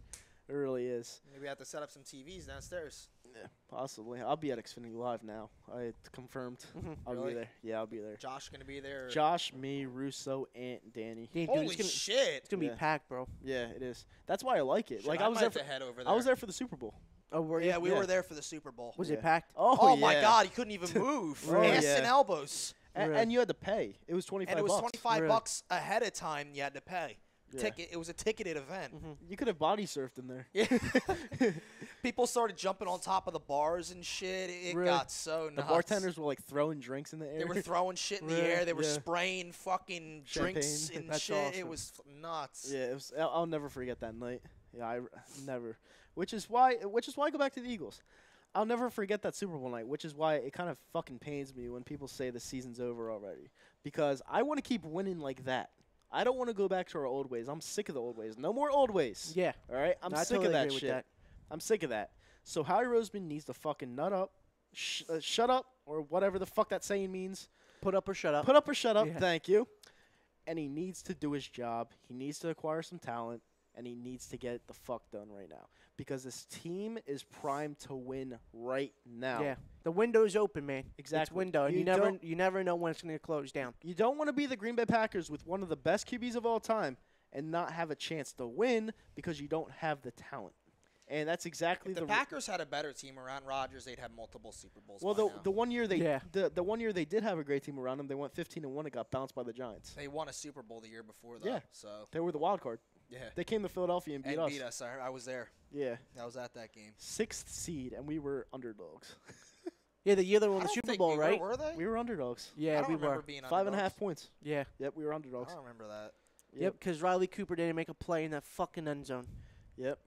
It really is. Maybe we have to set up some TVs downstairs. Yeah, possibly. I'll be at Xfinity Live now. It's confirmed. I'll be there. Yeah, I'll be there. Josh gonna be there? Josh, me, Russo, Ant, and Danny. Dude, Holy it's gonna, shit! It's gonna be packed, bro. Yeah, it is. That's why I like it. Shit, Like I I was might there. have to head over there. I was there for the Super Bowl. Oh, were you? Yeah, we were there for the Super Bowl. Was it packed? Oh yeah. my God, you couldn't even move. Ass and elbows. And you had to pay. It was $25. And it was $25 ahead of time. You had to pay. Yeah. Ticket. It was a ticketed event. You could have body surfed in there. Yeah. People started jumping on top of the bars and shit. It got so nuts. The bartenders were like throwing drinks in the air. They were throwing shit in the air. They were spraying fucking drinks Champagne. and shit. Awesome. It was nuts. Yeah, it was. I'll never forget that night. Yeah, I never. Which is why I go back to the Eagles. I'll never forget that Super Bowl night, which is why it kind of fucking pains me when people say the season's over already. Because I want to keep winning like that. I don't want to go back to our old ways. I'm sick of the old ways. No more old ways. Yeah. All right? I'm sick totally of that agree with shit. that. I'm sick of that. So Howie Roseman needs to fucking nut up, shut up, or whatever the fuck that saying means. Put up or shut up. Put up or shut up. Yeah. Thank you. And he needs to do his job. He needs to acquire some talent, and he needs to get the fuck done right now. Because this team is primed to win right now. Yeah. The window's open, man. Exactly. It's window. And you never know when it's going to close down. You don't want to be the Green Bay Packers with one of the best QBs of all time and not have a chance to win because you don't have the talent. And that's exactly If the Packers had a better team around Rodgers, they'd have multiple Super Bowls. Well, by now. the one year the 1 year they did have a great team around them, they went 15-1 and got bounced by the Giants. They won a Super Bowl the year before, though. Yeah. So They were the wild card. yeah, They came to Philadelphia and beat us. I was there. Yeah. I was at that game. 6th seed, and we were underdogs. Yeah, the year they won I the don't Super think Bowl, we right? Were they? We were underdogs. I Yeah, don't we remember were. being 5.5 underdogs. points. Yeah. Yep, we were I underdogs. don't remember that. Yep, because Riley Cooper didn't make a play in that fucking end zone. Yep.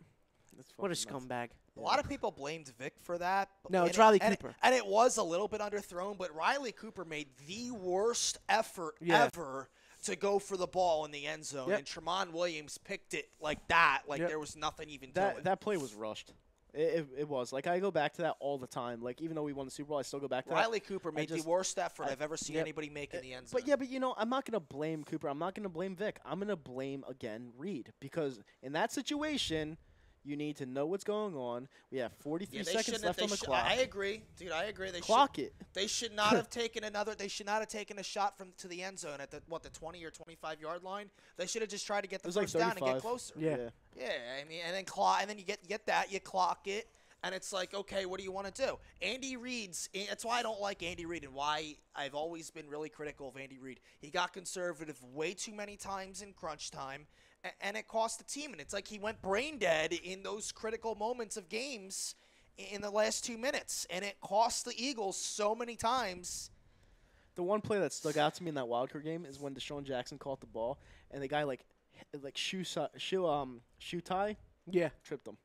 That's What a fucking nuts. scumbag. A lot of people blamed Vic for that. No, and it's Riley and Cooper. And it was a little bit underthrown, but Riley Cooper made the worst effort ever to go for the ball in the end zone. Yep. And Tramon Williams picked it like that, like there was nothing even to it. That play was rushed. It was. Like, I go back to that all the time. Like, even though we won the Super Bowl, I still go back to Riley Cooper made the worst effort I've ever seen Yep. anybody make in the end zone. But you know, I'm not going to blame Cooper. I'm not going to blame Vic. I'm going to blame, again, Reed. Because in that situation, you need to know what's going on. We have 43 seconds left on the clock. I agree. Dude, I agree. Clock it. They should not have taken they should not have taken a shot to the end zone at the 20 or 25 yard line. They should have just tried to get the first down and get closer. Yeah. Yeah, I mean, and then you get that, you clock it, and it's like, okay, what do you want to do? Andy Reid's. That's why I don't like Andy Reid and why I've always been really critical of Andy Reid. He got conservative way too many times in crunch time, and it cost the team. And it's like he went brain dead in those critical moments of games in the last 2 minutes, and it cost the Eagles so many times. The one play that stuck out to me in that wildcard game is when Deshaun Jackson caught the ball, and the guy shoe tie Yeah. tripped him,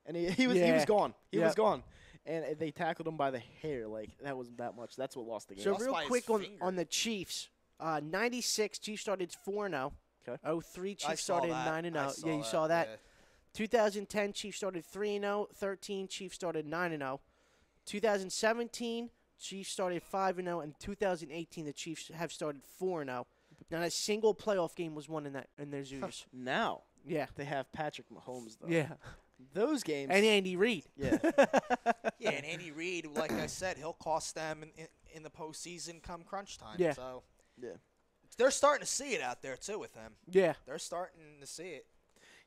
and he was gone. He was gone, and they tackled him by the hair. Like, that wasn't that much. That's what lost the game. So Lost real by quick his finger. on the Chiefs, 96 Chiefs started 4-0. Okay. 03 I Chiefs saw started that. 9-0. I Yeah, you saw that. yeah. 2010 Chiefs started 3-0. 13 Chiefs started 9-0. 2017 Chiefs started 5-0, and 2018 the Chiefs have started 4-0. Not a single playoff game was won in their Zoos. Now Yeah. they have Patrick Mahomes though. Yeah. Those games. And Andy Reid. Yeah. Yeah, and Andy Reid, like I said, he'll cost them in the postseason come crunch time. Yeah. So Yeah. they're starting to see it out there too with him. Yeah. They're starting to see it.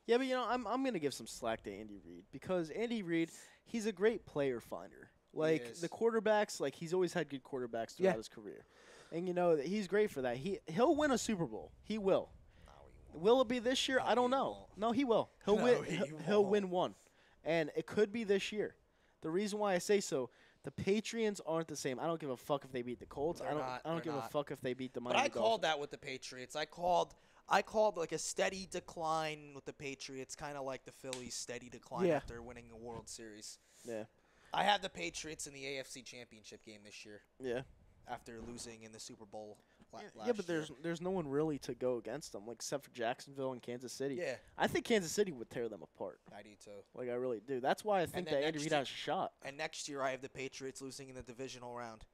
Yeah, but you know, I'm gonna give some slack to Andy Reid because Andy Reid, he's a great player finder. Like is. the quarterbacks, like he's always had good quarterbacks throughout his career, and you know he's great for that. He'll win a Super Bowl. He will. Will it be this year? I don't know. won't. No, he will. He'll No, win. he He'll won't. win one, and it could be this year. The reason why I say so, the Patriots aren't the same. I don't give a fuck if they beat the Colts. They're not. I don't They're give a not. fuck if they beat the But Miami I called Dolphins. that with the Patriots. I called like a steady decline with the Patriots, kind of like the Phillies' steady decline Yeah. after winning the World Series. Yeah. I have the Patriots in the AFC Championship game this year Yeah. after losing in the Super Bowl last Yeah, but year. there's no one really to go against them, like except for Jacksonville and Kansas City. Yeah, I think Kansas City would tear them apart. I do too. Like, I really do. That's why I think then that Andy next Reid year- has a shot. And next year I have the Patriots losing in the divisional round.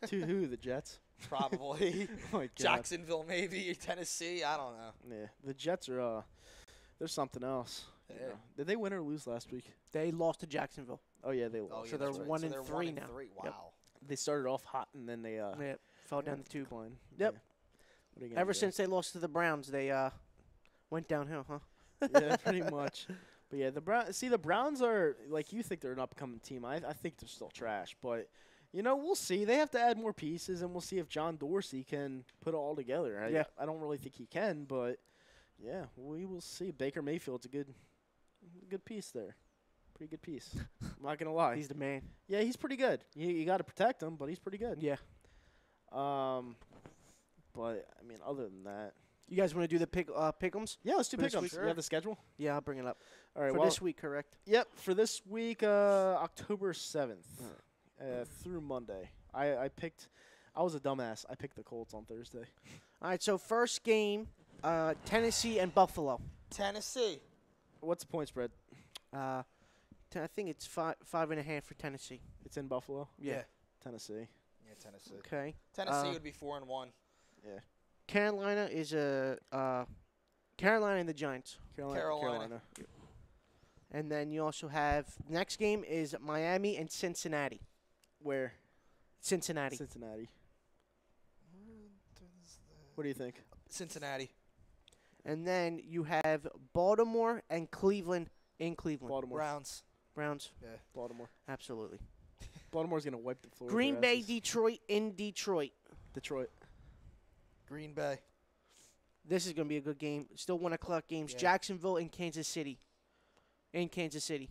To who? The Jets? probably. Oh my God. Jacksonville, maybe. Tennessee. I don't know. Yeah, the Jets are they're something else. Yeah. You know. Did they win or lose last week? They lost to Jacksonville. Oh yeah, they lost. Oh, yeah, So they're that's right. 1 So and they're 3 1 and now. 3. Wow. Yep. They started off hot and then they Yeah, fell down the tube. declined. Yep. Yeah. What are you gonna Ever do? since they lost to the Browns, they went downhill, huh? Yeah, pretty much. But yeah, the Browns are like you think they're an upcoming team. I think they're still trash, but we'll see. They have to add more pieces, and we'll see if John Dorsey can put it all together. Yeah. I don't really think he can, but yeah, we will see. Baker Mayfield's a good piece there. Pretty good piece. I'm not gonna lie. He's the man. Yeah, he's pretty good. You got to protect him, but he's pretty good. Yeah. But I mean, other than that, You guys want to do the pick'ems? yeah, let's do For this pickups. week? You have the schedule? Yeah, I'll bring it up. All right. For well, this week, correct? Yep, for this week, October 7th through Monday. I was a dumbass. I picked the Colts on Thursday. All right, so first game, Tennessee and Buffalo. Tennessee. What's the point spread? I think it's 5.5 for Tennessee. It's in Buffalo? Yeah. Tennessee. Yeah, Tennessee. Okay. Tennessee would be 4-1. Yeah. Carolina is Carolina and the Giants. Carolina. And then you also have next game is Miami and Cincinnati. Where? Cincinnati. Cincinnati. What do you think? Cincinnati. And then you have Baltimore and Cleveland in Cleveland. Baltimore. Browns. Yeah. Baltimore. Absolutely. Baltimore's going to wipe the floor. Green with their Bay, asses. Detroit in Detroit. Detroit. Green Bay. This is going to be a good game. Still 1 o'clock games. Yeah. Jacksonville and Kansas City. In Kansas City.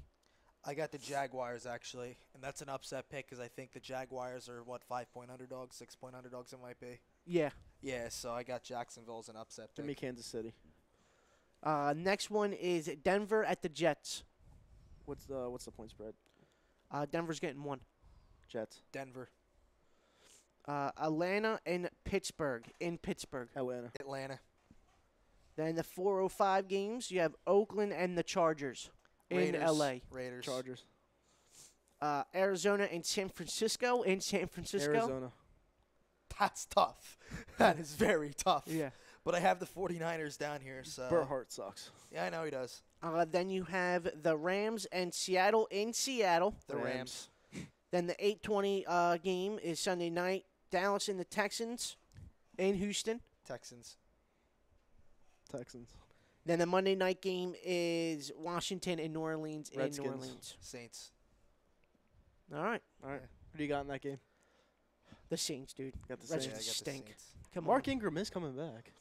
I got the Jaguars, actually, and that's an upset pick because I think the Jaguars are, 5-point underdogs, 6-point underdogs it might be. Yeah. Yeah, so I got Jacksonville as an upset Give pick. me Kansas City. Next one is Denver at the Jets. What's the point spread? Denver's getting 1. Jets. Denver. Atlanta and Pittsburgh in Pittsburgh. Atlanta. Then the 4:05 games, you have Oakland and the Chargers Raiders. in LA. Raiders. Chargers. Arizona and San Francisco in San Francisco. Arizona. That's tough. That is very tough. Yeah. But I have the 49ers down here, so. Burt Hart sucks. Yeah, I know he does. Then you have the Rams and Seattle in Seattle. The Rams. Then the 8:20 game is Sunday night. Dallas and the Texans in Houston. Texans. Then the Monday night game is Washington and New Orleans Redskins. in New Orleans. Saints. All right. Who do you got in that game? The Saints, dude. Got the Redskins Saints. Yeah, I got the stink. Saints. Come Mark on. Ingram is coming back.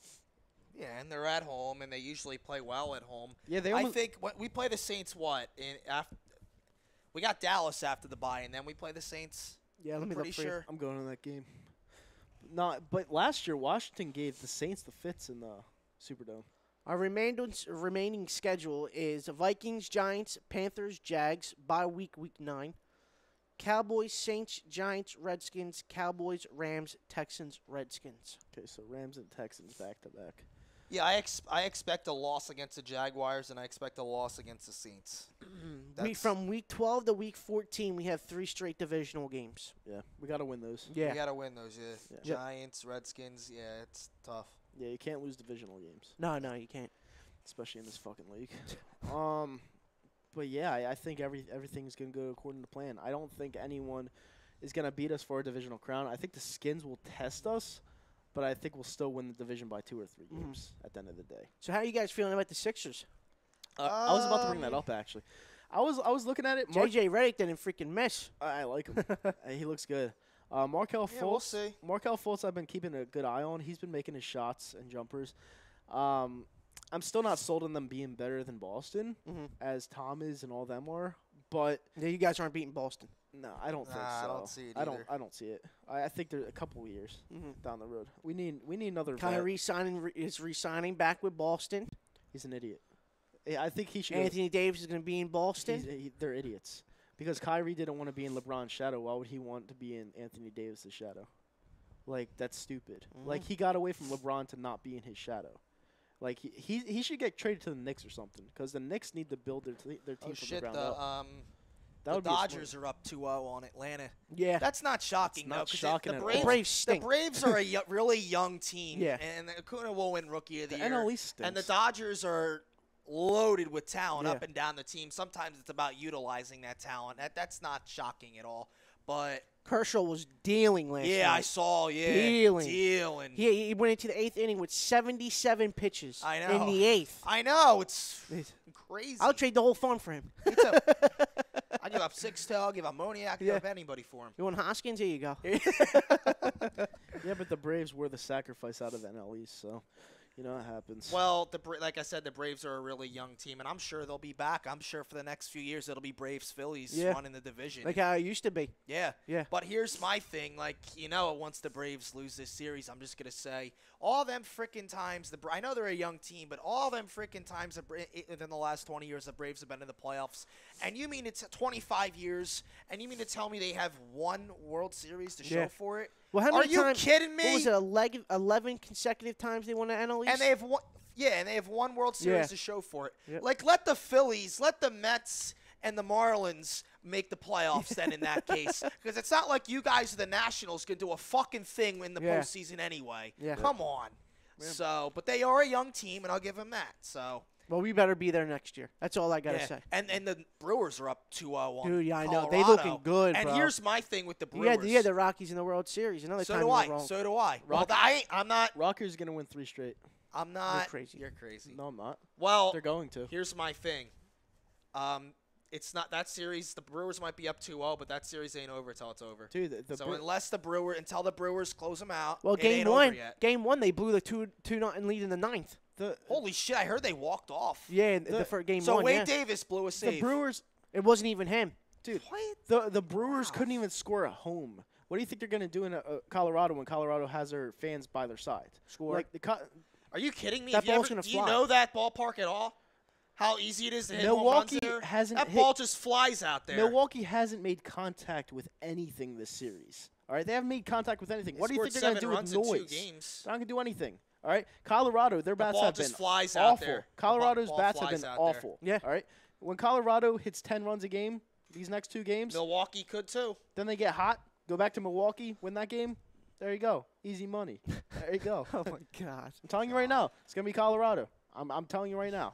Yeah, and they're at home, and they usually play well at home. Yeah, they I almost. think we play the Saints. We got Dallas after the bye, and then we play the Saints. Yeah, let me Pretty look for you. sure. I'm going to that game. But last year Washington gave the Saints the fits in the Superdome. Our remaining schedule is Vikings, Giants, Panthers, Jags, bye week 9. Cowboys, Saints, Giants, Redskins, Cowboys, Rams, Texans, Redskins. Okay, so Rams and Texans back to back. Yeah, I expect a loss against the Jaguars, and I expect a loss against the Saints. From week 12 to week 14, we have 3 straight divisional games. Yeah, we got to win those. You got to win those, yeah. Yeah. Giants, Redskins, yeah, it's tough. Yeah, you can't lose divisional games, No, you can't. especially in this fucking league. But yeah, I think everything's gonna go according to plan. I don't think anyone is gonna beat us for a divisional crown. I think the Skins will test us, but I think we'll still win the division by 2 or 3 games at the end of the day. So how are you guys feeling about the Sixers? I was about to bring that up actually. I was looking at it. JJ Redick didn't freaking miss. I like him. He looks good. Markelle Fultz. Yeah, we'll see. Markelle Fultz, I've been keeping a good eye on. He's been making his shots and jumpers. I'm still not sold on them being better than Boston, as Tom is and all them are. But Yeah, you guys aren't beating Boston. no, I don't think so. I don't see it I either. don't see it. I think there's a couple of years down the road. We need another. vet. Kyrie is re-signing back with Boston. He's an idiot. Yeah, I think he should. Anthony Davis is going to be in Boston. They're idiots because Kyrie didn't want to be in LeBron's shadow. Why would he want to be in Anthony Davis's shadow? Like that's stupid. Like he got away from LeBron to not be in his shadow. Like he should get traded to the Knicks or something because the Knicks need to build their team from the ground up. The Dodgers are up 2-0 on Atlanta. Yeah. That's not shocking, not though. shocking the at all. Braves, The Braves stink. The Braves are a really young team. Yeah. And Acuna will win Rookie of the Year. NL East stinks. And the Dodgers are loaded with talent Yeah. up and down the team. Sometimes it's about utilizing that talent. That's not shocking at all. But Kershaw was dealing last night. I saw. Yeah, Dealing. He went into the 8th inning with 77 pitches. I know. In the 8th. I know. It's crazy. I'll trade the whole farm for him. Me too. I give up Sixto. I'll give up Moniak. I'll give up anybody for him. You want Hoskins? Here you go. Yeah, but the Braves were the sacrifice out of the NL East, so you know it happens. Well, like I said, the Braves are a really young team, and I'm sure they'll be back. I'm sure for the next few years it'll be Braves Phillies running the division. Like how it used to be. Yeah. Yeah. But here's my thing. Like, once the Braves lose this series, I'm just going to say all them freaking times, I know they're a young team, but all them freaking times within the last 20 years the Braves have been in the playoffs. And you mean it's 25 years, and you mean to tell me they have one World Series to show for it? Well, how many Are you kidding me? What was it, 11 consecutive times they won the NL East? And they have one. Yeah, and they have one World Series to show for it. Yep. Like, let the Phillies, let the Mets, and the Marlins make the playoffs then in that case. Because it's not like you guys, the Nationals, can do a fucking thing in the postseason anyway. Yeah. Come on. Yeah. So, but they are a young team, and I'll give them that. So. Well, we better be there next year. That's all I got to say. And the Brewers are up 2-0 on Dude, yeah, I know. Colorado. They looking good, And bro. here's my thing with the Brewers. You had the Rockies in the World Series. Another So time do in a I. row. So do I. Rock- Well, I'm not. Rockies going to win 3 straight. I'm not. You're crazy. You're crazy. No, I'm not. Well, They're going to. Here's my thing. It's not that series. The Brewers might be up 2-0, but that series ain't over until it's over. Dude, So until the Brewers close them out, Well, it ain't over yet. game one, they blew the 2-0 lead in the 9th. Holy shit! I heard they walked off. Yeah, for game so one. Wade yeah. Davis blew a save. The Brewers, It wasn't even him. dude. The Brewers couldn't even score at home. What do you think they're going to do in Colorado when Colorado has their fans by their side? Score. Are you kidding me? That ball's gonna Do you fly. know that ballpark at all? How easy it is to hit home runs Milwaukee there? hasn't That hit- ball just flies out there. Milwaukee hasn't made contact with anything this series. All right, they haven't made contact with anything. What do you think they're going to do with runs in 2 noise? games. They're not going to do anything. All right, Colorado, their bats ball have just been flies out awful. there. Colorado's Ball bats have flies been out there. awful. Yeah. All right, when Colorado hits 10 runs a game, these next 2 games, Milwaukee could too. then they get hot, go back to Milwaukee, win that game. There you go, easy money. There you go. Oh, my God. I'm telling you right now, it's going to be Colorado. I'm telling you right now.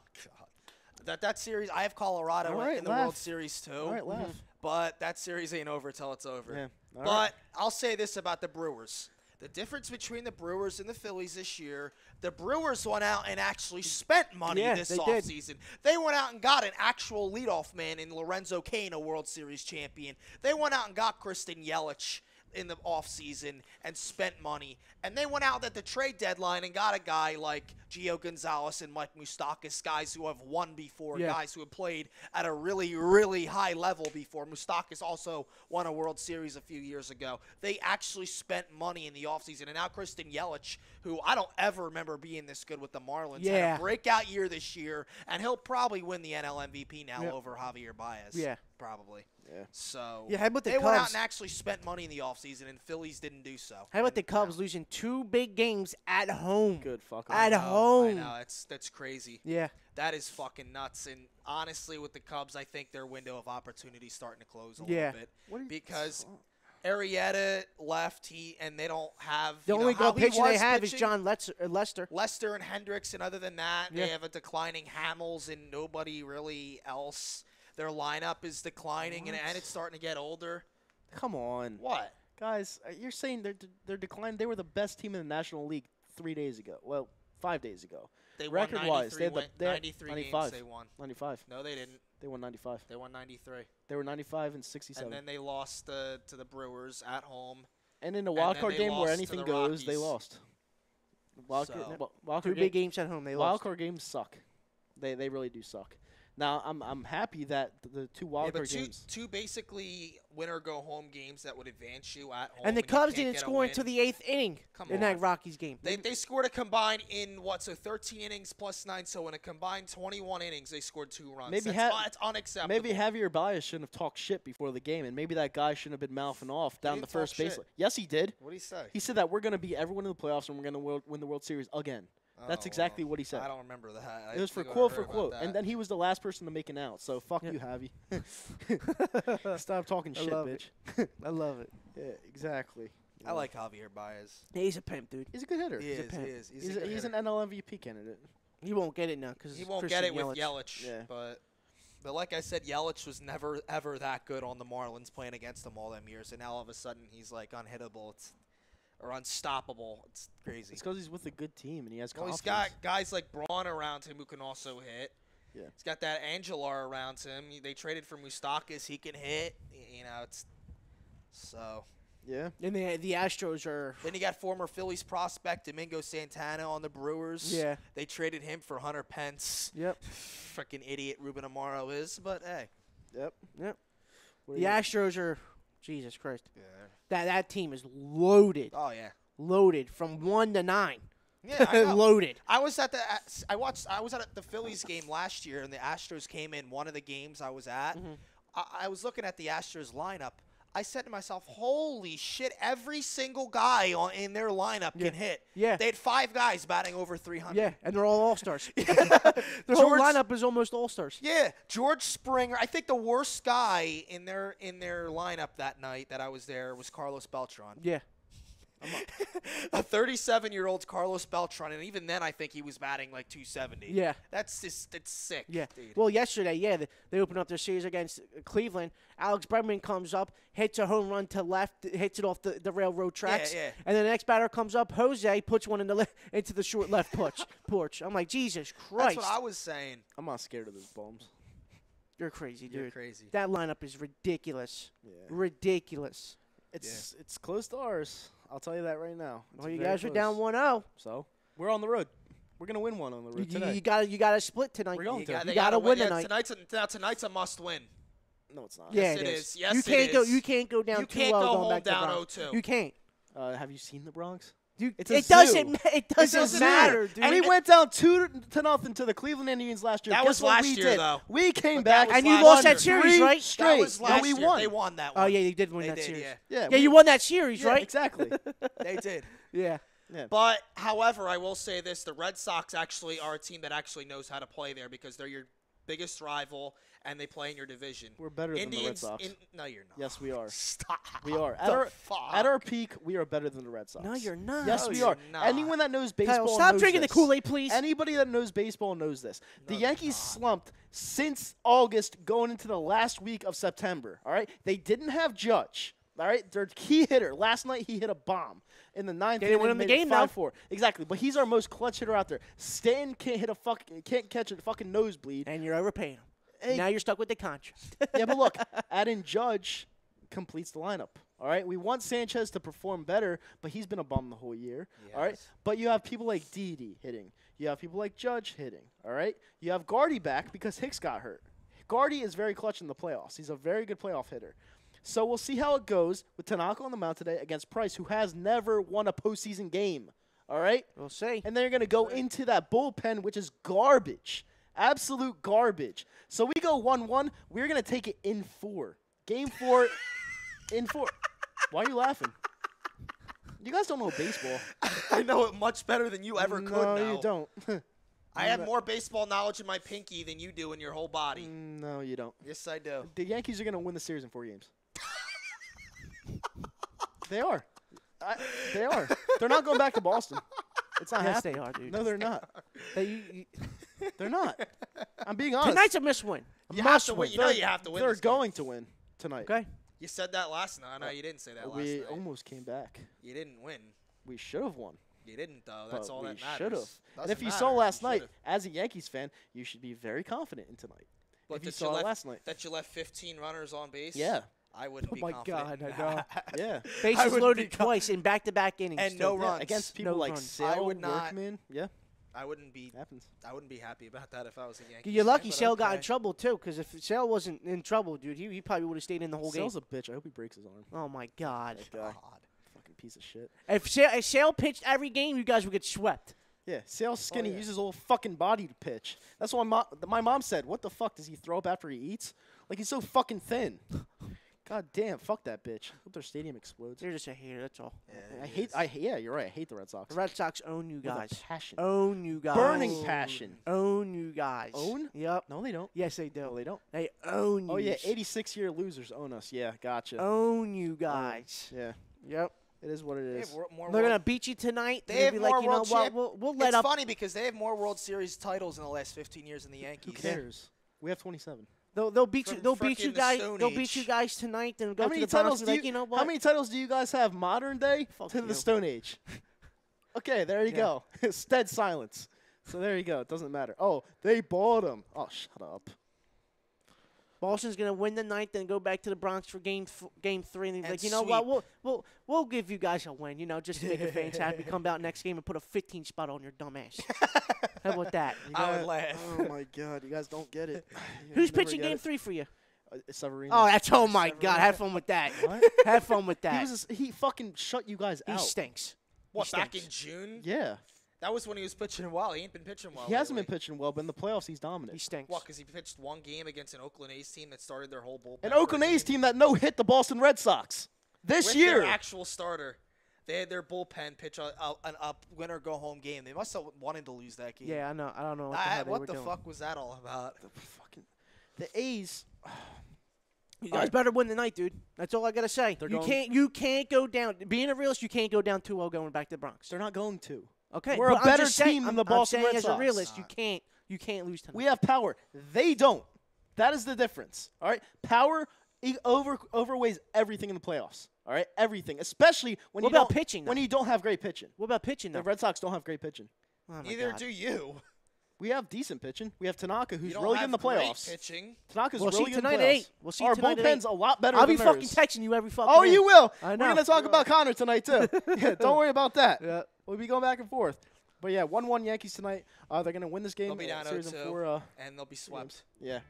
That series, I have Colorado All right, in the laugh. World Series too. All right, laugh. But that series ain't over till it's over. Yeah. All But right. I'll say this about the Brewers. The difference between the Brewers and the Phillies this year, the Brewers went out and actually spent money this they did. offseason. They went out and got an actual leadoff man in Lorenzo Cain, a World Series champion. They went out and got Kristen Yelich in the offseason and spent money. And they went out at the trade deadline and got a guy like Gio Gonzalez and Mike Moustakas, guys who have won before, guys who have played at a really, really high level before. Moustakas also won a World Series a few years ago. They actually spent money in the offseason. And now Kristen Yelich, who I don't ever remember being this good with the Marlins, had a breakout year this year, and he'll probably win the NL MVP now over Javier Baez. Yeah. Probably. Yeah. So how about the they went out Cubs? and actually spent money in the offseason, and Phillies didn't do so. How about the Cubs losing 2 big games at home? Good fuck. At I home. know. That's crazy. Yeah. That is fucking nuts. And honestly, with the Cubs, I think their window of opportunity is starting to close a little bit. Because Arrieta left, and they don't have The only how good he pitcher they was have is pitching. John Lester. Lester and Hendricks, and other than that, Yeah. they have a declining Hamels and nobody really else. Their lineup is declining, and it's starting to get older. Come on. What? Guys, you're saying they're declining. They were the best team in the National League 3 days ago. Well, 5 days ago. They won Record-wise, 93, they had 93 95. games they won. 95. No, they didn't. They won 95. They won 93. They were 95 and 67. And then they lost to the Brewers at home. And in a and wild then card they game where lost to anything the goes, they Rockies. lost. Wild So- card 2 big games at home. They wild lost. card games suck. They really do suck. Now I'm happy that the 2 wild Yeah, but card games. two basically winner-go-home games that would advance you at home. And the you Cubs can't didn't get a score win. until the 8th inning Come in that on. Rockies game. They scored a combined in, 13 innings plus 9. So in a combined 21 innings, they scored 2 runs. Maybe It's unacceptable. Maybe Javier Baez shouldn't have talked shit before the game, and maybe that guy shouldn't have been mouthing off down the didn't talk first baseline. shit. Yes, he did. What do you say? He said that we're going to beat everyone in the playoffs and we're going to win the World Series again. That's exactly what he said. I don't remember that. It was for quote for quote. And then he was the last person to make an out. So fuck you, Javi. Stop talking shit, bitch. I love it. Yeah, exactly. I like Javier Baez. He's a pimp, dude. He's a good hitter. He is. He's an NL MVP candidate. He won't get it now because he won't get it with Yelich. Yelich. Yeah. But like I said, Yelich was never ever that good on the Marlins playing against them all them years, and now all of a sudden he's like unhittable. Or unstoppable. It's crazy. It's because he's with a good team and he has confidence. He's got guys like Braun around him who can also hit. Yeah. He's got that Angelar around him. They traded for Moustakas. He can hit. It's so. Yeah. And the Astros are. Then you got former Phillies prospect Domingo Santana on the Brewers. Yeah. They traded him for Hunter Pence. Yep. Freaking idiot Ruben Amaro is, but hey. Yep. The Astros are. Jesus Christ. Yeah. That team is loaded. Oh yeah. Loaded from 1 to 9. Yeah, I know. Loaded. I was at the Phillies game last year, and the Astros came in one of the games I was at. Mm-hmm. I was looking at the Astros lineup. I said to myself, "Holy shit! Every single guy in their lineup can hit." Yeah. They had 5 guys batting over 300. Yeah, and they're all all-stars. Their whole lineup is almost all-stars. Yeah, George Springer. I think the worst guy in their lineup that night that I was there was Carlos Beltran. Yeah. A 37-year-old Carlos Beltran, and even then I think he was batting like 270. Yeah. It's sick. Yeah. Dude. Well, yesterday, they opened up their series against Cleveland. Alex Bregman comes up, hits a home run to left, hits it off the railroad tracks. Yeah. And then the next batter comes up, Jose, puts one into the short left porch. I'm like, Jesus Christ. That's what I was saying. I'm not scared of those bums. You're crazy, dude. You're crazy. That lineup is ridiculous. Yeah. Ridiculous. It's close to ours. I'll tell you that right now. Well, you guys are down 1-0. So we're on the road. We're gonna win one on the road today. You got to split tonight. We're going to. You got to win tonight. tonight. Tonight's a must-win. No, it's not. Yeah, Yes, it is. Yes, you it can't is. go. You can't go down. You 2-0 can't go going home back to down Bronx. 0-2. You can't. Have you seen the Bronx? It a doesn't. zoo. It doesn't matter, dude. We went down 2-0 to the Cleveland Indians last year. That Guess was what last we year, did? though. We came But back that was And you last lost year. that series, 3 right? Straight. That was last we year. won. They won that Oh one. yeah, you did win They that did, series. yeah. Yeah, you won that series, Yeah, right? exactly. They did. Yeah. But, however, I will say this. The Red Sox actually are a team that actually knows how to play there because they're your biggest rival, and they play in your division. We're better than the Red Sox. No, you're not. Yes, we are. Stop. We are. The At our peak, we are better than the Red Sox. No, you're not. Yes, No, we you're are. not. Anyone that knows baseball Kyle, stop knows drinking this. the Kool-Aid, please. Anybody that knows baseball knows this. The No, Yankees they're slumped since August going into the last week of September. All right? They didn't have Judge. All right? Their key hitter. Last night, he hit a bomb. In the 9th They didn't inning, win him the made it game, though. 5-4. Exactly. But he's our most clutch hitter out there. Stanton can't catch a fucking nosebleed. And you're overpaying him. Hey, Now you're stuck with the contract. yeah, but look, adding Judge completes the lineup. All right, we want Sanchez to perform better, but he's been a bum the whole year. All right, Yes. but you have people like Didi hitting. You have people like Judge hitting. All right, you have Gardy back because Hicks got hurt. Gardy is very clutch in the playoffs. He's a very good playoff hitter. So we'll see how it goes with Tanaka on the mound today against Price, who has never won a postseason game. All right, We'll see. and they're going to go into that bullpen, which is garbage. Absolute garbage. So we go 1-1. We're going to take it in 4. Game 4 in 4. Why are you laughing? You guys don't know baseball. I know it much better than you ever could No, now. you don't. I have more baseball knowledge in my pinky than you do in your whole body. No, you don't. Yes, I do. The Yankees are going to win the series in 4 games. They are. They are. They're not going back to Boston. It's not Yes, happening. they are, dude. No, they're not. They're not. I'm being honest. Tonight's a must win. You have to win. You know you have to win. They're this game. going to win tonight. Okay. You said that last night. No, you didn't say that last We night. almost came back. You didn't win. We should have won. You didn't, though. That's but all we that matters. should have. And Doesn't if you matter. saw last You night, should've. as a Yankees fan, you should be very confident in tonight. But if you that saw it left, last night. that you left 15 runners on base. Yeah. I wouldn't Oh be my confident. God, I know. Yeah. Bases wouldn't loaded be twice in back-to-back innings. And still. no runs. Against people No like runs. Sale, I would not- Workman. Yeah, I wouldn't be. happens. I wouldn't be happy about that if I was a Yankee. You're lucky fan, but Sale got in okay. trouble, too, because if Sale wasn't in trouble, dude, he probably would have stayed in the whole Sale's game. a bitch. I hope he breaks his arm. Oh, my God. That guy. God. Fucking piece of shit. If Sale pitched every game, you guys would get swept. Yeah, Sale's skinny. yeah. Uses his whole fucking body to pitch. That's why my mom said, "What the fuck does he throw up after he eats? Like he's so fucking thin." God damn, fuck that bitch. Hope their stadium explodes. You're just a hater. That's all. Yeah, you're right. I hate the Red Sox. The Red Sox own you With a guys. passion. Own you guys. Burning passion. Own you guys. Own? Yep. No, they don't. Yes, they do. No, they don't. They own you. Oh, yeah, 86-year losers own us. Yeah, gotcha. Own you guys. Yeah, Yep. it is what it They is. have more They're world- gonna beat you tonight. They They'll have be more like, you know world what? champ- We'll let It's up. funny because they have more World Series titles in the last 15 years than the Yankees. Who cares? We have 27. They'll beat you. From They'll beat you frickin' the guys. Stone They'll beat you Age. guys tonight. Then go How to many the Bronx titles and do be you, like, you know what? How many titles do you guys have modern day Fuck to the you. Stone Age? Okay, there you go. It's dead silence. So there you go. It doesn't matter. Oh, they bought him. Oh, shut up. Boston's gonna win the ninth, then go back to the Bronx for game 3, and, And like, you know what? We'll give you guys a win, you know, just to make the fans happy. Come out next game and put a 15 spot on your dumb ass. How about that? I would laugh. Oh my God, you guys don't get it. Who's pitching game 3 for you? Severino. Oh, that's my God. Have fun with that. What? Have fun with that. He fucking shut you guys He out. stinks. What, He back in stinks. June? Yeah, That was when he was pitching well. He ain't been pitching well. he hasn't been lately. pitching well, but in the playoffs he's He dominant. stinks. What, because he pitched one game against an Oakland A's team that started their whole bullpen. An for a Oakland A's game. team that no-hit the Boston Red Sox this With year. their actual starter. They had their bullpen pitch an up winner go home game. They must have wanted to lose that game. Yeah, I know. I don't know what the hell they What were the doing. fuck was that all about? The A's. You guys better win tonight, dude. That's all I gotta say. They're You going- can't go down. Being a realist, you can't go down 2-0 going back to the Bronx. They're not going to. Okay, We're a but I'm better just saying- team than I'm- the Boston I'm saying Red as Sox. a realist, you can't lose tonight. We have power. They don't. That is the difference. All right, power overweighs everything in the playoffs. All right, everything, especially when What you about don't pitching, when though? you don't have great pitching. What about pitching, The though? Red Sox don't have great pitching. Oh, my Neither God. do you. We have decent pitching. We have Tanaka, who's You don't really good have in the great playoffs. pitching. Tanaka's We'll really see good in the tonight playoffs. at 8. We'll see Our tonight at bullpen's 8. a lot better I'll than be fucking theirs. texting you every fucking Oh, day. you will. I We're know. going to talk about Connor tonight, too. Yeah, don't worry about that. Yeah. We'll be going back and forth. But, yeah, 1-1 Yankees tonight. They're going to win this game. They'll be down series in 0-2, 4. and they'll be swept. Yeah.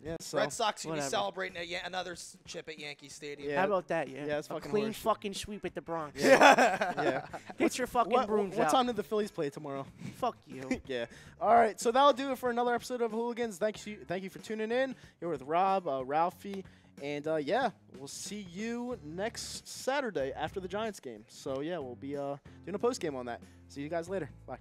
Yeah, so. Red Sox going to be whatever. celebrating another chip at Yankee Stadium. Yeah. How about that, yeah? Yeah, it's a fucking clean horseshit. fucking sweep at the Bronx. Yeah. Get your fucking brooms what out. time did the Phillies play tomorrow? Fuck you. Yeah. All right. So that'll do it for another episode of Hooligans. Thank you for tuning in. You're with Rob, Ralphie, and yeah, we'll see you next Saturday after the Giants game. So yeah, we'll be doing a post game on that. See you guys later. Bye.